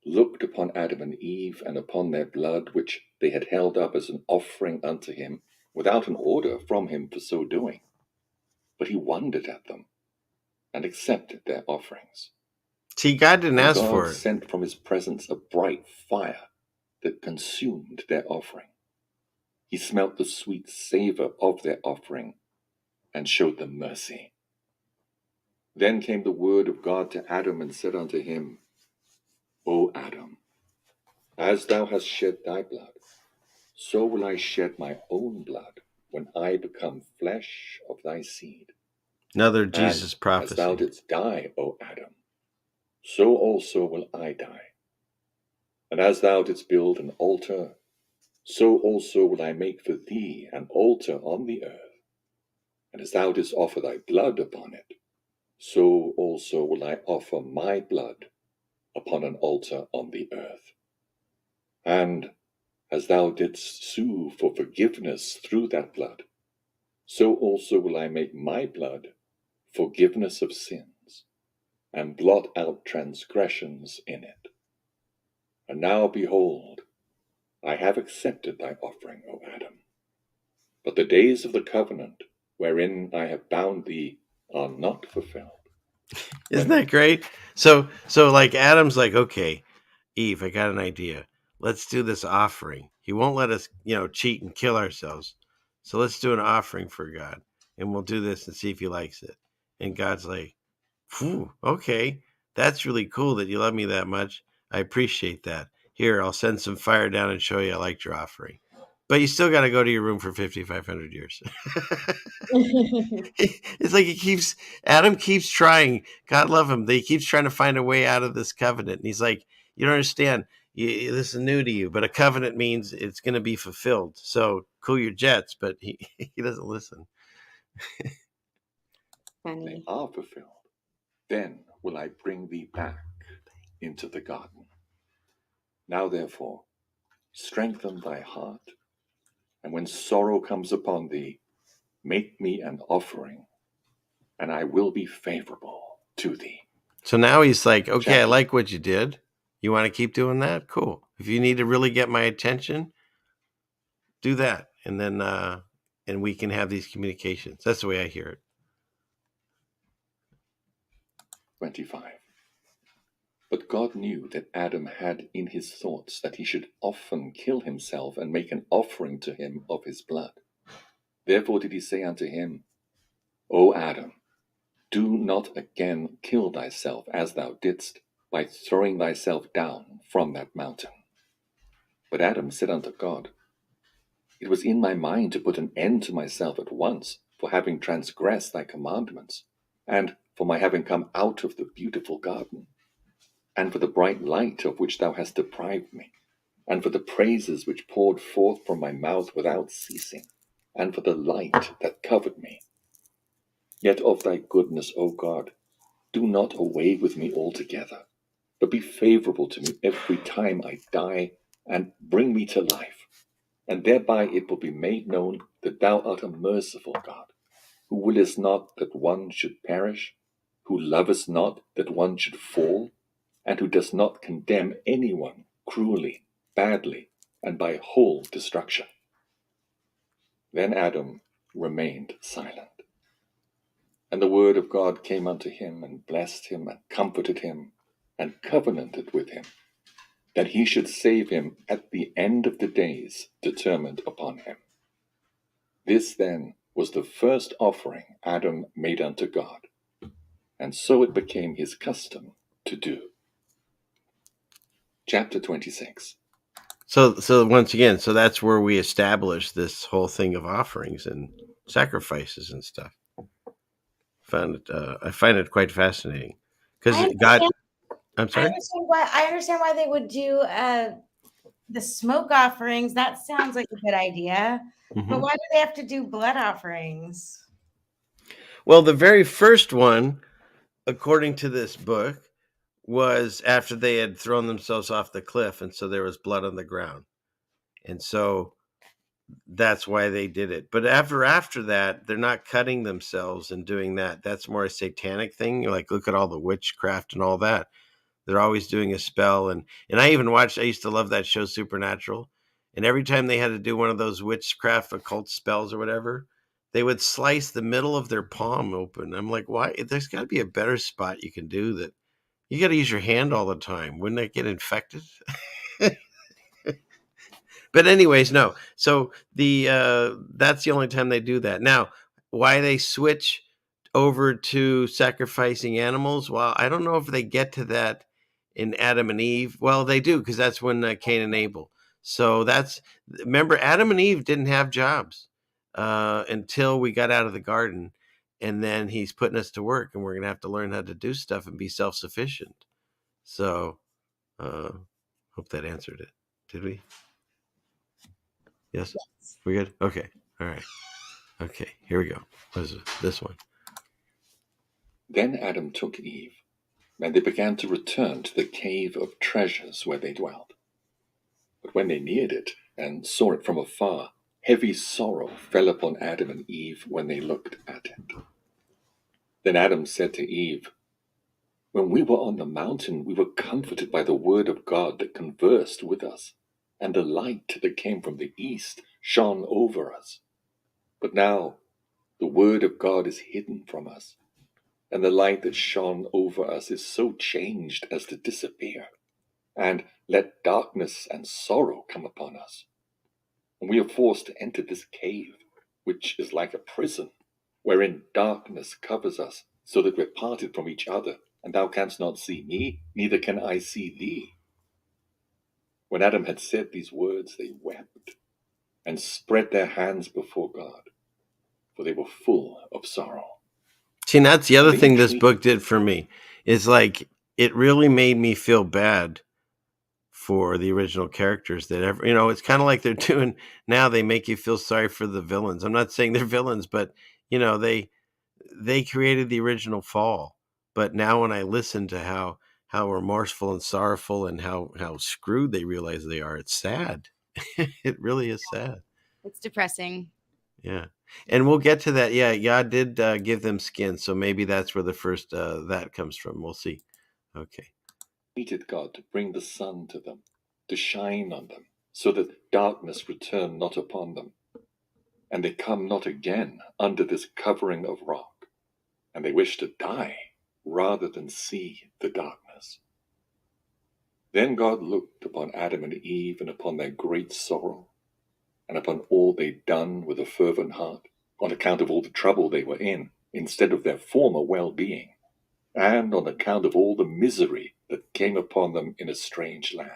looked upon Adam and Eve and upon their blood, which they had held up as an offering unto him, without an order from him for so doing. But he wondered at them, and accepted their offerings. See, God didn't And ask God for it. sent from his presence a bright fire that consumed their offering. He smelt the sweet savor of their offering, and showed them mercy. Then came the word of God to Adam, and said unto him, O Adam, as thou hast shed thy blood, so will I shed my own blood when I become flesh of thy seed. Another And Jesus as thou prophecy. didst die, O Adam, so also will I die. And as thou didst build an altar, so also will I make for thee an altar on the earth. And as thou didst offer thy blood upon it, so also will I offer my blood upon an altar on the earth. And as thou didst sue for forgiveness through that blood, so also will I make my blood forgiveness of sins, and blot out transgressions in it. And now behold, I have accepted thy offering, O Adam. But the days of the covenant wherein I have bound thee are not fulfilled. Isn't that great? So like Adam's like, okay, Eve, I got an idea. Let's do this offering. He won't let us, cheat and kill ourselves. So let's do an offering for God, and we'll do this and see if he likes it. And God's like, phew, okay, that's really cool that you love me that much. I appreciate that. Here, I'll send some fire down and show you I liked your offering. But you still got to go to your room for 5,500 years. It's like Adam keeps trying. God love him. He keeps trying to find a way out of this covenant. And he's like, you don't understand. This is new to you, but a covenant means it's going to be fulfilled. So cool your jets, but he doesn't listen. Funny. They are fulfilled. Then will I bring thee back into the garden. Now therefore, strengthen thy heart, and when sorrow comes upon thee, make me an offering, and I will be favorable to thee. So now he's like, okay, I like what you did. You want to keep doing that? Cool. If you need to really get my attention, do that. And then, and we can have these communications. That's the way I hear it. 25. But God knew that Adam had in his thoughts that he should often kill himself and make an offering to him of his blood. Therefore did he say unto him, O Adam, do not again kill thyself as thou didst, by throwing thyself down from that mountain. But Adam said unto God, It was in my mind to put an end to myself at once, for having transgressed thy commandments, and for my having come out of the beautiful garden, and for the bright light of which thou hast deprived me, and for the praises which poured forth from my mouth without ceasing, and for the light that covered me. Yet of thy goodness, O God, do not away with me altogether, but be favorable to me every time I die, and bring me to life. And thereby it will be made known that thou art a merciful God, who willest not that one should perish, who lovest not that one should fall, and who does not condemn anyone cruelly, badly, and by whole destruction. Then Adam remained silent. And the word of God came unto him, and blessed him, and comforted him, and covenanted with him, that he should save him at the end of the days determined upon him. This then was the first offering Adam made unto God, and so it became his custom to do. Chapter 26. So once again, so that's where we establish this whole thing of offerings and sacrifices and stuff. I find it quite fascinating because God. I'm sorry. I understand why they would do the smoke offerings. That sounds like a good idea. Mm-hmm. But why do they have to do blood offerings? Well, the very first one, according to this book, was after they had thrown themselves off the cliff, and so there was blood on the ground, and so that's why they did it. But after that, they're not cutting themselves and doing that. That's more a satanic thing. Like, look at all the witchcraft and all that. They're always doing a spell, and I even watched. I used to love that show, Supernatural, and every time they had to do one of those witchcraft occult spells or whatever, they would slice the middle of their palm open. I'm like, why? There's got to be a better spot you can do that. You got to use your hand all the time. Wouldn't that get infected? But anyways, no. So that's the only time they do that. Now, why they switch over to sacrificing animals? Well, I don't know if they get to that in Adam and Eve. Well, they do, because that's when Cain and Abel. So remember, Adam and Eve didn't have jobs until we got out of the garden, and then he's putting us to work, and we're gonna have to learn how to do stuff and be self-sufficient. So, hope that answered it. Did we? Yes? We good? Okay. All right. Okay. Here we go. What is it? This one. Then Adam took Eve, and they began to return to the cave of treasures where they dwelt. But when they neared it and saw it from afar, heavy sorrow fell upon Adam and Eve when they looked at it. Then Adam said to Eve, When we were on the mountain, we were comforted by the word of God that conversed with us, and the light that came from the east shone over us. But now the word of God is hidden from us, and the light that shone over us is so changed as to disappear, and let darkness and sorrow come upon us. And we are forced to enter this cave, which is like a prison, wherein darkness covers us, so that we're parted from each other, and thou canst not see me, neither can I see thee. When Adam had said these words, they wept, and spread their hands before God, for they were full of sorrow. See, and that's the other thing this book did for me, is like, it really made me feel bad for the original characters that it's kind of like they're doing now. They make you feel sorry for the villains. I'm not saying they're villains, but they created the original fall. But now when I listen to how remorseful and sorrowful and how screwed they realize they are, it's sad. It really is sad. It's depressing. Yeah. And we'll get to that. Yeah, God did give them skin, so maybe that's where the first that comes from. We'll see. Okay. entreated God to bring the sun to them, to shine on them, so that darkness return not upon them. And they come not again under this covering of rock, and they wish to die rather than see the darkness. Then God looked upon Adam and Eve and upon their great sorrow, and upon all they'd done with a fervent heart, on account of all the trouble they were in, instead of their former well-being, and on account of all the misery that came upon them in a strange land.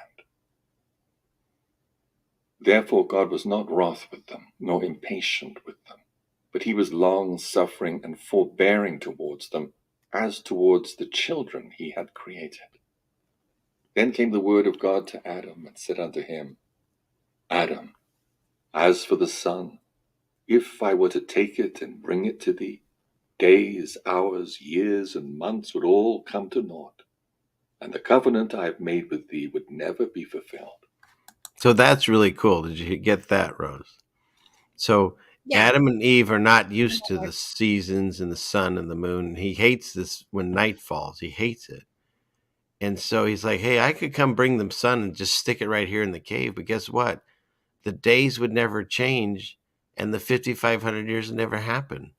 Therefore God was not wroth with them, nor impatient with them, but he was long-suffering and forbearing towards them, as towards the children he had created. Then came the word of God to Adam, and said unto him, Adam, as for the sun, if I were to take it and bring it to thee, days, hours, years, and months would all come to naught, and the covenant I have made with thee would never be fulfilled. So that's really cool. Did you get that, Rose? So Yeah. Adam and Eve are not used to the seasons and the sun and the moon. He hates this when night falls. He hates it. And so he's like, hey, I could come bring them sun and just stick it right here in the cave. But guess what? The days would never change and the 5,500 years would never happen.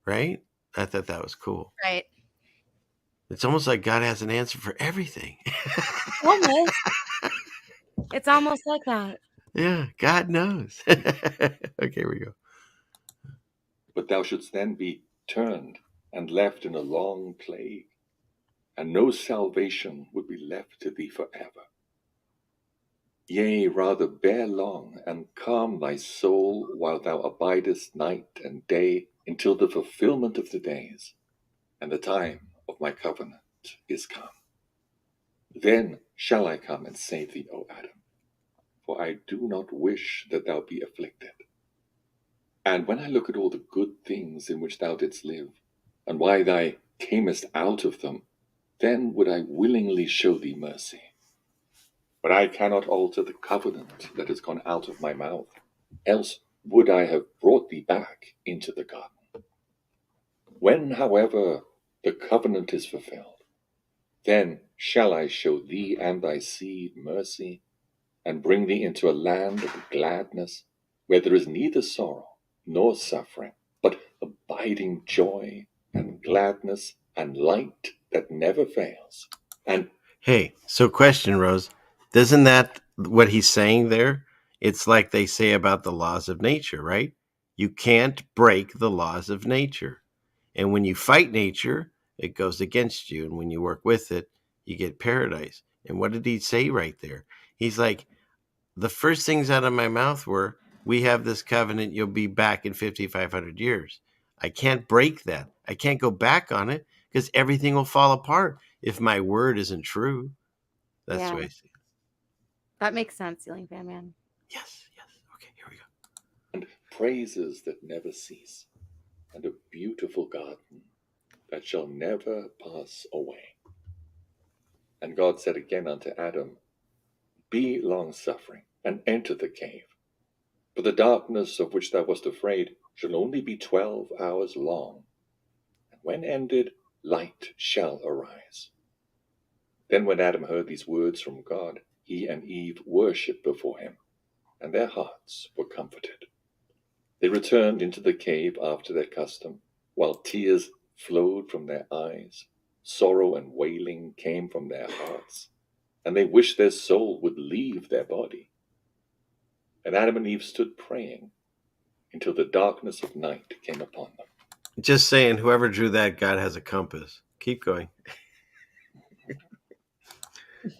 Right? I thought that was cool. Right. It's almost like God has an answer for everything. Almost. It's almost like that. Yeah, God knows. Okay, here we go. But thou shouldst then be turned and left in a long plague, and no salvation would be left to thee forever. Yea, rather bear long, and calm thy soul while thou abidest night and day, until the fulfillment of the days, and the time of my covenant is come. Then shall I come and save thee, O Adam, for I do not wish that thou be afflicted. And when I look at all the good things in which thou didst live, and why thou camest out of them, then would I willingly show thee mercy. But I cannot alter the covenant that has gone out of my mouth, else would I have brought thee back into the garden. When, however, the covenant is fulfilled, then shall I show thee and thy seed mercy, and bring thee into a land of gladness, where there is neither sorrow nor suffering, but abiding joy and gladness and light that never fails. And hey, so question, Rose. Isn't that what he's saying there? It's like they say about the laws of nature, right? You can't break the laws of nature. And when you fight nature, it goes against you. And when you work with it, you get paradise. And what did he say right there? He's like, the first things out of my mouth were, we have this covenant, you'll be back in 5,500 years. I can't break that. I can't go back on it because everything will fall apart if my word isn't true. That's the way I see it. That makes sense, Ceiling Fan Man. Yes. Okay, here we go. and praises that never cease, and a beautiful garden that shall never pass away. And God said again unto Adam, Be long-suffering, and enter the cave. For the darkness of which thou wast afraid shall only be 12 hours long, and when ended, light shall arise. Then when Adam heard these words from God, he and Eve worshipped before him, and their hearts were comforted. They returned into the cave after their custom, while tears flowed from their eyes, sorrow and wailing came from their hearts, and they wished their soul would leave their body. And Adam and Eve stood praying until the darkness of night came upon them. Just saying, whoever drew that, God has a compass. Keep going.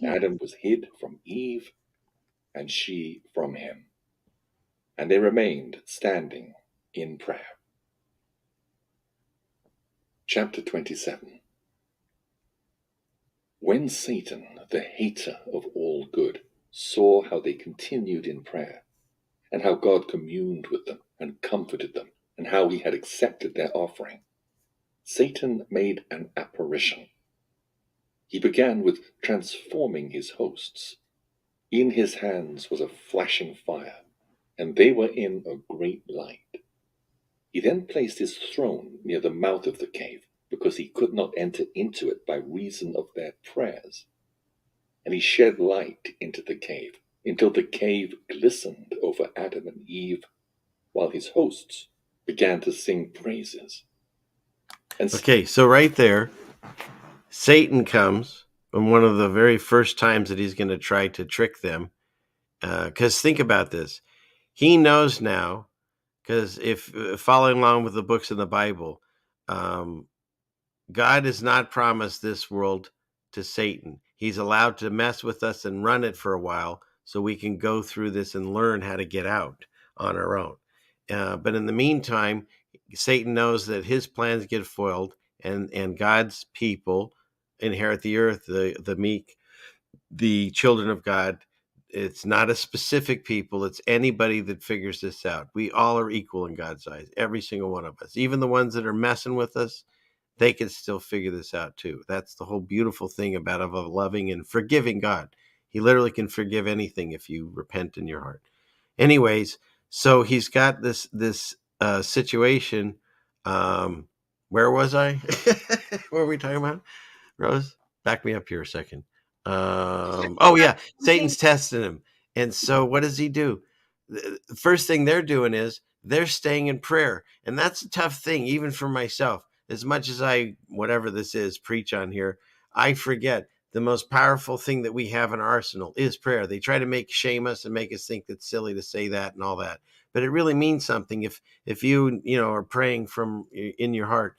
Adam was hid from Eve, and she from him. And they remained standing in prayer. Chapter 27. When Satan, the hater of all good, saw how they continued in prayer, and how God communed with them and comforted them, and how he had accepted their offering, Satan made an apparition. He began with transforming his hosts. In his hands was a flashing fire, and they were in a great light. He then placed his throne near the mouth of the cave, because he could not enter into it by reason of their prayers. and he shed light into the cave, until the cave glistened over Adam and Eve, while his hosts began to sing praises. Okay, so right there, Satan comes on one of the very first times that he's going to try to trick them. Because think about this. He knows now, because if following along with the books in the Bible, um, God has not promised this world to Satan. He's allowed to mess with us and run it for a while so we can go through this and learn how to get out on our own. But in the meantime, Satan knows that his plans get foiled and God's people inherit the earth, the meek, the children of God. It's not a specific people. It's anybody that figures this out. We all are equal in God's eyes, every single one of us. Even the ones that are messing with us, they can still figure this out too. That's the whole beautiful thing about a loving and forgiving God. He literally can forgive anything if you repent in your heart. Anyways, so he's got this situation. Where was I? What were we talking about? Rose, back me up here a second. Oh yeah, Satan's testing him, and so what does he do? The first thing they're doing is they're staying in prayer, and that's a tough thing, even for myself. As much as I, whatever this is, preach on here, I forget the most powerful thing that we have in our arsenal is prayer. They try to shame us and make us think it's silly to say that and all that, but it really means something. If you are praying from in your heart,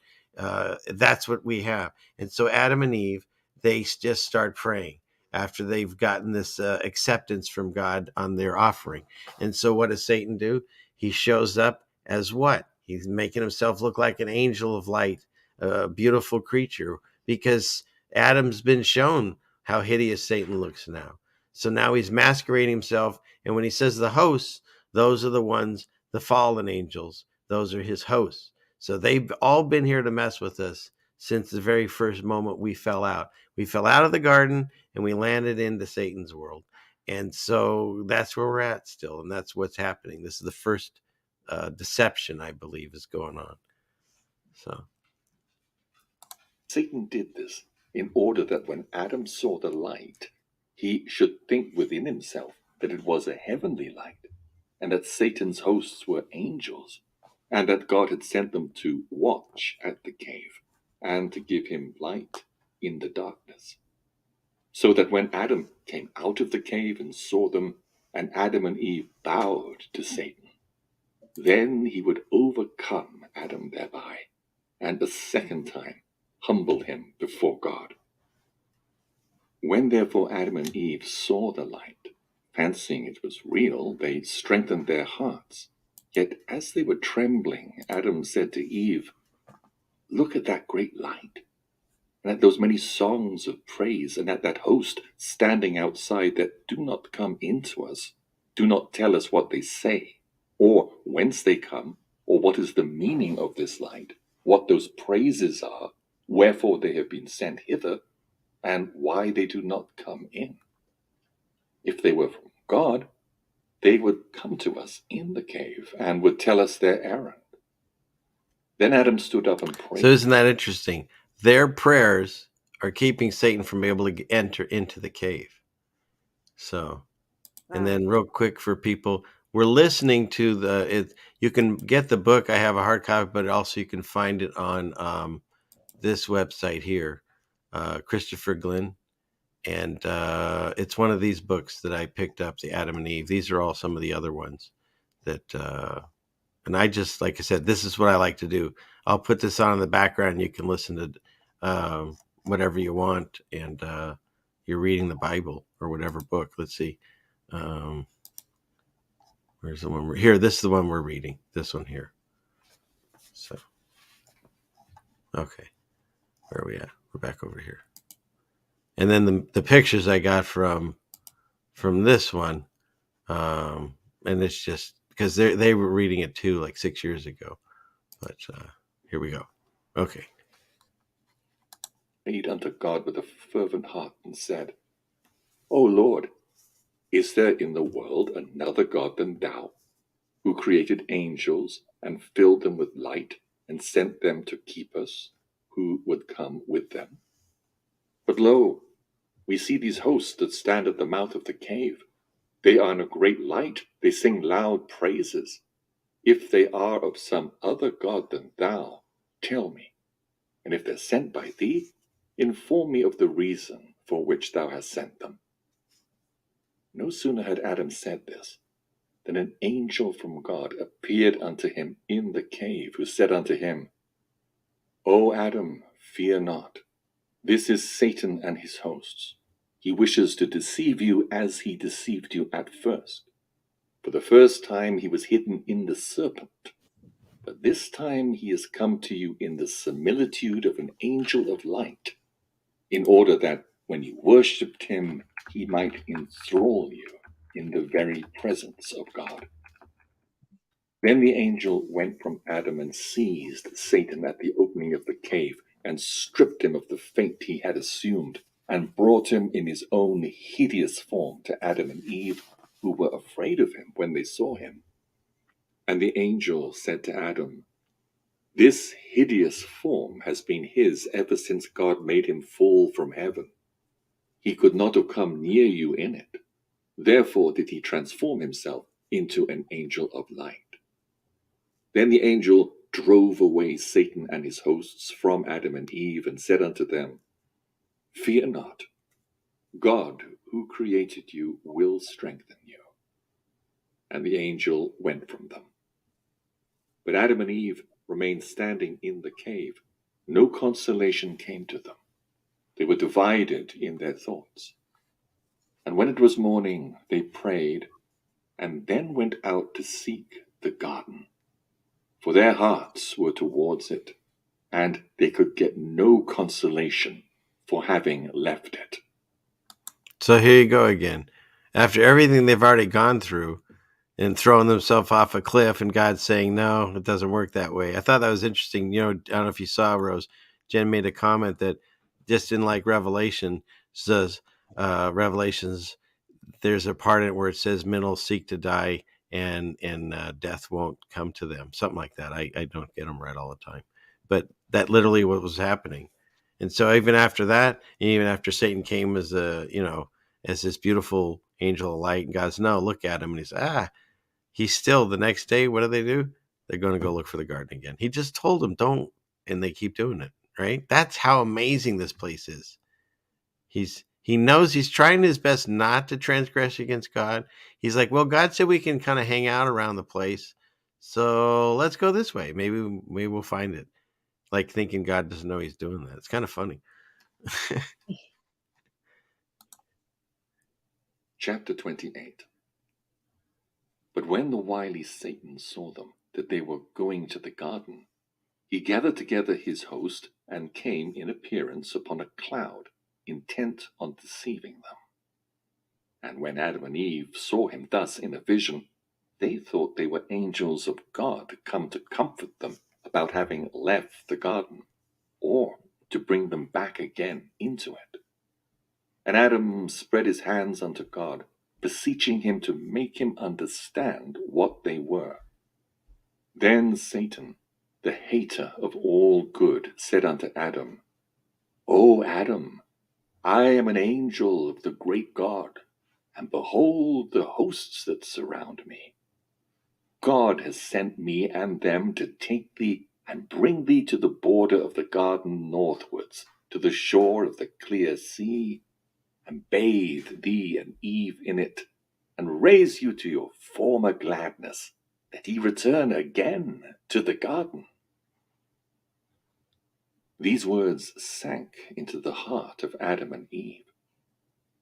that's what we have. And so Adam and Eve, they just start praying after they've gotten this acceptance from God on their offering. And so what does Satan do? He shows up as what? He's making himself look like an angel of light, a beautiful creature, because Adam's been shown how hideous Satan looks now. So now he's masquerading himself. And when he says the hosts, those are the ones, the fallen angels. Those are his hosts. So they've all been here to mess with us since the very first moment we fell out. We fell out of the garden and we landed into Satan's world. And so that's where we're at still. And that's what's happening. This is the first deception, I believe, is going on. So Satan did this in order that when Adam saw the light, he should think within himself that it was a heavenly light, and that Satan's hosts were angels, and that God had sent them to watch at the cave, and to give him light in the darkness. So that when Adam came out of the cave and saw them, and Adam and Eve bowed to Satan, then he would overcome Adam thereby, and a second time humble him before God. When therefore Adam and Eve saw the light, fancying it was real, they strengthened their hearts. Yet as they were trembling, Adam said to Eve, "Look at that great light, and at those many songs of praise, and at that host standing outside that do not come into us, do not tell us what they say, or whence they come, or what is the meaning of this light, what those praises are, wherefore they have been sent hither, and why they do not come in. If they were from God, they would come to us in the cave and would tell us their errand." Then Adam stood up and prayed. So isn't that interesting? Their prayers are keeping Satan from being able to enter into the cave. So, and then real quick for people, we're listening to you can get the book. I have a hard copy, but also you can find it on this website here, Christopher Glynn. And it's one of these books that I picked up, the Adam and Eve. These are all some of the other ones that, and I just, like I said, this is what I like to do. I'll put this on in the background. You can listen to whatever you want. And you're reading the Bible or whatever book. Let's see. Where's the one we're here? This is the one we're reading. This one here. So, okay. Where are we at? We're back over here. And then the pictures I got from this one, and it's just because they were reading it too, like 6 years ago. But here we go. Okay. Prayed unto God with a fervent heart and said, "O Lord, is there in the world another God than thou, who created angels and filled them with light and sent them to keep us, who would come with them? But lo, We see these hosts that stand at the mouth of the cave. They are in a great light. They sing loud praises. If they are of some other god than thou, tell me. And if they're sent by thee, inform me of the reason for which thou hast sent them. No sooner had Adam said this, than an angel from God appeared unto him in the cave, who said unto him, O Adam, fear not. This is Satan and his hosts. He wishes to deceive you as he deceived you at first. For the first time he was hidden in the serpent, but this time he has come to you in the similitude of an angel of light, in order that when you worshipped him, he might enthrall you in the very presence of God. Then the angel went from Adam and seized Satan at the opening of the cave, and stripped him of the fate he had assumed, and brought him in his own hideous form to Adam and Eve, who were afraid of him when they saw him. And the angel said to Adam, This hideous form has been his ever since God made him fall from heaven. He could not have come near you in it. Therefore did he transform himself into an angel of light. Then the angel drove away Satan and his hosts from Adam and Eve, and said unto them, Fear not. God, who created you, will strengthen you. And the angel went from them. But Adam and Eve remained standing in the cave. No consolation came to them. They were divided in their thoughts. And when it was morning, they prayed, and then went out to seek the garden. For their hearts were towards it, and they could get no consolation for having left it. So here you go again. After everything they've already gone through and throwing themselves off a cliff, and God's saying, no, it doesn't work that way. I thought that was interesting. I don't know if you saw, Rose, Jen made a comment that just in like Revelation says, Revelations, there's a part in it where it says men will seek to die and death won't come to them. Something like that. I don't get them right all the time. But that literally what was happening. And so even after that, and even after Satan came as as this beautiful angel of light, and God's, no, look at him. And he's still, the next day, what do? They're going to go look for the garden again. He just told them, don't, and they keep doing it, right? That's how amazing this place is. He knows he's trying his best not to transgress against God. He's like, well, God said we can kind of hang out around the place, so let's go this way. Maybe we'll find it. Like thinking God doesn't know he's doing that. It's kind of funny. Chapter 28. But when the wily Satan saw them, that they were going to the garden, he gathered together his host, and came in appearance upon a cloud, intent on deceiving them. And when Adam and Eve saw him thus in a vision, they thought they were angels of God come to comfort them about having left the garden, or to bring them back again into it. And Adam spread his hands unto God, beseeching him to make him understand what they were. Then Satan, the hater of all good, said unto Adam, O Adam, I am an angel of the great God, and behold the hosts that surround me. God has sent me and them to take thee and bring thee to the border of the garden northwards, to the shore of the clear sea, and bathe thee and Eve in it, and raise you to your former gladness, that ye return again to the garden. These words sank into the heart of Adam and Eve.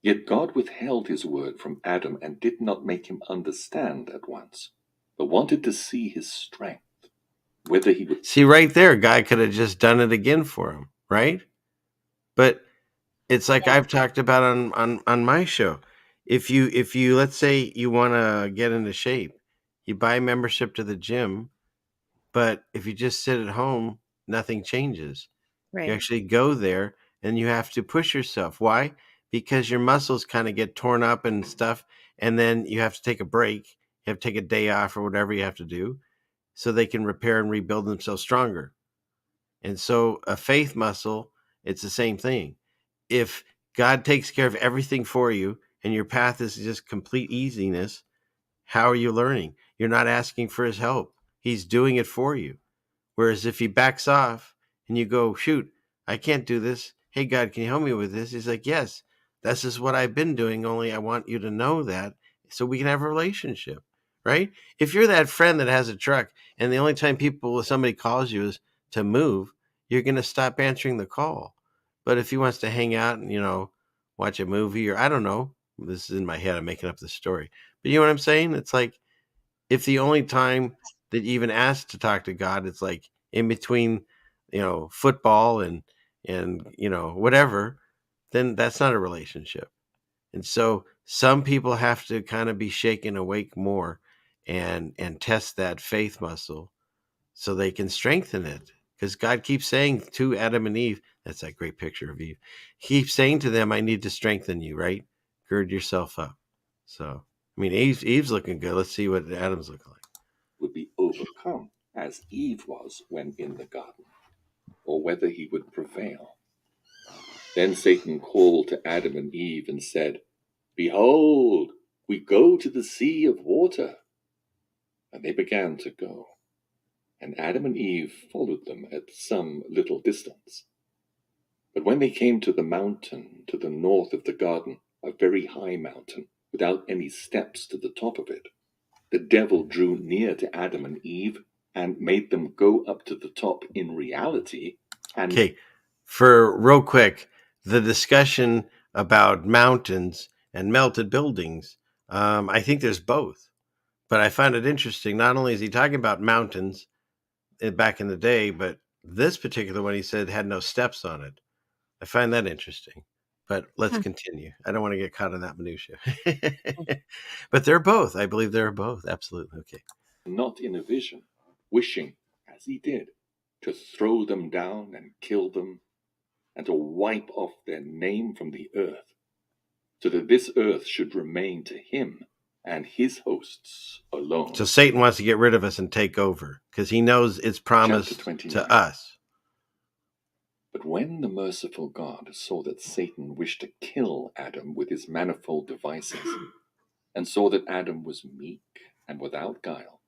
Yet God withheld his word from Adam and did not make him understand at once, but wanted to see his strength, whether he would. See, right there, God could have just done it again for him, right? But it's like I've talked about on my show. If you let's say you want to get into shape, you buy membership to the gym, but if you just sit at home, nothing changes. Right. You actually go there and you have to push yourself. Why? Because your muscles kind of get torn up and stuff, and then you have to take a break. You have to take a day off or whatever you have to do so they can repair and rebuild themselves stronger. And so a faith muscle, it's the same thing. If God takes care of everything for you, and your path is just complete easiness, how are you learning? You're not asking for his help. He's doing it for you. Whereas if he backs off and you go, shoot, I can't do this. Hey, God, can you help me with this? He's like, yes, this is what I've been doing. Only I want you to know that so we can have a relationship, right? If you're that friend that has a truck and the only time somebody calls you is to move, you're going to stop answering the call. But if he wants to hang out and, watch a movie or I don't know, this is in my head, I'm making up the story. But you know what I'm saying? It's like, if the only time that you even ask to talk to God, it's like in between, football and whatever, then that's not a relationship. And so some people have to kind of be shaken awake more and test that faith muscle so they can strengthen it. Because God keeps saying to Adam and Eve, that's that great picture of Eve. He keeps saying to them, I need to strengthen you, right? Gird yourself up. So, I mean, Eve's looking good. Let's see what Adam's looking like. Would be overcome as Eve was when in the garden, or whether he would prevail. Then Satan called to Adam and Eve and said, Behold, we go to the sea of water. And they began to go. And Adam and Eve followed them at some little distance. But when they came to the mountain to the north of the garden, a very high mountain, without any steps to the top of it, the devil drew near to Adam and Eve and made them go up to the top in reality. And Okay, for real quick, the discussion about mountains and melted buildings, I think there's both. But I find it interesting. Not only is he talking about mountains back in the day, but this particular one he said had no steps on it. I find that interesting. But let's continue. I don't want to get caught in that minutia. But they're both. I believe they're both. Absolutely. Okay. not in a vision, wishing, as he did, to throw them down and kill them, and to wipe off their name from the earth, so that this earth should remain to him and his hosts alone. So Satan wants to get rid of us and take over because he knows it's promised to us. But when the merciful God saw that Satan wished to kill Adam with his manifold devices, and saw that Adam was meek and without guile,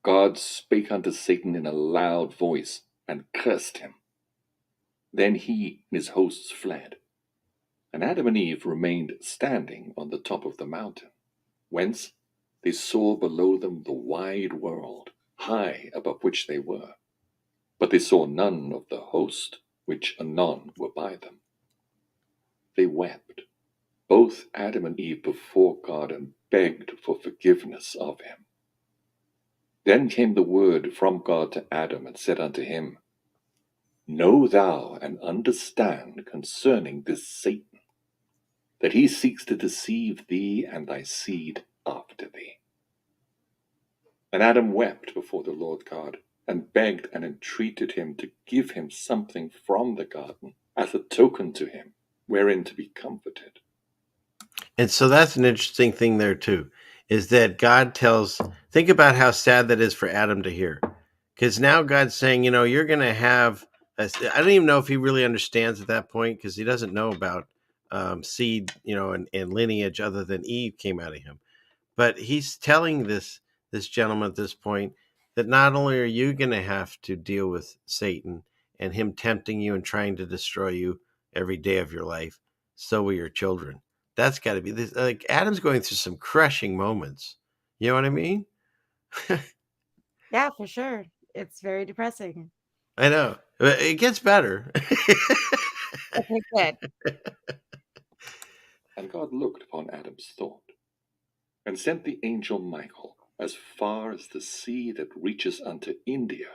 God spake unto Satan in a loud voice, and cursed him. Then he and his hosts fled, and Adam and Eve remained standing on the top of the mountain, whence they saw below them the wide world, high above which they were. But they saw none of the host which anon were by them. They wept, both Adam and Eve, before God, and begged for forgiveness of him. Then came the word from God to Adam, and said unto him, Know thou and understand concerning this Satan, that he seeks to deceive thee and thy seed after thee. And Adam wept before the Lord God, and begged and entreated him to give him something from the garden, as a token to him, wherein to be comforted. And so that's an interesting thing there too, is that God think about how sad that is for Adam to hear. Because now God's saying, you're going to have, I don't even know if he really understands at that point because he doesn't know about seed, and lineage other than Eve came out of him. But he's telling this gentleman at this point that not only are you going to have to deal with Satan and him tempting you and trying to destroy you every day of your life, so will your children. That's got to be this. Like Adam's going through some crushing moments. You know what I mean? Yeah, for sure. It's very depressing. I know. It gets better. Okay, good. And God looked upon Adam's thought, and sent the angel Michael as far as the sea that reaches unto India,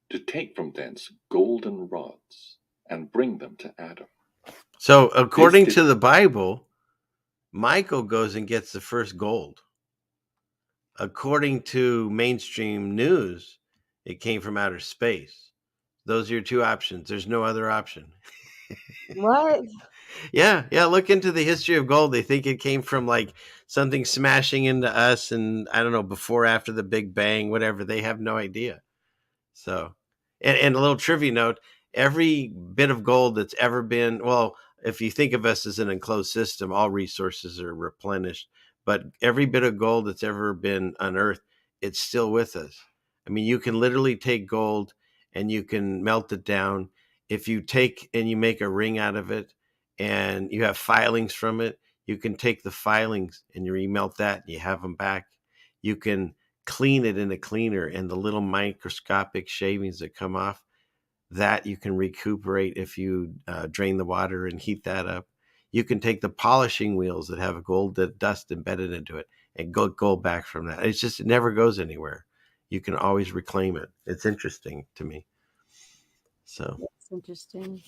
to take from thence golden rods, and bring them to Adam. So according to the Bible, Michael goes and gets the first gold. According to mainstream news, it came from outer space. Those are your two options. There's no other option. What? Yeah. Look into the history of gold. They think it came from like something smashing into us, and I don't know, before, after the Big Bang, whatever. They have no idea. So, and a little trivia note: every bit of gold that's ever been, well, if you think of us as an enclosed system, all resources are replenished, but every bit of gold that's ever been unearthed, it's still with us. I mean, you can literally take gold and you can melt it down. If you take and you make a ring out of it and you have filings from it, you can take the filings and you remelt that and you have them back. You can clean it in a cleaner, and the little microscopic shavings that come off, that you can recuperate if you drain the water and heat that up. You can take the polishing wheels that have gold dust embedded into it and go gold back from that. It's just, it never goes anywhere. You can always reclaim it. It's interesting to me. So That's interesting.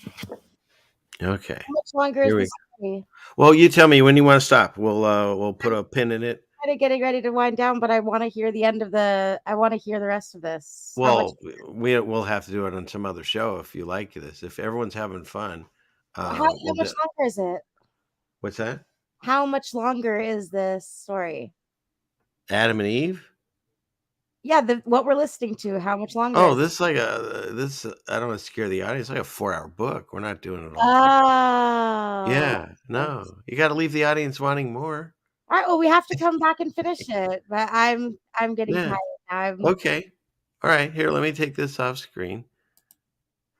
okay, How much longer is here we this story? Well, you tell me when you want to stop. We'll put a pin in it. Kind of getting ready to wind down, but I want to hear the end of the. I want to hear the rest of this. How much? Well, we'll have to do it on some other show if you like this. If everyone's having fun, How we'll much do. longer is it? What's that? How much longer is this story? Adam and Eve? Yeah, what we're listening to. How much longer Oh, is? this is like this. I don't want to scare the audience. It's like a 4-hour book. We're not doing it all tonight. Oh. Yeah, no, you got to leave the audience wanting more. All right. Well, we have to come back and finish it, but I'm getting Yeah. tired. Okay. All right. Here, let me take this off screen.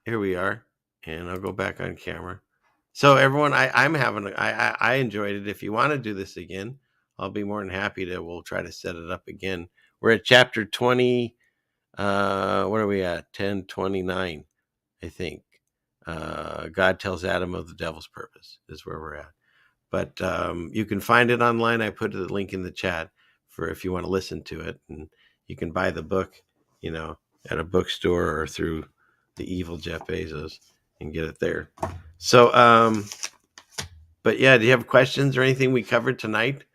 Here we are, and I'll go back on camera. So everyone, I enjoyed it. If you want to do this again, I'll be more than happy to. We'll try to set it up again. We're at chapter 20. What are we at? 1029, I think. God tells Adam of the devil's purpose is where we're at. But you can find it online. I put a link in the chat for if you want to listen to it, and you can buy the book, at a bookstore or through the evil Jeff Bezos and get it there. So, but yeah, do you have questions or anything we covered tonight,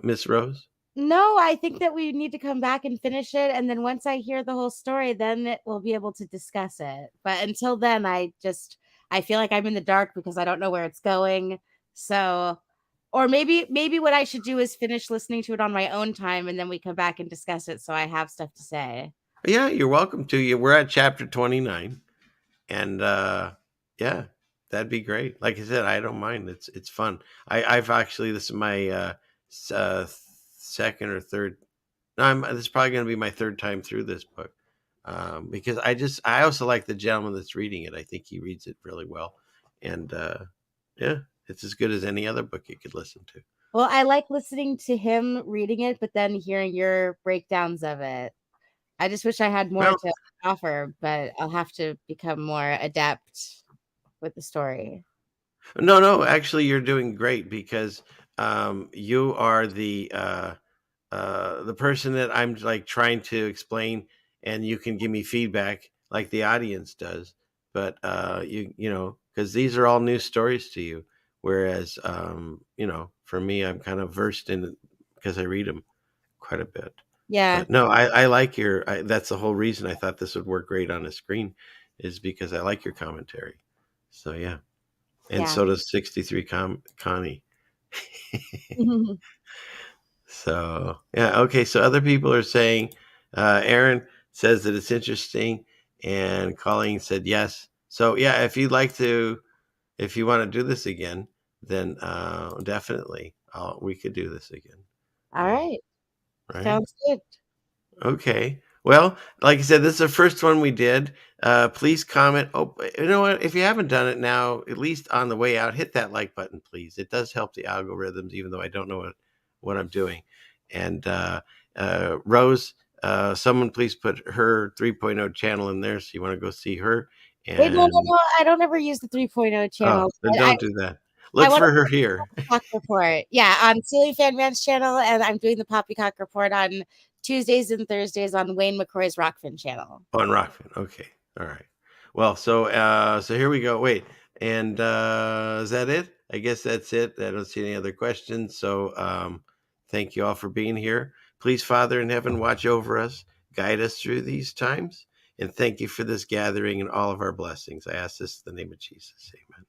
Miss Rose? No, I think that we need to come back and finish it, and then once I hear the whole story, then we'll be able to discuss it. But until then, I feel like I'm in the dark because I don't know where it's going. So, or maybe what I should do is finish listening to it on my own time, and then we come back and discuss it, so I have stuff to say. Yeah, you're welcome to. We're at chapter 29, and yeah, that'd be great. Like I said, I don't mind. It's fun. I've actually, this is my second or third. No, this is probably going to be my third time through this book, because I also like the gentleman that's reading it. I think he reads it really well, and yeah, it's as good as any other book you could listen to. Well, I like listening to him reading it, but then hearing your breakdowns of it. I just wish I had more Well, to offer, but I'll have to become more adept with the story. no, actually, you're doing great because you are the person that I'm like trying to explain, and you can give me feedback like the audience does. But because these are all new stories to you, whereas for me, I'm kind of versed in it because I read them quite a bit. Yeah. But no, I like that's the whole reason I thought this would work great on a screen, is because I like your commentary. So yeah. And so does 63 Connie. So yeah, okay. So other people are saying, Aaron says that it's interesting, and Colleen said yes. So yeah, if you want to do this again, then definitely, we could do this again. All right. Right. Sounds good. Okay. Well, like I said, this is the first one we did. Please comment. Oh, you know what? If you haven't done it now, at least on the way out, hit that like button, please. It does help the algorithms, even though I don't know what I'm doing. And Rose, someone please put her 3.0 channel in there, so you want to go see her. And Wait, no. I don't ever use the 3.0 channel. then don't do that. Look for her here. Poppycock Report. Yeah, on Silly Fan Man's channel, and I'm doing the Poppycock Report on Tuesdays and Thursdays on Wayne McCroy's Rockfin channel. On Rockfin. Okay. All right. Well, so here we go. Wait. And is that it? I guess that's it. I don't see any other questions. So thank you all for being here. Please, Father in heaven, watch over us, guide us through these times. And thank you for this gathering and all of our blessings. I ask this in the name of Jesus. Amen.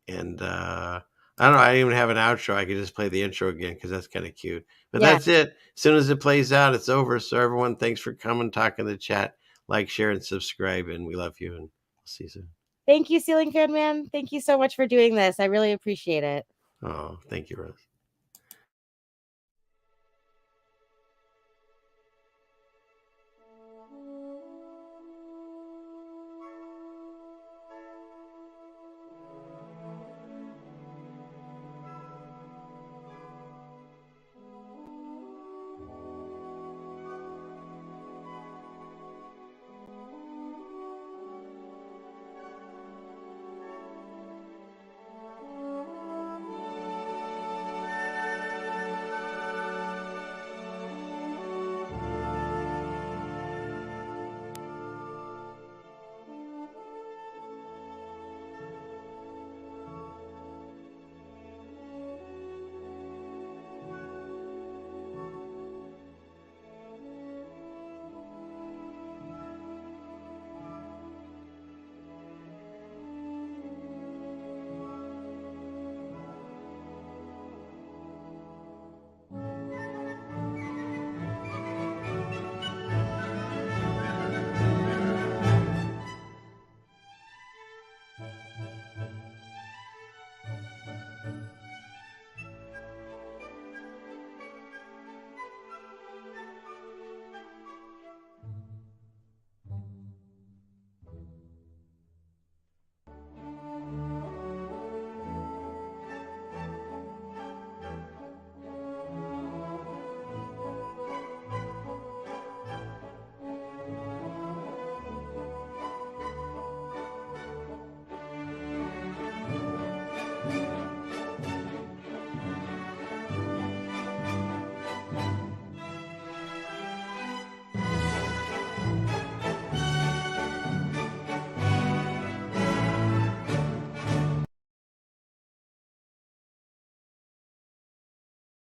And I don't know. I didn't even have an outro. I could just play the intro again because that's kind of cute. But that's it. As soon as it plays out, it's over. So everyone, thanks for coming, talking in the chat. Like, share, and subscribe. And we love you. And we'll see you soon. Thank you, Ceiling Fan Man. Thank you so much for doing this. I really appreciate it. Oh, thank you, Rose.